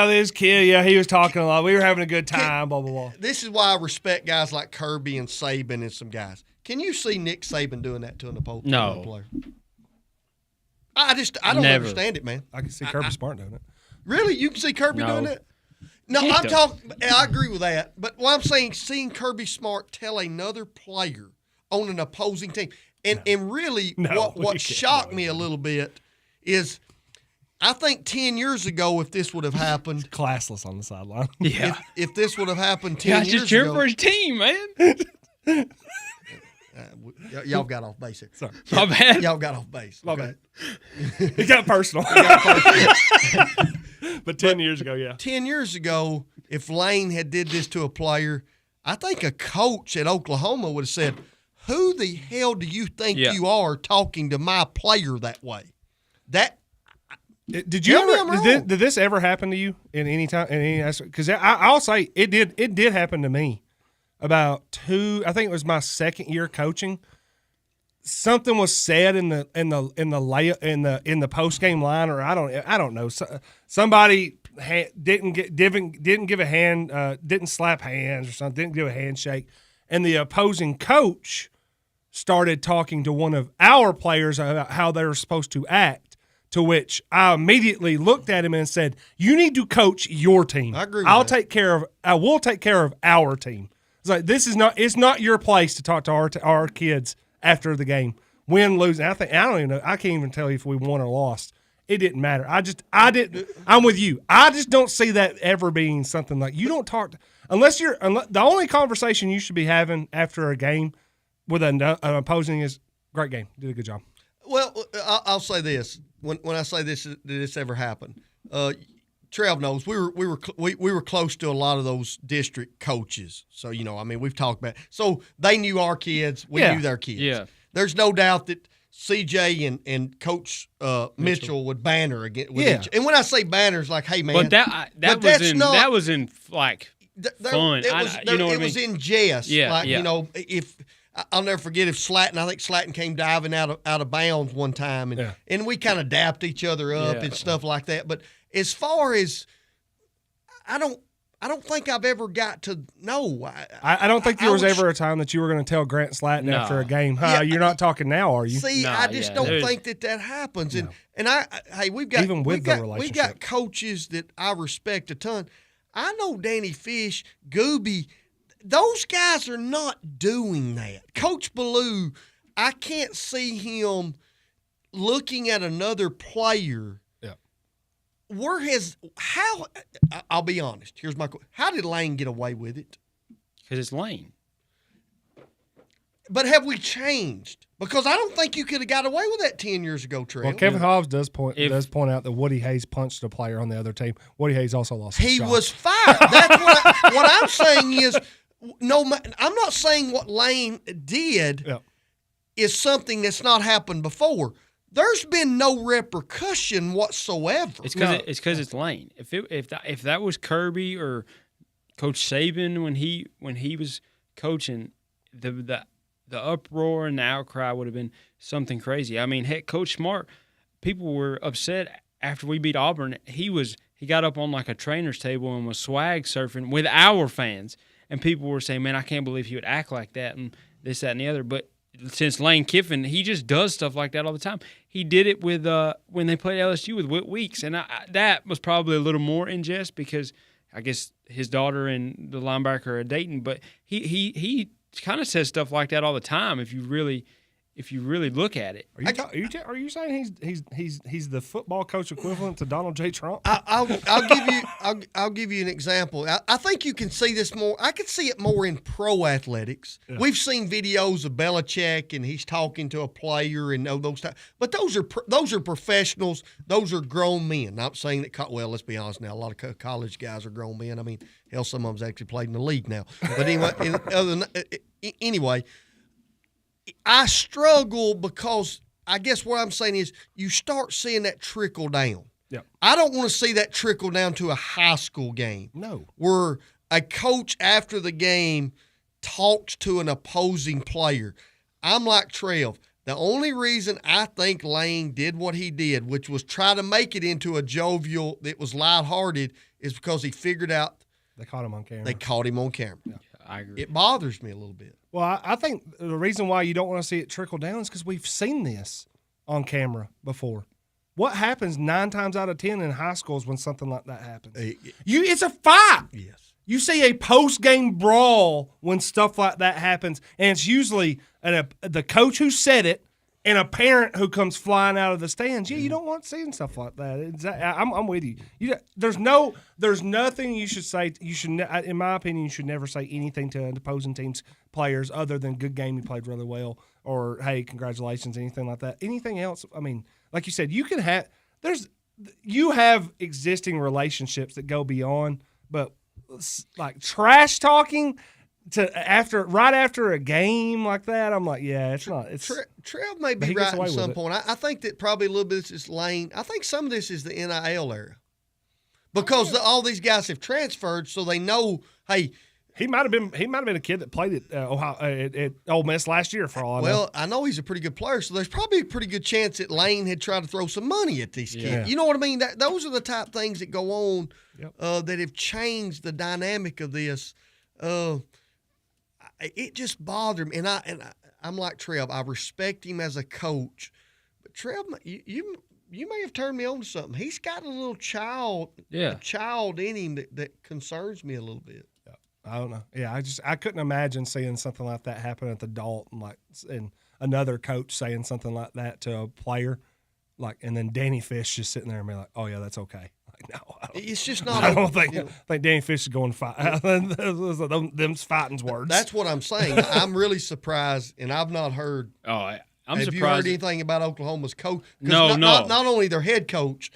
This kid, he was talking a lot. We were having a good time, blah, blah, blah. This is why I respect guys like Kirby and Saban and some guys. Can you see Nick Saban doing that to an opposing player? I don't understand it, man. I can see Kirby Smart doing it. Really? You can see Kirby doing that? No, I'm talking. I agree with that. But what I'm saying, seeing Kirby Smart tell another player on an opposing team, and really, what shocked me a little bit is, I think 10 years ago, if this would have happened, classless on the sideline. Yeah, if this would have happened 10 years ago, just cheering for his team, man. Y'all got off base here. Sorry. My bad. Y'all got off base. My okay? bad. It got personal. But 10 years ago, yeah. 10 years ago, if Lane had did this to a player, I think a coach at Oklahoma would have said, who the hell do you think you are talking to my player that way? Did you ever? Did this ever happen to you in any time? In any aspect? Because I'll say it did. It did happen to me. About I think it was my second year coaching. Something was said in the post game line, or I don't know. Somebody didn't give a hand, didn't slap hands or something, didn't give a handshake, and the opposing coach started talking to one of our players about how they were supposed to act. To which I immediately looked at him and said, "You need to coach your team. I agree. I will take care of our team." It's like it's not your place to talk to our kids after the game, win, lose. I don't even know. I can't even tell you if we won or lost. It didn't matter. I'm with you. I just don't see that ever being something like you don't talk unless the only conversation you should be having after a game with an opposing is great game. Did a good job. Well, I'll say this. When I say this, did this ever happen? Trev knows we were close to a lot of those district coaches. So we've talked about. So they knew our kids. We knew their kids. Yeah. There's no doubt that CJ and Coach Mitchell would banter again with each. And when I say banners, like, hey man, but that was in like fun. It was in jest. Yeah, if. I'll never forget if I think Slatton came diving out of bounds one time, and we kind of dapped each other up and stuff like that. But as far as I don't think I've ever got to know. I don't think there was ever a time that you were going to tell Grant Slatton after a game, you're not talking now, are you? See, I just don't think that happens. No. And we've got even with the relationship, we've got coaches that I respect a ton. I know Danny Fish, Gooby. Those guys are not doing that. Coach Ballou, I can't see him looking at another player. Yeah. I'll be honest. Here's my question. How did Lane get away with it? Because it's Lane. But have we changed? Because I don't think you could have got away with that 10 years ago, Trey. Well, Kevin Hobbs does point out that Woody Hayes punched a player on the other team. Woody Hayes also lost his shot. He was fired. That's what I'm saying is, no, I'm not saying what Lane did is something that's not happened before. There's been no repercussion whatsoever. It's because it's Lane. If that was Kirby or Coach Saban when he was coaching, the uproar and the outcry would have been something crazy. I mean, heck, Coach Smart, people were upset after we beat Auburn. He got up on like a trainer's table and was swag surfing with our fans. And people were saying, man, I can't believe he would act like that and this, that, and the other. But since Lane Kiffin, he just does stuff like that all the time. He did it with when they played LSU with Whit Weeks. And that was probably a little more in jest because I guess his daughter and the linebacker are dating. But he kind of says stuff like that all the time if you really look at it. Are you saying he's the football coach equivalent to Donald J. Trump? I'll give you an example. I think you can see this more. I could see it more in pro athletics. Yeah. We've seen videos of Belichick and he's talking to a player and those types. But those are professionals. Those are grown men. Not saying that. Well, let's be honest now. A lot of college guys are grown men. I mean, hell, some of them's actually played in the league now. But anyway. I struggle because I guess what I'm saying is you start seeing that trickle down. Yeah. I don't want to see that trickle down to a high school game. No. Where a coach after the game talks to an opposing player. I'm like Trev. The only reason I think Lane did what he did, which was try to make it into a jovial that was lighthearted, is because he figured out they caught him on camera. Yeah. I agree. It bothers me a little bit. Well, I think the reason why you don't want to see it trickle down is because we've seen this on camera before. What happens 9 times out of 10 in high schools when something like that happens? It's a fight. Yes. You see a post-game brawl when stuff like that happens, and it's usually the coach who said it and a parent who comes flying out of the stands. Yeah, you don't want seeing stuff like that. I'm with you. There's nothing you should say. You should, in my opinion, you should never say anything to an opposing team's players other than "good game, you played really well," or "hey, congratulations," anything like that. Anything else? I mean, like you said, you have existing relationships that go beyond, but like trash talking right after a game like that, I'm like, yeah, it's not. It's Trev may be right at some point. I think that probably a little bit is Lane. I think some of this is the NIL era because all these guys have transferred, so they know. Hey, he might have been a kid that played at at Ole Miss last year for all I know. Well, I know he's a pretty good player, so there's probably a pretty good chance that Lane had tried to throw some money at these kids. Yeah. You know what I mean? Those are the type of things that go on that have changed the dynamic of this. It just bothered me, and I'm like Trev. I respect him as a coach, but Trev, you may have turned me on to something. He's got a little child in him that concerns me a little bit. Yeah. I don't know. Yeah, I couldn't imagine seeing something like that happen at the Dalton, and another coach saying something like that to a player, and then Danny Fish just sitting there and be like, "Oh yeah, that's okay." No, it's just not. I don't think Danny Fish is going to fight. Them's fighting's words. That's what I'm saying. I'm really surprised, and I've not heard. I'm have surprised. You heard anything about Oklahoma's coach? No. Not only their head coach,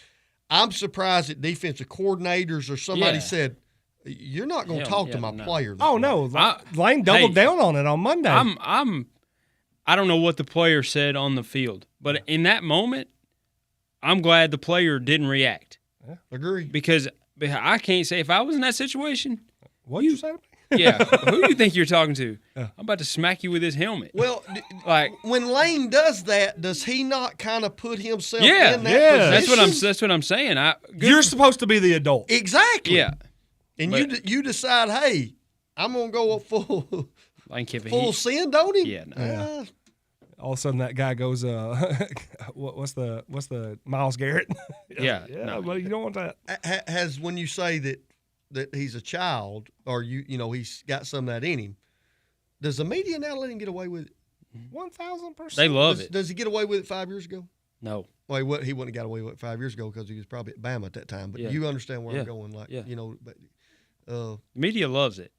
I'm surprised that defensive coordinators or somebody said, "You're not going to talk to my player." Oh no, Lane doubled down on it on Monday. I don't know what the player said on the field, but in that moment, I'm glad the player didn't react. Yeah, agree. Because I can't say if I was in that situation. What'd you say? Yeah, who do you think you're talking to? I'm about to smack you with his helmet. Well, when Lane does that, does he not kind of put himself in that position? That's what I'm saying. You're supposed to be the adult. Exactly. Yeah. And you decide, hey, I'm gonna go full sin, don't he? Yeah. No. All of a sudden, that guy goes, "What's the Myles Garrett?" Yeah, but you don't want that. Has when you say that he's a child, or he's got some of that in him, does the media now let him get away with it? 1,000%. They love it. Does he get away with it 5 years ago? No. Well, he wouldn't have got away with it 5 years ago because he was probably at Bama at that time. But you understand where I'm going, media loves it.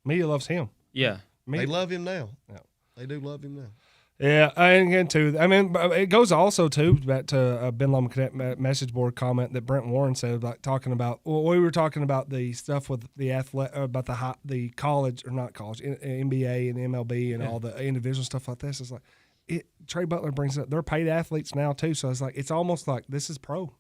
Media loves him. Yeah, they love him now. Yeah. They do love him now. Yeah, and too. I mean, it goes also back to a Ben Lomond Connect message board comment that Brent Warren said, talking about. Well, we were talking about the stuff with the about the college or not college, NBA and MLB and all the individual stuff like this. It's like Trey Butler brings up. They're paid athletes now too, so it's almost like this is pro.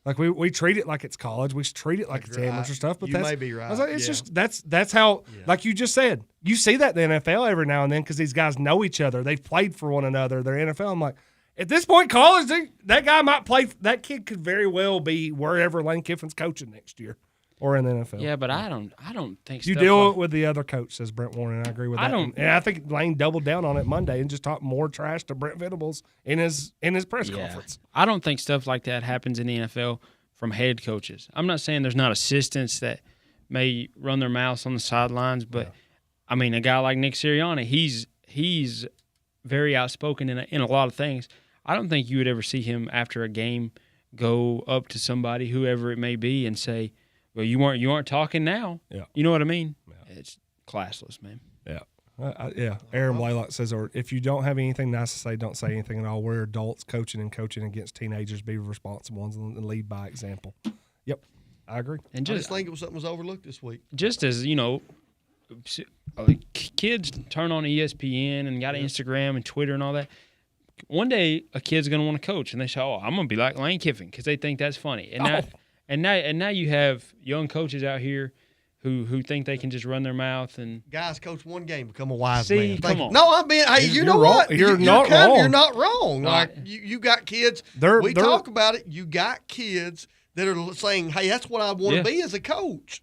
Like we treat it like it's college. We treat it like it's amateur stuff. But you may be right. I was like, it's just that's how. Like you just said, you see that in the NFL every now and then because these guys know each other. They've played for one another. They're NFL. I'm like, at this point, college, that guy might play. That kid could very well be wherever Lane Kiffin's coaching next year or in the NFL. Yeah, but I don't think you deal with the other coach, says Brent Warren, and I agree with that. And I think Lane doubled down on it Monday and just talked more trash to Brent Venables in his press conference. I don't think stuff like that happens in the NFL from head coaches. I'm not saying there's not assistants that may run their mouths on the sidelines, but I mean, a guy like Nick Sirianni, he's very outspoken in a lot of things. I don't think you would ever see him after a game go up to somebody, whoever it may be, and say, "Well, you aren't talking now." Yeah. You know what I mean? Yeah. It's classless, man. Yeah. Aaron Blaylock says, or if you don't have anything nice to say, don't say anything at all. We're adults coaching against teenagers. Be responsible ones and lead by example. Yep, I agree. And I just think it was something was overlooked this week. Just as kids turn on ESPN and got Instagram and Twitter and all that. One day, a kid's going to want to coach, and they say, "Oh, I'm going to be like Lane Kiffin," because they think that's funny. And now you have young coaches out here who think they can just run their mouth and guys coach one game, become a wise man. Come on. No, I mean, hey, you know what? You're not wrong. You're not wrong. Like you got kids. We talk about it. You got kids that are saying, "Hey, that's what I want to be as a coach."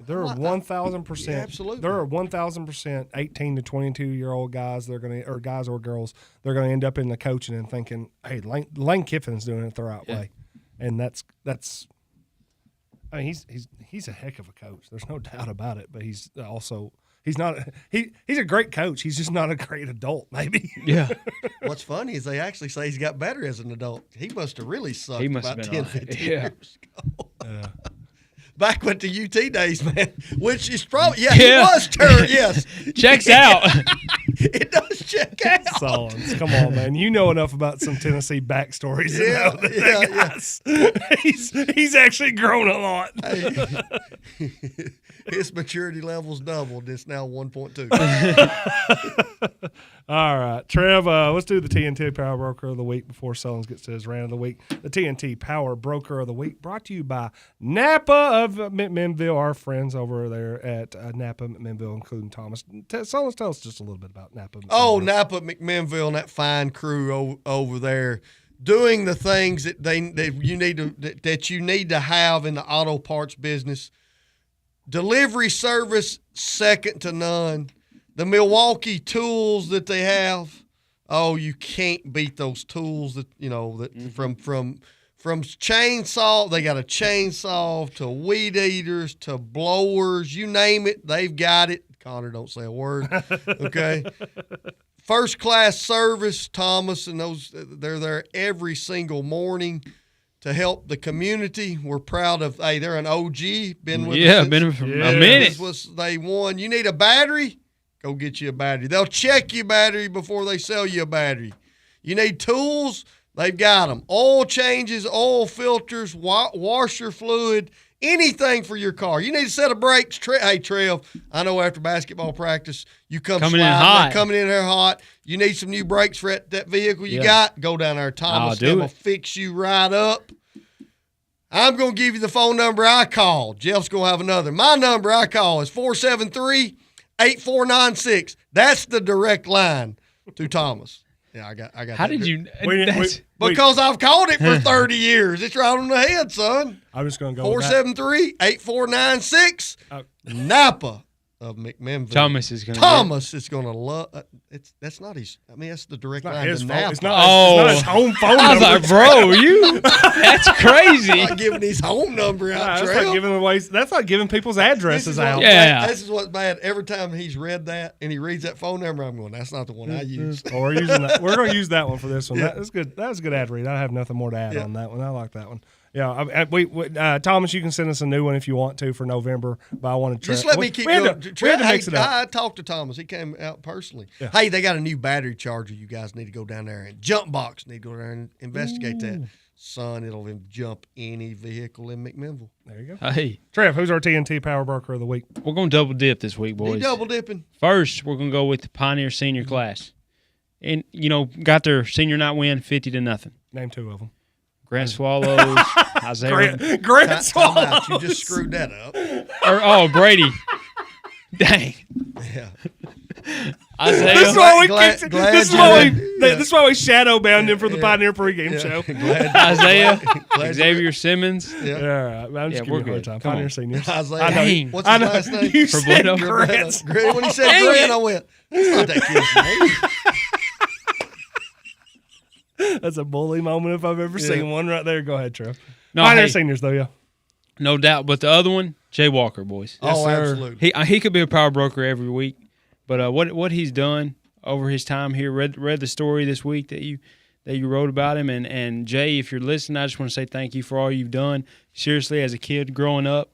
There are 1,000%. Absolutely. There are 1,000% 18 to 22-year-old guys. Or guys or girls. They're going to end up in the coaching and thinking, "Hey, Lane Kiffin's doing it the right way," and that's. I mean, he's a heck of a coach. There's no doubt about it. But he's also He's not. He's a great coach. He's just not a great adult. Maybe. Yeah. What's funny is they actually say he's got better as an adult. He must have really sucked He must about have been 10, on it. 15 Yeah. years ago. Back with the UT days, man, which is probably, he Yeah. was turned, yes. Checks out. It does check out. Solons, come on, man. You know enough about some Tennessee backstories to know that he's actually grown a lot. Hey, his maturity level's doubled. It's now 1.2. All right, Trev, let's do the TNT Power Broker of the Week before Solons gets to his rant of the week. The TNT Power Broker of the Week brought to you by Napa of McMinnville, our friends over there at Napa McMinnville, including Thomas. Solons, tell us just a little bit about Napa. Oh, Napa McMinnville and that fine crew over there doing the things that you need to have in the auto parts business. Delivery service second to none. The Milwaukee tools that they have, oh, you can't beat those tools that from chainsaw. They got a chainsaw to weed eaters to blowers, you name it, they've got it. Connor, don't say a word. Okay. First class service, Thomas, and they're there every single morning to help the community. We're proud of. Hey, they're an OG. Been with us been for a minute. Was they won. You need a battery? Go get you a battery. They'll check your battery before they sell you a battery. You need tools? They've got them. Oil changes, oil filters, washer fluid, anything for your car. You need a set of brakes. Hey, Trev, I know after basketball practice, you coming in there hot. You need some new brakes for that vehicle you got. Go down there. Thomas will fix you right up. I'm going to give you the phone number I call. Jeff's going to have another. My number I call is 473-8496. That's the direct line to Thomas. Yeah, I got. How did you? Because I've called it for 30 years. It's right on the head, son. I'm just going to go 473-8496. Napa of McMinnville. Thomas is going to love. That's not his. I mean, that's the direct line his to phone. Napa. It's not his home phone number. I was like, bro, that's crazy. Not giving his home number out. That's not giving people's addresses out. Yeah. This is what's bad. Every time he's read that and he reads that phone number, I'm going, that's not the one I use. Oh, we're using that. We're going to use that one for this one. Yeah. That's good. That was a good ad read. I have nothing more to add on that one. I like that one. Yeah, Thomas, you can send us a new one if you want to for November, but I want to try. Just let me keep going. We had to mix it up. I talked to Thomas. He came out personally. Yeah. Hey, they got a new battery charger. You guys need to go down there and jump box. Need to go there and investigate that. Son, it'll jump any vehicle in McMinnville. There you go. Hey, Trev, who's our TNT Power Broker of the Week? We're going to double dip this week, boys. You double dipping. First, we're going to go with the Pioneer Senior class, and got their senior night win 50-0. Name two of them. Grant Swallows, Isaiah. Grant Swallows. You just screwed that up. Brady. Dang. Yeah. Isaiah. This is why we shadow bound him for the Pioneer pregame show. Isaiah, Xavier Simmons. Yeah, I'm just giving you a hard time. Pioneer Seniors. Isaiah. What's his last name? You said Grant. When he said Grant, I went, it's not that kid's name. That's a bully moment if I've ever seen one right there. Go ahead, Trev. No, Pioneer Seniors, though, yeah. No doubt. But the other one, Jay Walker, boys. Yes, absolutely. He could be a power broker every week. But what he's done over his time here, read the story this week that you wrote about him. And Jay, if you're listening, I just want to say thank you for all you've done. Seriously, as a kid growing up,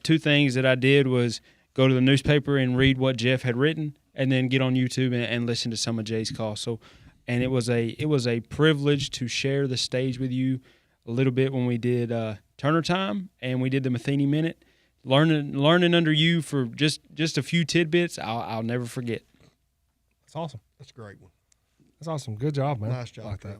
two things that I did was go to the newspaper and read what Jeff had written and then get on YouTube and listen to some of Jay's calls. So. And it was a privilege to share the stage with you a little bit when we did Turner Time and we did the Matheny Minute. Learning under you for just a few tidbits, I'll never forget. That's awesome. That's a great one. That's awesome. Good job, man. Nice job. I like that.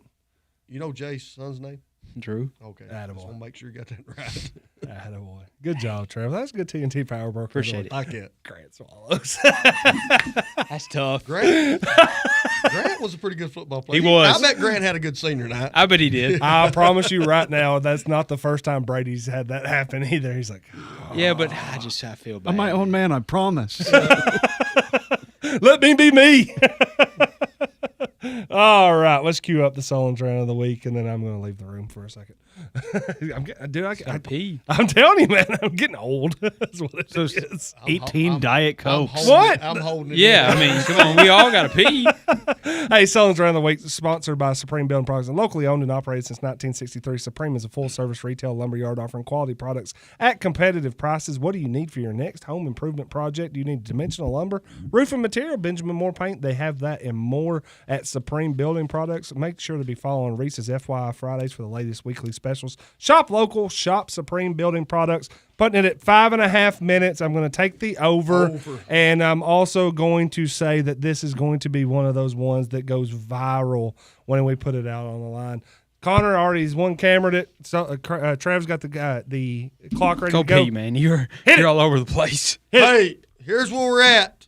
You know Jay's son's name? Drew. Okay. Attaboy. Just want to make sure you got that right. Attaboy. Good job, Trevor. That's a good TNT Power Broker. Appreciate it. Like it. Grant Swallows. That's tough. Grant was a pretty good football player. He was. I bet Grant had a good senior night. I bet he did. I promise you right now, that's not the first time Brady's had that happen either. He's like, yeah, but I feel bad. I'm my own man, I promise. Let me be me. All right, let's cue up the Solons rant of the week, and then I'm going to leave the room for a second. I pee. I'm telling you, man, I'm getting old. That's what it is. 18 Diet Cokes. What? I'm holding it. Yeah, I mean, come on, we all got to pee. Hey, Songs Around the Week, sponsored by Supreme Building Products and locally owned and operated since 1963. Supreme is a full-service retail lumberyard offering quality products at competitive prices. What do you need for your next home improvement project? Do you need dimensional lumber, roofing material, Benjamin Moore paint? They have that and more at Supreme Building Products. Make sure to be following Reese's FYI Fridays for the latest weekly specials. Shop local, shop Supreme Building Products. Putting it at 5.5 minutes. I'm going to take the over. And I'm also going to say that this is going to be one of those ones that goes viral when we put it out on the line. Connor already's one camered it. So Trav's got the clock ready to go. Pee, man. You're all over the place. Hey, here's where we're at.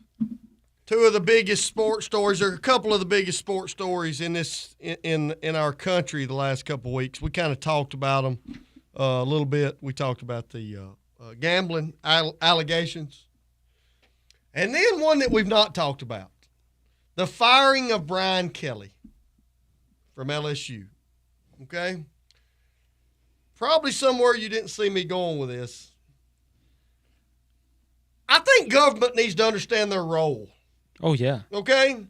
Two of the biggest sports stories, or a couple of the biggest sports stories in this in our country the last couple of weeks. We kind of talked about them a little bit. We talked about the gambling allegations. And then one that we've not talked about, the firing of Brian Kelly from LSU. Okay? Probably somewhere you didn't see me going with this. I think government needs to understand their role. Oh, yeah. Okay?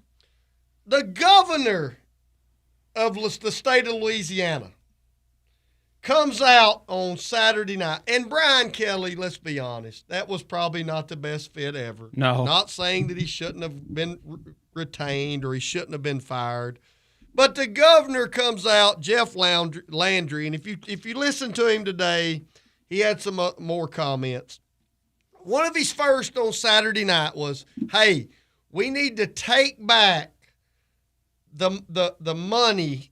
The governor of the state of Louisiana comes out on Saturday night. And Brian Kelly, let's be honest, that was probably not the best fit ever. No. Not saying that he shouldn't have been retained or he shouldn't have been fired. But the governor comes out, Jeff Landry, and if you listen to him today, he had some more comments. One of his first on Saturday night was, hey, we need to take back the money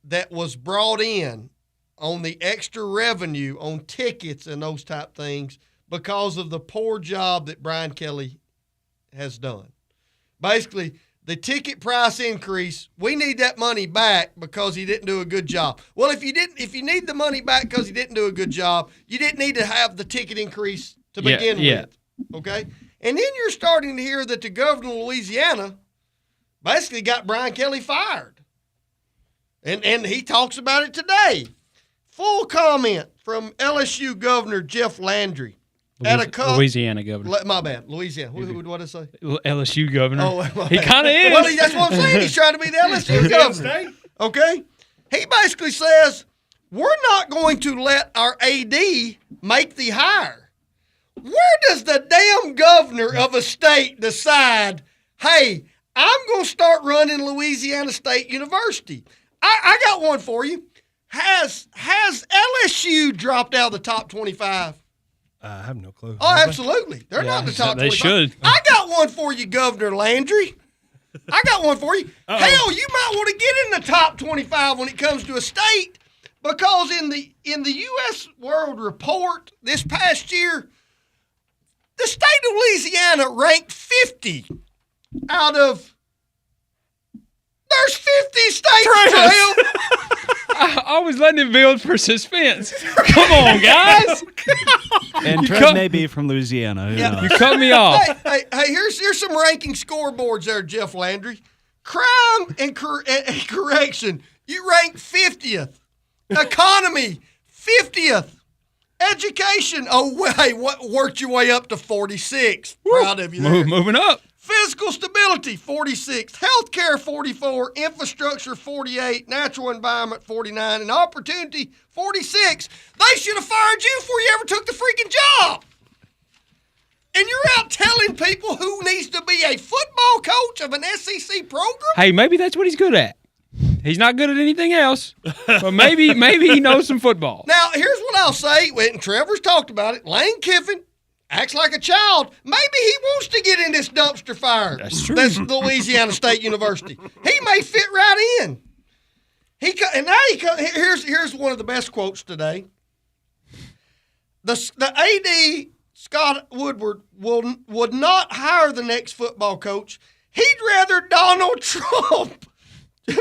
that was brought in on the extra revenue on tickets and those type things because of the poor job that Brian Kelly has done. Basically, the ticket price increase, we need that money back because he didn't do a good job. Well, if you need the money back because he didn't do a good job, you didn't need to have the ticket increase to begin with. Okay? And then you're starting to hear that the governor of Louisiana basically got Brian Kelly fired. And he talks about it today. Full comment from LSU Governor Jeff Landry. Louisiana governor. My bad. Louisiana. What did I say? LSU governor. Oh, he kind of is. Well, that's what I'm saying. He's trying to be the LSU governor. Okay? He basically says, we're not going to let our AD make the hire. Where does the damn governor of a state decide, hey, I'm going to start running Louisiana State University? I got one for you. Has LSU dropped out of the top 25? I have no clue. Oh, absolutely. They're not in the top 25. They should. I got one for you, Governor Landry. I got one for you. Hell, you might want to get in the top 25 when it comes to a state, because in the U.S. World Report this past year, the state of Louisiana ranked 50 out of. There's 50 states, Trail. I was letting him build for suspense. Come on, guys. And Trev may be from Louisiana. Who knows? You cut me off. Hey, here's some ranking scoreboards there, Jeff Landry. Crime and correction, you rank 50th. Economy, 50th. Education, worked your way up to 46th. Proud of you there. Moving up. Physical stability, 46th. Healthcare, 44. Infrastructure, 48. Natural environment, 49. And opportunity, 46. They should have fired you before you ever took the freaking job. And you're out telling people who needs to be a football coach of an SEC program? Hey, maybe that's what he's good at. He's not good at anything else, but maybe he knows some football. Now, here's what I'll say, and Trevor's talked about it. Lane Kiffin acts like a child. Maybe he wants to get in this dumpster fire. That's true. That's Louisiana State University. He may fit right in. Here's one of the best quotes today. The AD, Scott Woodward, would not hire the next football coach. He'd rather Donald Trump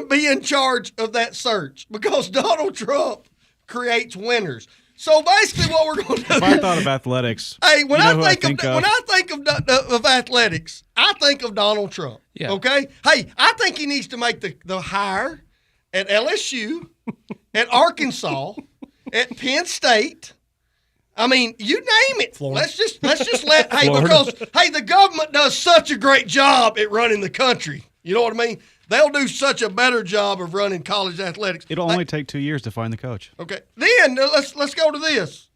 be in charge of that search because Donald Trump creates winners. So basically, what we're going to do. If I thought of athletics, when I think of athletics, I think of Donald Trump. Yeah. Okay. Hey, I think he needs to make the hire at LSU, at Arkansas, at Penn State. I mean, you name it. Florida. Let's just let because the government does such a great job at running the country. You know what I mean? They'll do such a better job of running college athletics. It'll only take 2 years to find the coach. Okay. Then let's go to this.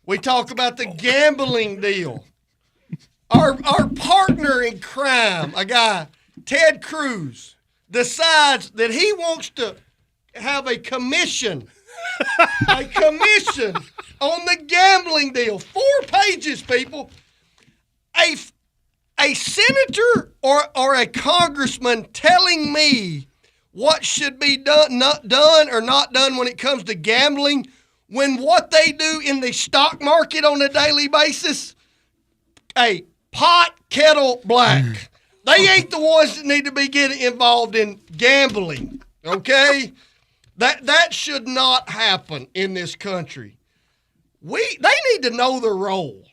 We talk about the gambling deal. Our partner in crime, a guy, Ted Cruz, decides that he wants to have a commission on the gambling deal. 4 pages, people. A senator or a congressman telling me what should be done or not done when it comes to gambling, when what they do in the stock market on a daily basis, pot kettle black. They ain't the ones that need to be getting involved in gambling, okay? That should not happen in this country. They need to know their role,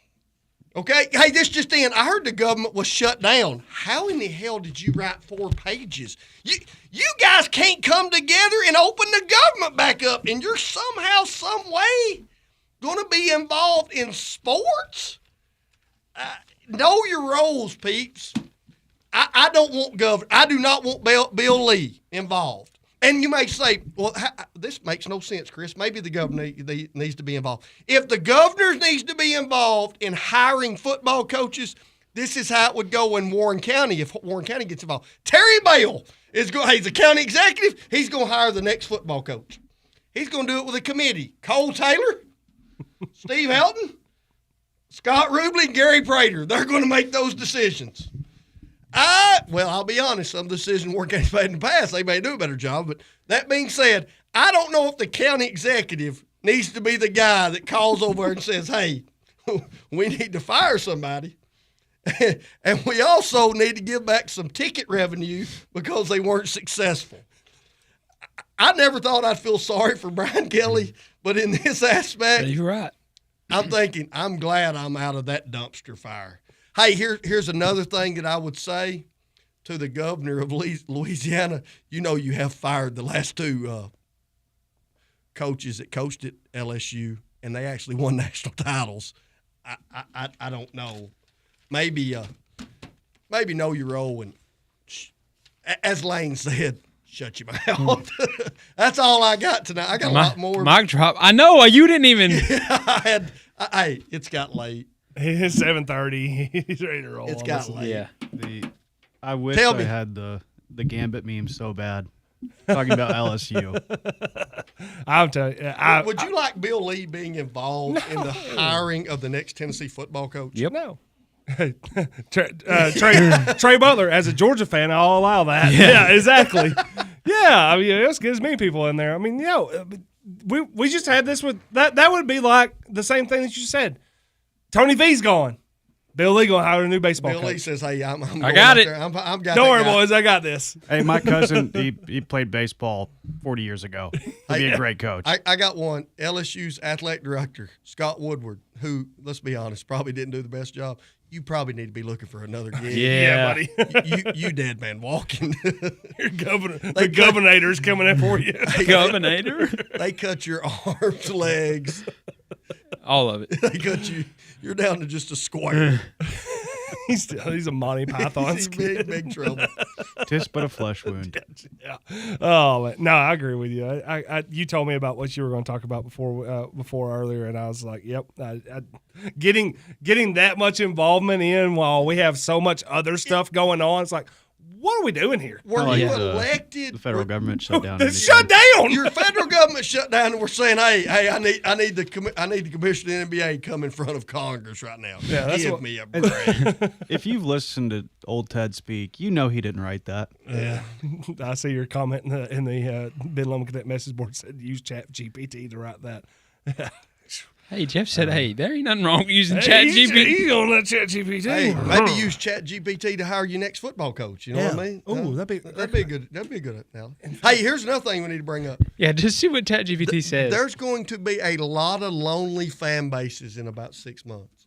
okay? Hey, this just in. I heard the government was shut down. How in the hell did you write 4 pages? You guys can't come together and open the government back up, and you're somehow, some way going to be involved in sports? Know your roles, peeps. I don't want I do not want Bill Lee involved. And you may say, well, this makes no sense, Chris. Maybe the governor needs to be involved. If the governor needs to be involved in hiring football coaches, this is how it would go in Warren County if Warren County gets involved. Terry Bale he's a county executive. He's going to hire the next football coach. He's going to do it with a committee. Cole Taylor, Steve Helton, Scott Rubley, and Gary Prater. They're going to make those decisions. I'll be honest, some decisions Warren County's made in the past, they may do a better job. But that being said, I don't know if the county executive needs to be the guy that calls over and says, hey, we need to fire somebody. And we also need to give back some ticket revenue because they weren't successful. I never thought I'd feel sorry for Brian Kelly, but in this aspect, you're right. I'm thinking, I'm glad I'm out of that dumpster fire. Hey, here's another thing that I would say to the governor of Louisiana. You know, you have fired the last 2 coaches that coached at LSU, and they actually won national titles. I don't know. Maybe know your role, and as Lane said, shut your mouth. That's all I got tonight. I got a lot more. Mic drop. I know. You didn't even. Hey, it's got late. It's 7:30. He's ready to roll. It's got late. Yeah. I wish I had the Gambit meme so bad. Talking about LSU. I'll tell you. Would you like Bill Lee being involved in the hiring of the next Tennessee football coach? Yep. No. Trey Butler, as a Georgia fan, I'll allow that. Yeah, exactly. Yeah, I mean, let's get as many people in there. I mean, we just had this with that. That would be like the same thing that you said. Tony V's gone. Bill Lee going to hire a new baseball coach. Bill Lee says, hey, I'm I got it. I'm got Don't worry, boys. I got this. Hey, my cousin, he played baseball 40 years ago. He'd be a great coach. I got one. LSU's athletic director, Scott Woodward, who, let's be honest, probably didn't do the best job. You probably need to be looking for another gig. Yeah, buddy. you dead man walking. Your governor, the governor's coming in for you. Governor? They cut your arms, legs. All of it. They cut you. You're down to just a square. He's a Monty Python. He's in big trouble. Tis but a flesh wound. Yeah. Oh man. No, I agree with you. You told me about what you were going to talk about before earlier, and I was like, yep. Getting that much involvement in while we have so much other stuff going on. It's like, what are we doing here? Were you elected? The federal government shut down. Shut down. Your federal government shut down, and we're saying, hey, I need the commissioner of the NBA come in front of Congress right now. Yeah, that's Give me a break. If you've listened to old Ted speak, you know he didn't write that. Yeah, I see your comment in the Ben Lomond Cadet message board said use Chat GPT to write that. Hey, Jeff said, hey, there ain't nothing wrong with using Chat GPT. You on that Chat GPT? Hey, maybe use Chat GPT to hire your next football coach. You know what I mean? Oh, that'd be good. That'd be good. Now, hey, here's another thing we need to bring up. Yeah, just see what Chat GPT says. There's going to be a lot of lonely fan bases in about 6 months.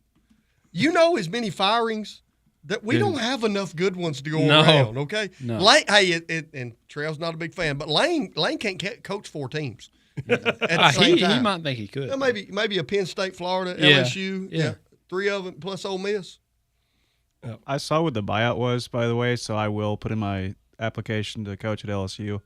You know, as many firings that we don't have enough good ones to go around. Okay. No. Lane, hey, and Trail's not a big fan, but Lane can't coach 4 teams. at the same time. He might think he could. Well, maybe a Penn State, Florida, Yeah. LSU. Yeah. 3 of them plus Ole Miss. I saw what the buyout was, by the way, so I will put in my application to coach at LSU.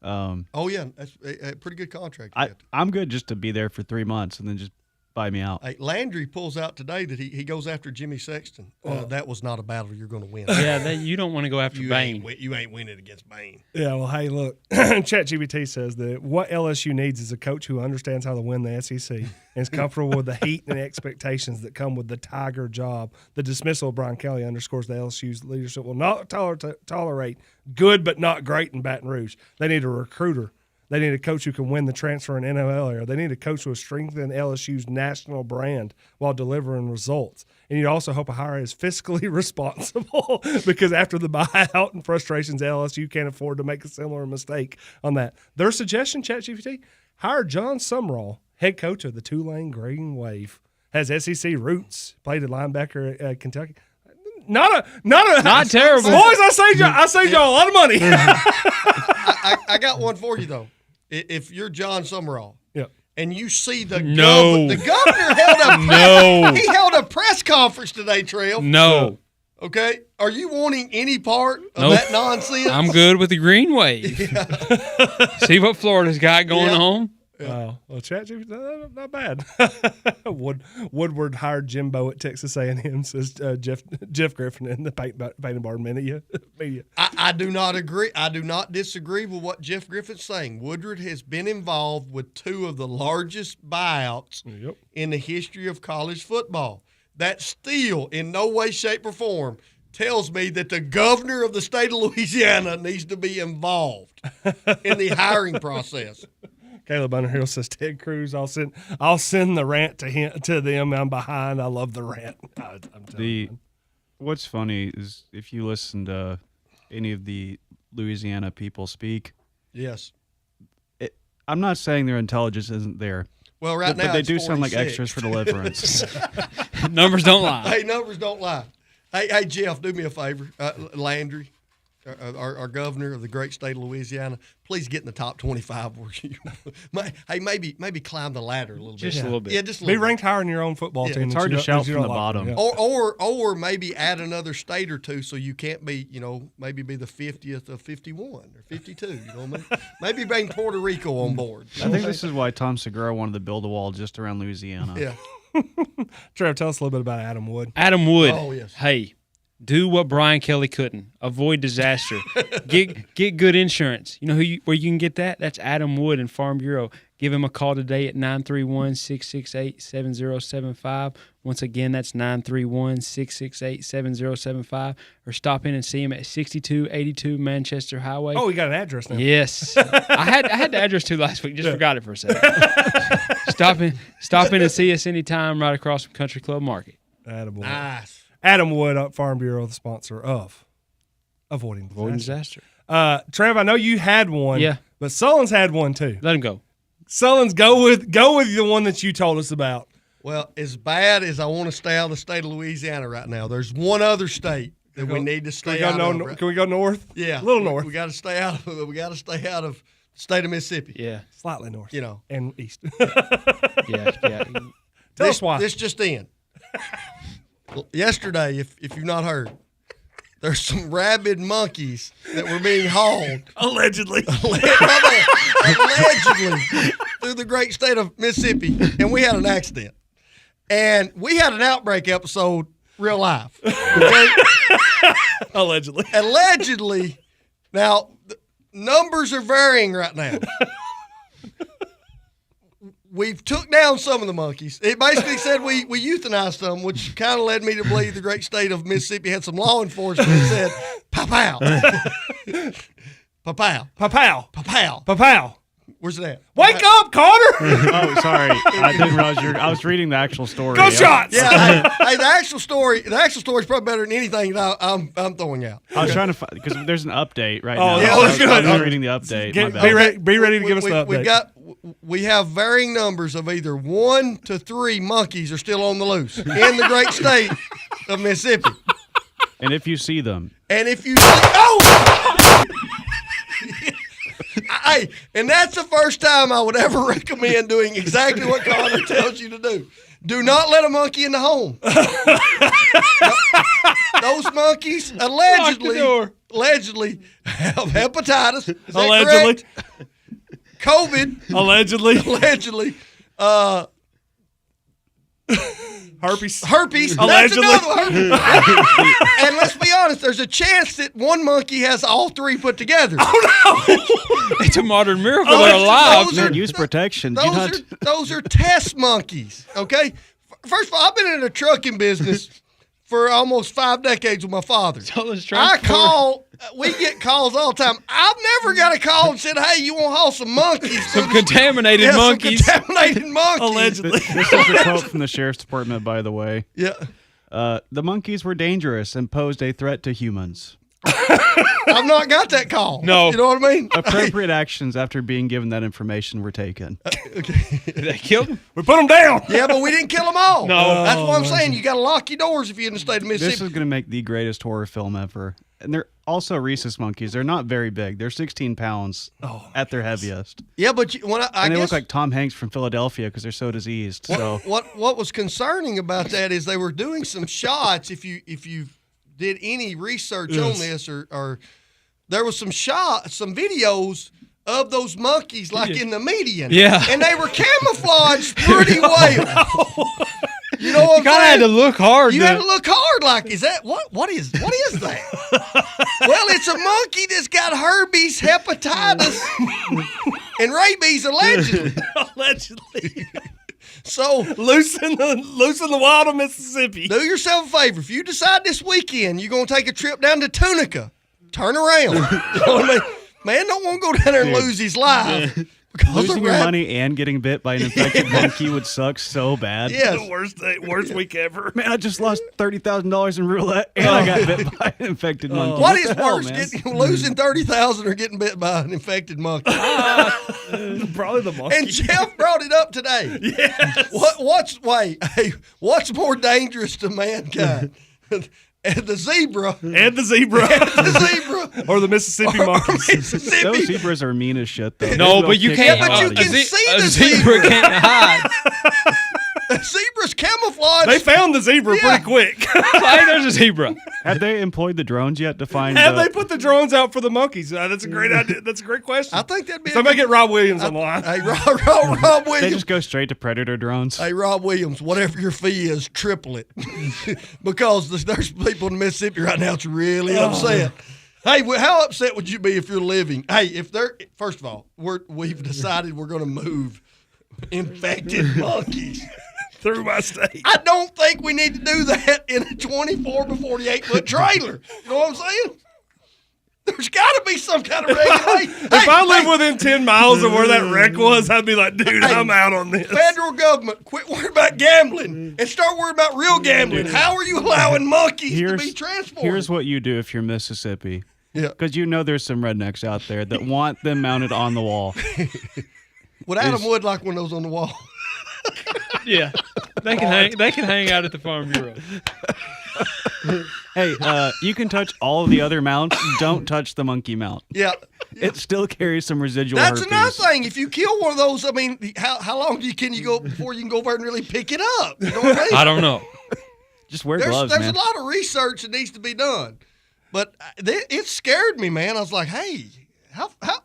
Oh, yeah. That's a pretty good contract. I'm good just to be there for 3 months and then just buy me out. Hey, Landry pulls out today that he goes after Jimmy Sexton. That was not a battle you're going to win. Yeah, you don't want to go after Bain. You ain't winning against Bain. Yeah, well, hey, look, ChatGPT says that what LSU needs is a coach who understands how to win the SEC and is comfortable with the heat and expectations that come with the Tiger job. The dismissal of Brian Kelly underscores the LSU's leadership will not tolerate good but not great in Baton Rouge. They need a recruiter. They need a coach who can win the transfer in NLL era. They need a coach who will strengthen LSU's national brand while delivering results. And you also hope a hire is fiscally responsible because after the buyout and frustrations, LSU can't afford to make a similar mistake on that. Their suggestion, ChatGPT, hire John Sumrall, head coach of the Tulane Green Wave. Has SEC roots, played at linebacker at Kentucky. Not terrible. Boys, I saved y'all a lot of money. I got one for you, though. If you're John Summerall, and you see the governor held he held a press conference today, Trail. No. Okay, are you wanting any part of that nonsense? I'm good with the Green Wave. See what Florida's got going on? Well, ChatGPT, not bad. Woodward hired Jimbo at Texas A&M, says Jeff Griffin in the Painting Bar media. I do not agree. I do not disagree with what Jeff Griffin's saying. Woodward has been involved with 2 of the largest buyouts in the history of college football. That still, in no way, shape, or form, tells me that the governor of the state of Louisiana needs to be involved in the hiring process. Caleb Underhill says Ted Cruz. I'll send the rant to them. I'm behind. I love the rant. I'm telling you. What's funny is if you listen to any of the Louisiana people speak. Yes. I'm not saying their intelligence isn't there. Well, right now but they it's do sound like 46. extras for Deliverance. Numbers don't lie. Hey, numbers don't lie. Hey, Jeff, do me a favor. Landry, our governor of the great state of Louisiana, please get in the top 25. Hey, maybe climb the ladder a little bit. Just a little bit. Yeah, just a little Be ranked higher in your own football team. It's hard to shout from the bottom. Yeah. Or maybe add another state or two so you can't be, maybe be the 50th of 51 or 52. You know what I mean? Maybe bring Puerto Rico on board. I think this is why Tom Segura wanted to build a wall just around Louisiana. Yeah. Trev, tell us a little bit about Adam Wood. Adam Wood. Oh, yes. Hey, do what Brian Kelly couldn't. Avoid disaster. Get good insurance. You know where you can get that? That's Adam Wood in Farm Bureau. Give him a call today at 931-668-7075. Once again, that's 931-668-7075. Or stop in and see him at 6282 Manchester Highway. Oh, we got an address now. Yes. I had the address too last week. Just forgot it for a second. Stop in and see us anytime right across from Country Club Market. Adam Wood. Nice. Adam Wood, up Farm Bureau, the sponsor of Avoiding Disaster. Trev, I know you had one. Yeah. But Sullen's had one too. Let him go. Sullen's, go with the one that you told us about. Well, as bad as I want to stay out of the state of Louisiana right now, there's one other state that we need to stay out of. Can we go north? Yeah. A little north. We got to stay out of it. We got to stay out of the state of Mississippi. Yeah. Slightly north. And east. Yeah. Tell us why. This just in. Yesterday, if you've not heard, there's some rabid monkeys that were being hauled. Allegedly. Allegedly through the great state of Mississippi, and we had an accident. And we had an outbreak episode real life. Okay? Allegedly. Allegedly. Now, the numbers are varying right now. We've took down some of the monkeys. It basically said we euthanized some, which kind of led me to believe the great state of Mississippi had some law enforcement that said, pow-pow. Pow-pow. Pa-pow. Pow-pow. Pa-pow. Where's it at? Wake up, Carter! Oh, sorry. I didn't realize I was reading the actual story. Go shots! Yeah, hey, the actual story is probably better than anything that I'm throwing out. I was trying to find, because there's an update right now. Yeah, that's good. I was reading the update. My bad. Be ready to give us the update. We have varying numbers of either 1 to 3 monkeys are still on the loose in the great state of Mississippi. And if you see them. And if you see, oh! Hey, and that's the first time I would ever recommend doing exactly what Connor tells you to do. Do not let a monkey in the home. Those monkeys allegedly have hepatitis. Is that Allegedly. correct? COVID. Allegedly. Herpes. Herpes. Allegedly. That's another one. And let's be honest, there's a chance that one monkey has all three put together. Oh, no. It's a modern miracle they're alive. Man, use protection. Those are test monkeys, okay? First of all, I've been in the trucking business for almost 5 decades with my father. We get calls all the time. I've never got a call and said, hey, you want to haul some monkeys? Some contaminated monkeys. Some contaminated monkeys. Allegedly. This is a quote from the sheriff's department, by the way. Yeah. The monkeys were dangerous and posed a threat to humans. I've not got that call. No. You know what I mean? Appropriate actions after being given that information were taken. They killed them? We put them down. Yeah, but we didn't kill them all. No. That's what I'm saying. You got to lock your doors if you're in the state of Mississippi. This is going to make the greatest horror film ever. And they're also rhesus monkeys. They're not very big. They're 16 pounds at their heaviest. Yeah, but I and they guess look like Tom Hanks from Philadelphia because they're so diseased. What was concerning about that is they were doing some shots. If you did any research on this, or there was some videos of those monkeys like in the median. Yeah. And they were camouflaged pretty well. You know what I'm saying? You kind of had to look hard. You had to look hard. Like, is that what is that? Well, it's a monkey that's got herpes, hepatitis, and rabies allegedly. Allegedly. So loosen the wild of Mississippi. Do yourself a favor. If you decide this weekend you're going to take a trip down to Tunica, turn around. You know what I mean? Man don't want to go down there and lose his life. Losing your money and getting bit by an infected monkey would suck so bad. Yes. The worst week ever. Man, I just lost $30,000 in roulette and I got bit by an infected monkey. What is the hell, worse, man? losing $30,000 or getting bit by an infected monkey? Probably the monkey. And Jeff brought it up today. Yes. What's more dangerous to mankind? And the zebra. Or the Mississippi monkeys. Those zebras are mean as shit, though. No, but you can't. Yeah, but you can see a the zebra can't hide. The zebra's camouflage. They found the zebra pretty quick. Hey, there's a zebra. Have they employed the drones yet to find? Have they put the drones out for the monkeys? That's a great idea. That's a great question. I think that'd be. Somebody get Rob Williams on the line. Hey, Rob Williams. They just go straight to predator drones. Hey, Rob Williams, whatever your fee is, triple it. Because there's people in Mississippi right now that's really upset. Hey, how upset would you be if you're living? Hey, first of all, we've decided we're going to move infected monkeys through my state. I don't think we need to do that in a 24 by 48 foot trailer. You know what I'm saying? There's got to be some kind of regulation. If I live within 10 miles of where that wreck was, I'd be like, dude, I'm out on this. Federal government, quit worrying about gambling and start worrying about real gambling. How are you allowing monkeys to be transported? Here's what you do if you're Mississippi. Yeah. Because you know there's some rednecks out there that want them mounted on the wall. Would Adam Wood like one of those on the wall? Yeah. They can hang out at the Farm Bureau. Hey, you can touch all of the other mounts. Don't touch the monkey mount. Yeah. It still carries some residual That's herpes. another thing. If you kill one of those, I mean, how long can you go before you can go over and really pick it up? You know what I mean? I don't know. Just wear gloves, There's man. a lot of research that needs to be done. But it scared me, man. I was like, hey,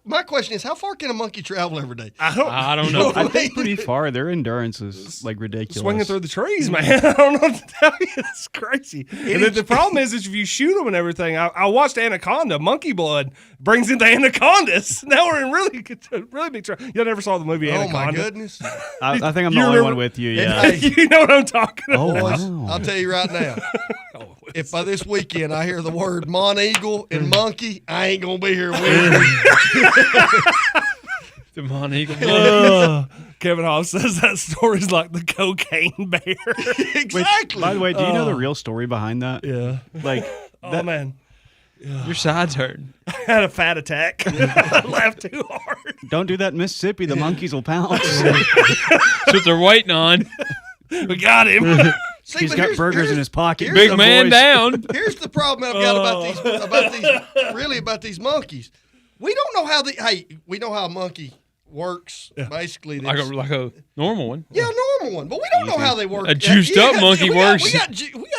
my question is, how far can a monkey travel every day? I don't know. I think pretty far. Their endurance is like ridiculous. Swinging through the trees, man. I don't know what to tell you. It's crazy. And the problem is if you shoot them and everything, I watched Anaconda. Monkey blood brings in the anacondas. Now we're in really big trouble. Y'all never saw the movie Anaconda? Oh, my goodness. I think I'm the only one with you, yeah. You know what I'm talking about. Boys, I'll tell you right now. If by this weekend I hear the word Monteagle and monkey, I ain't going to be here with you. The Monteagle. Kevin Hobbs says that story's like the cocaine bear. Exactly. By the way, do you know the real story behind that? Yeah. Like, oh, man. Your side's hurting. I had a fat attack. I laughed too hard. Don't do that in Mississippi. The monkeys will pounce. That's what they're waiting on. We got him. See, He's got burgers in his pocket. Big man down. Here's the problem I've got about these monkeys. We don't know how we know how a monkey works. Basically, like a normal one. Yeah, a normal one, but we don't know how they work. A juiced up monkey works. We got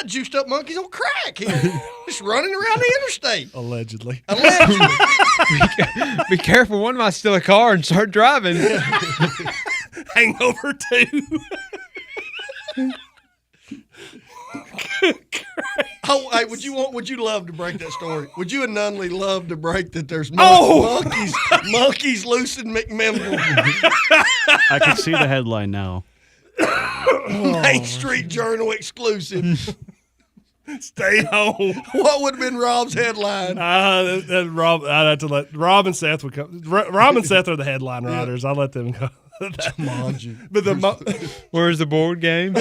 juiced up monkeys on crack here, just running around the interstate. Allegedly. Be careful. One might steal a car and start driving. Hangover 2. Oh, hey, would you love to break that story? Would you and Nunley love to break that there's monkeys loose in McMinnville? I can see the headline now. Main Street Journal exclusive. Stay home. What would have been Rob's headline? I'd have to let Rob and Seth would come. Rob and Seth are the headline writers. I'll let them go. But where's the board game?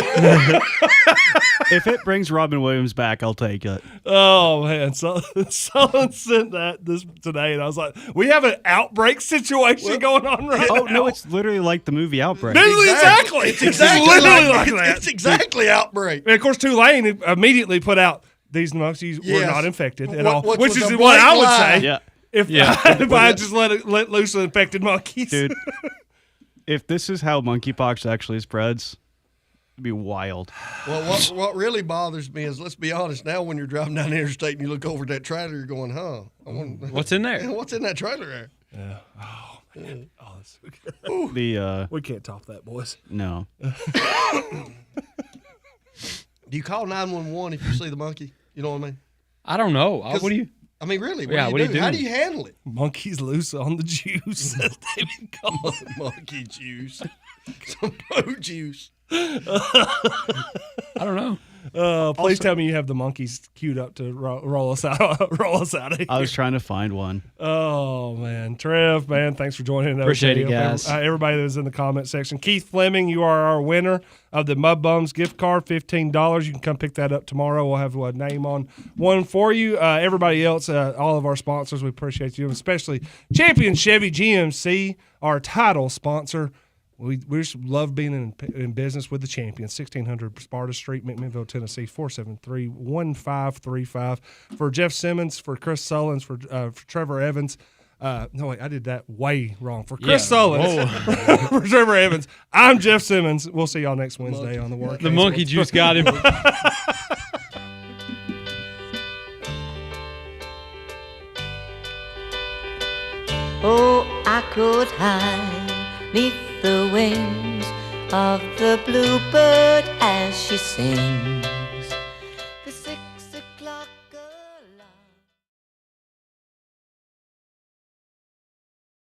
If it brings Robin Williams back, I'll take it. Oh man, someone sent that this today, and I was like, "We have an outbreak situation going on right now." Oh no, it's literally like the movie Outbreak. Exactly. It's exactly literally like that. It's exactly Outbreak. And of course, Tulane immediately put out these monkeys were not infected at all, which is a what I would lie. say. Yeah. If I just let loose the infected monkeys, dude. If this is how monkeypox actually spreads, it'd be wild. Well, what really bothers me is, let's be honest, now when you're driving down the interstate and you look over at that trailer, you're going, what's in there? What's in that trailer there? Yeah. Oh, man. Oh, that's so good. We can't top that, boys. No. Do you call 911 if you see the monkey? You know what I mean? I don't know. What do you... I mean, really, what do you do? How do you handle it? Monkeys loose on the juice. Monkey juice. Some poo juice. I don't know. Please tell me you have the monkeys queued up to roll us out. Roll us out of here. I was trying to find one. Oh man, Trev, man, thanks for joining. Appreciate it, guys. Everybody that was in the comment section. Keith Fleming, you are our winner of the Mud Bums gift card, $15. You can come pick that up tomorrow. We'll have a name on one for you. Everybody else, all of our sponsors, we appreciate you, especially Champion Chevy GMC, our title sponsor. We just love being in business with the champions. 1600 Sparta Street, McMinnville, Tennessee, 473-1535. For Jeff Simmons, for Chris Sullins, for Trevor Evans. No, wait, I did that way wrong. For Chris Sullins, for Trevor Evans, I'm Jeff Simmons. We'll see y'all next Wednesday on the Work. The monkey juice got him. Oh, I could hide 'neath the wings of the bluebird as she sings.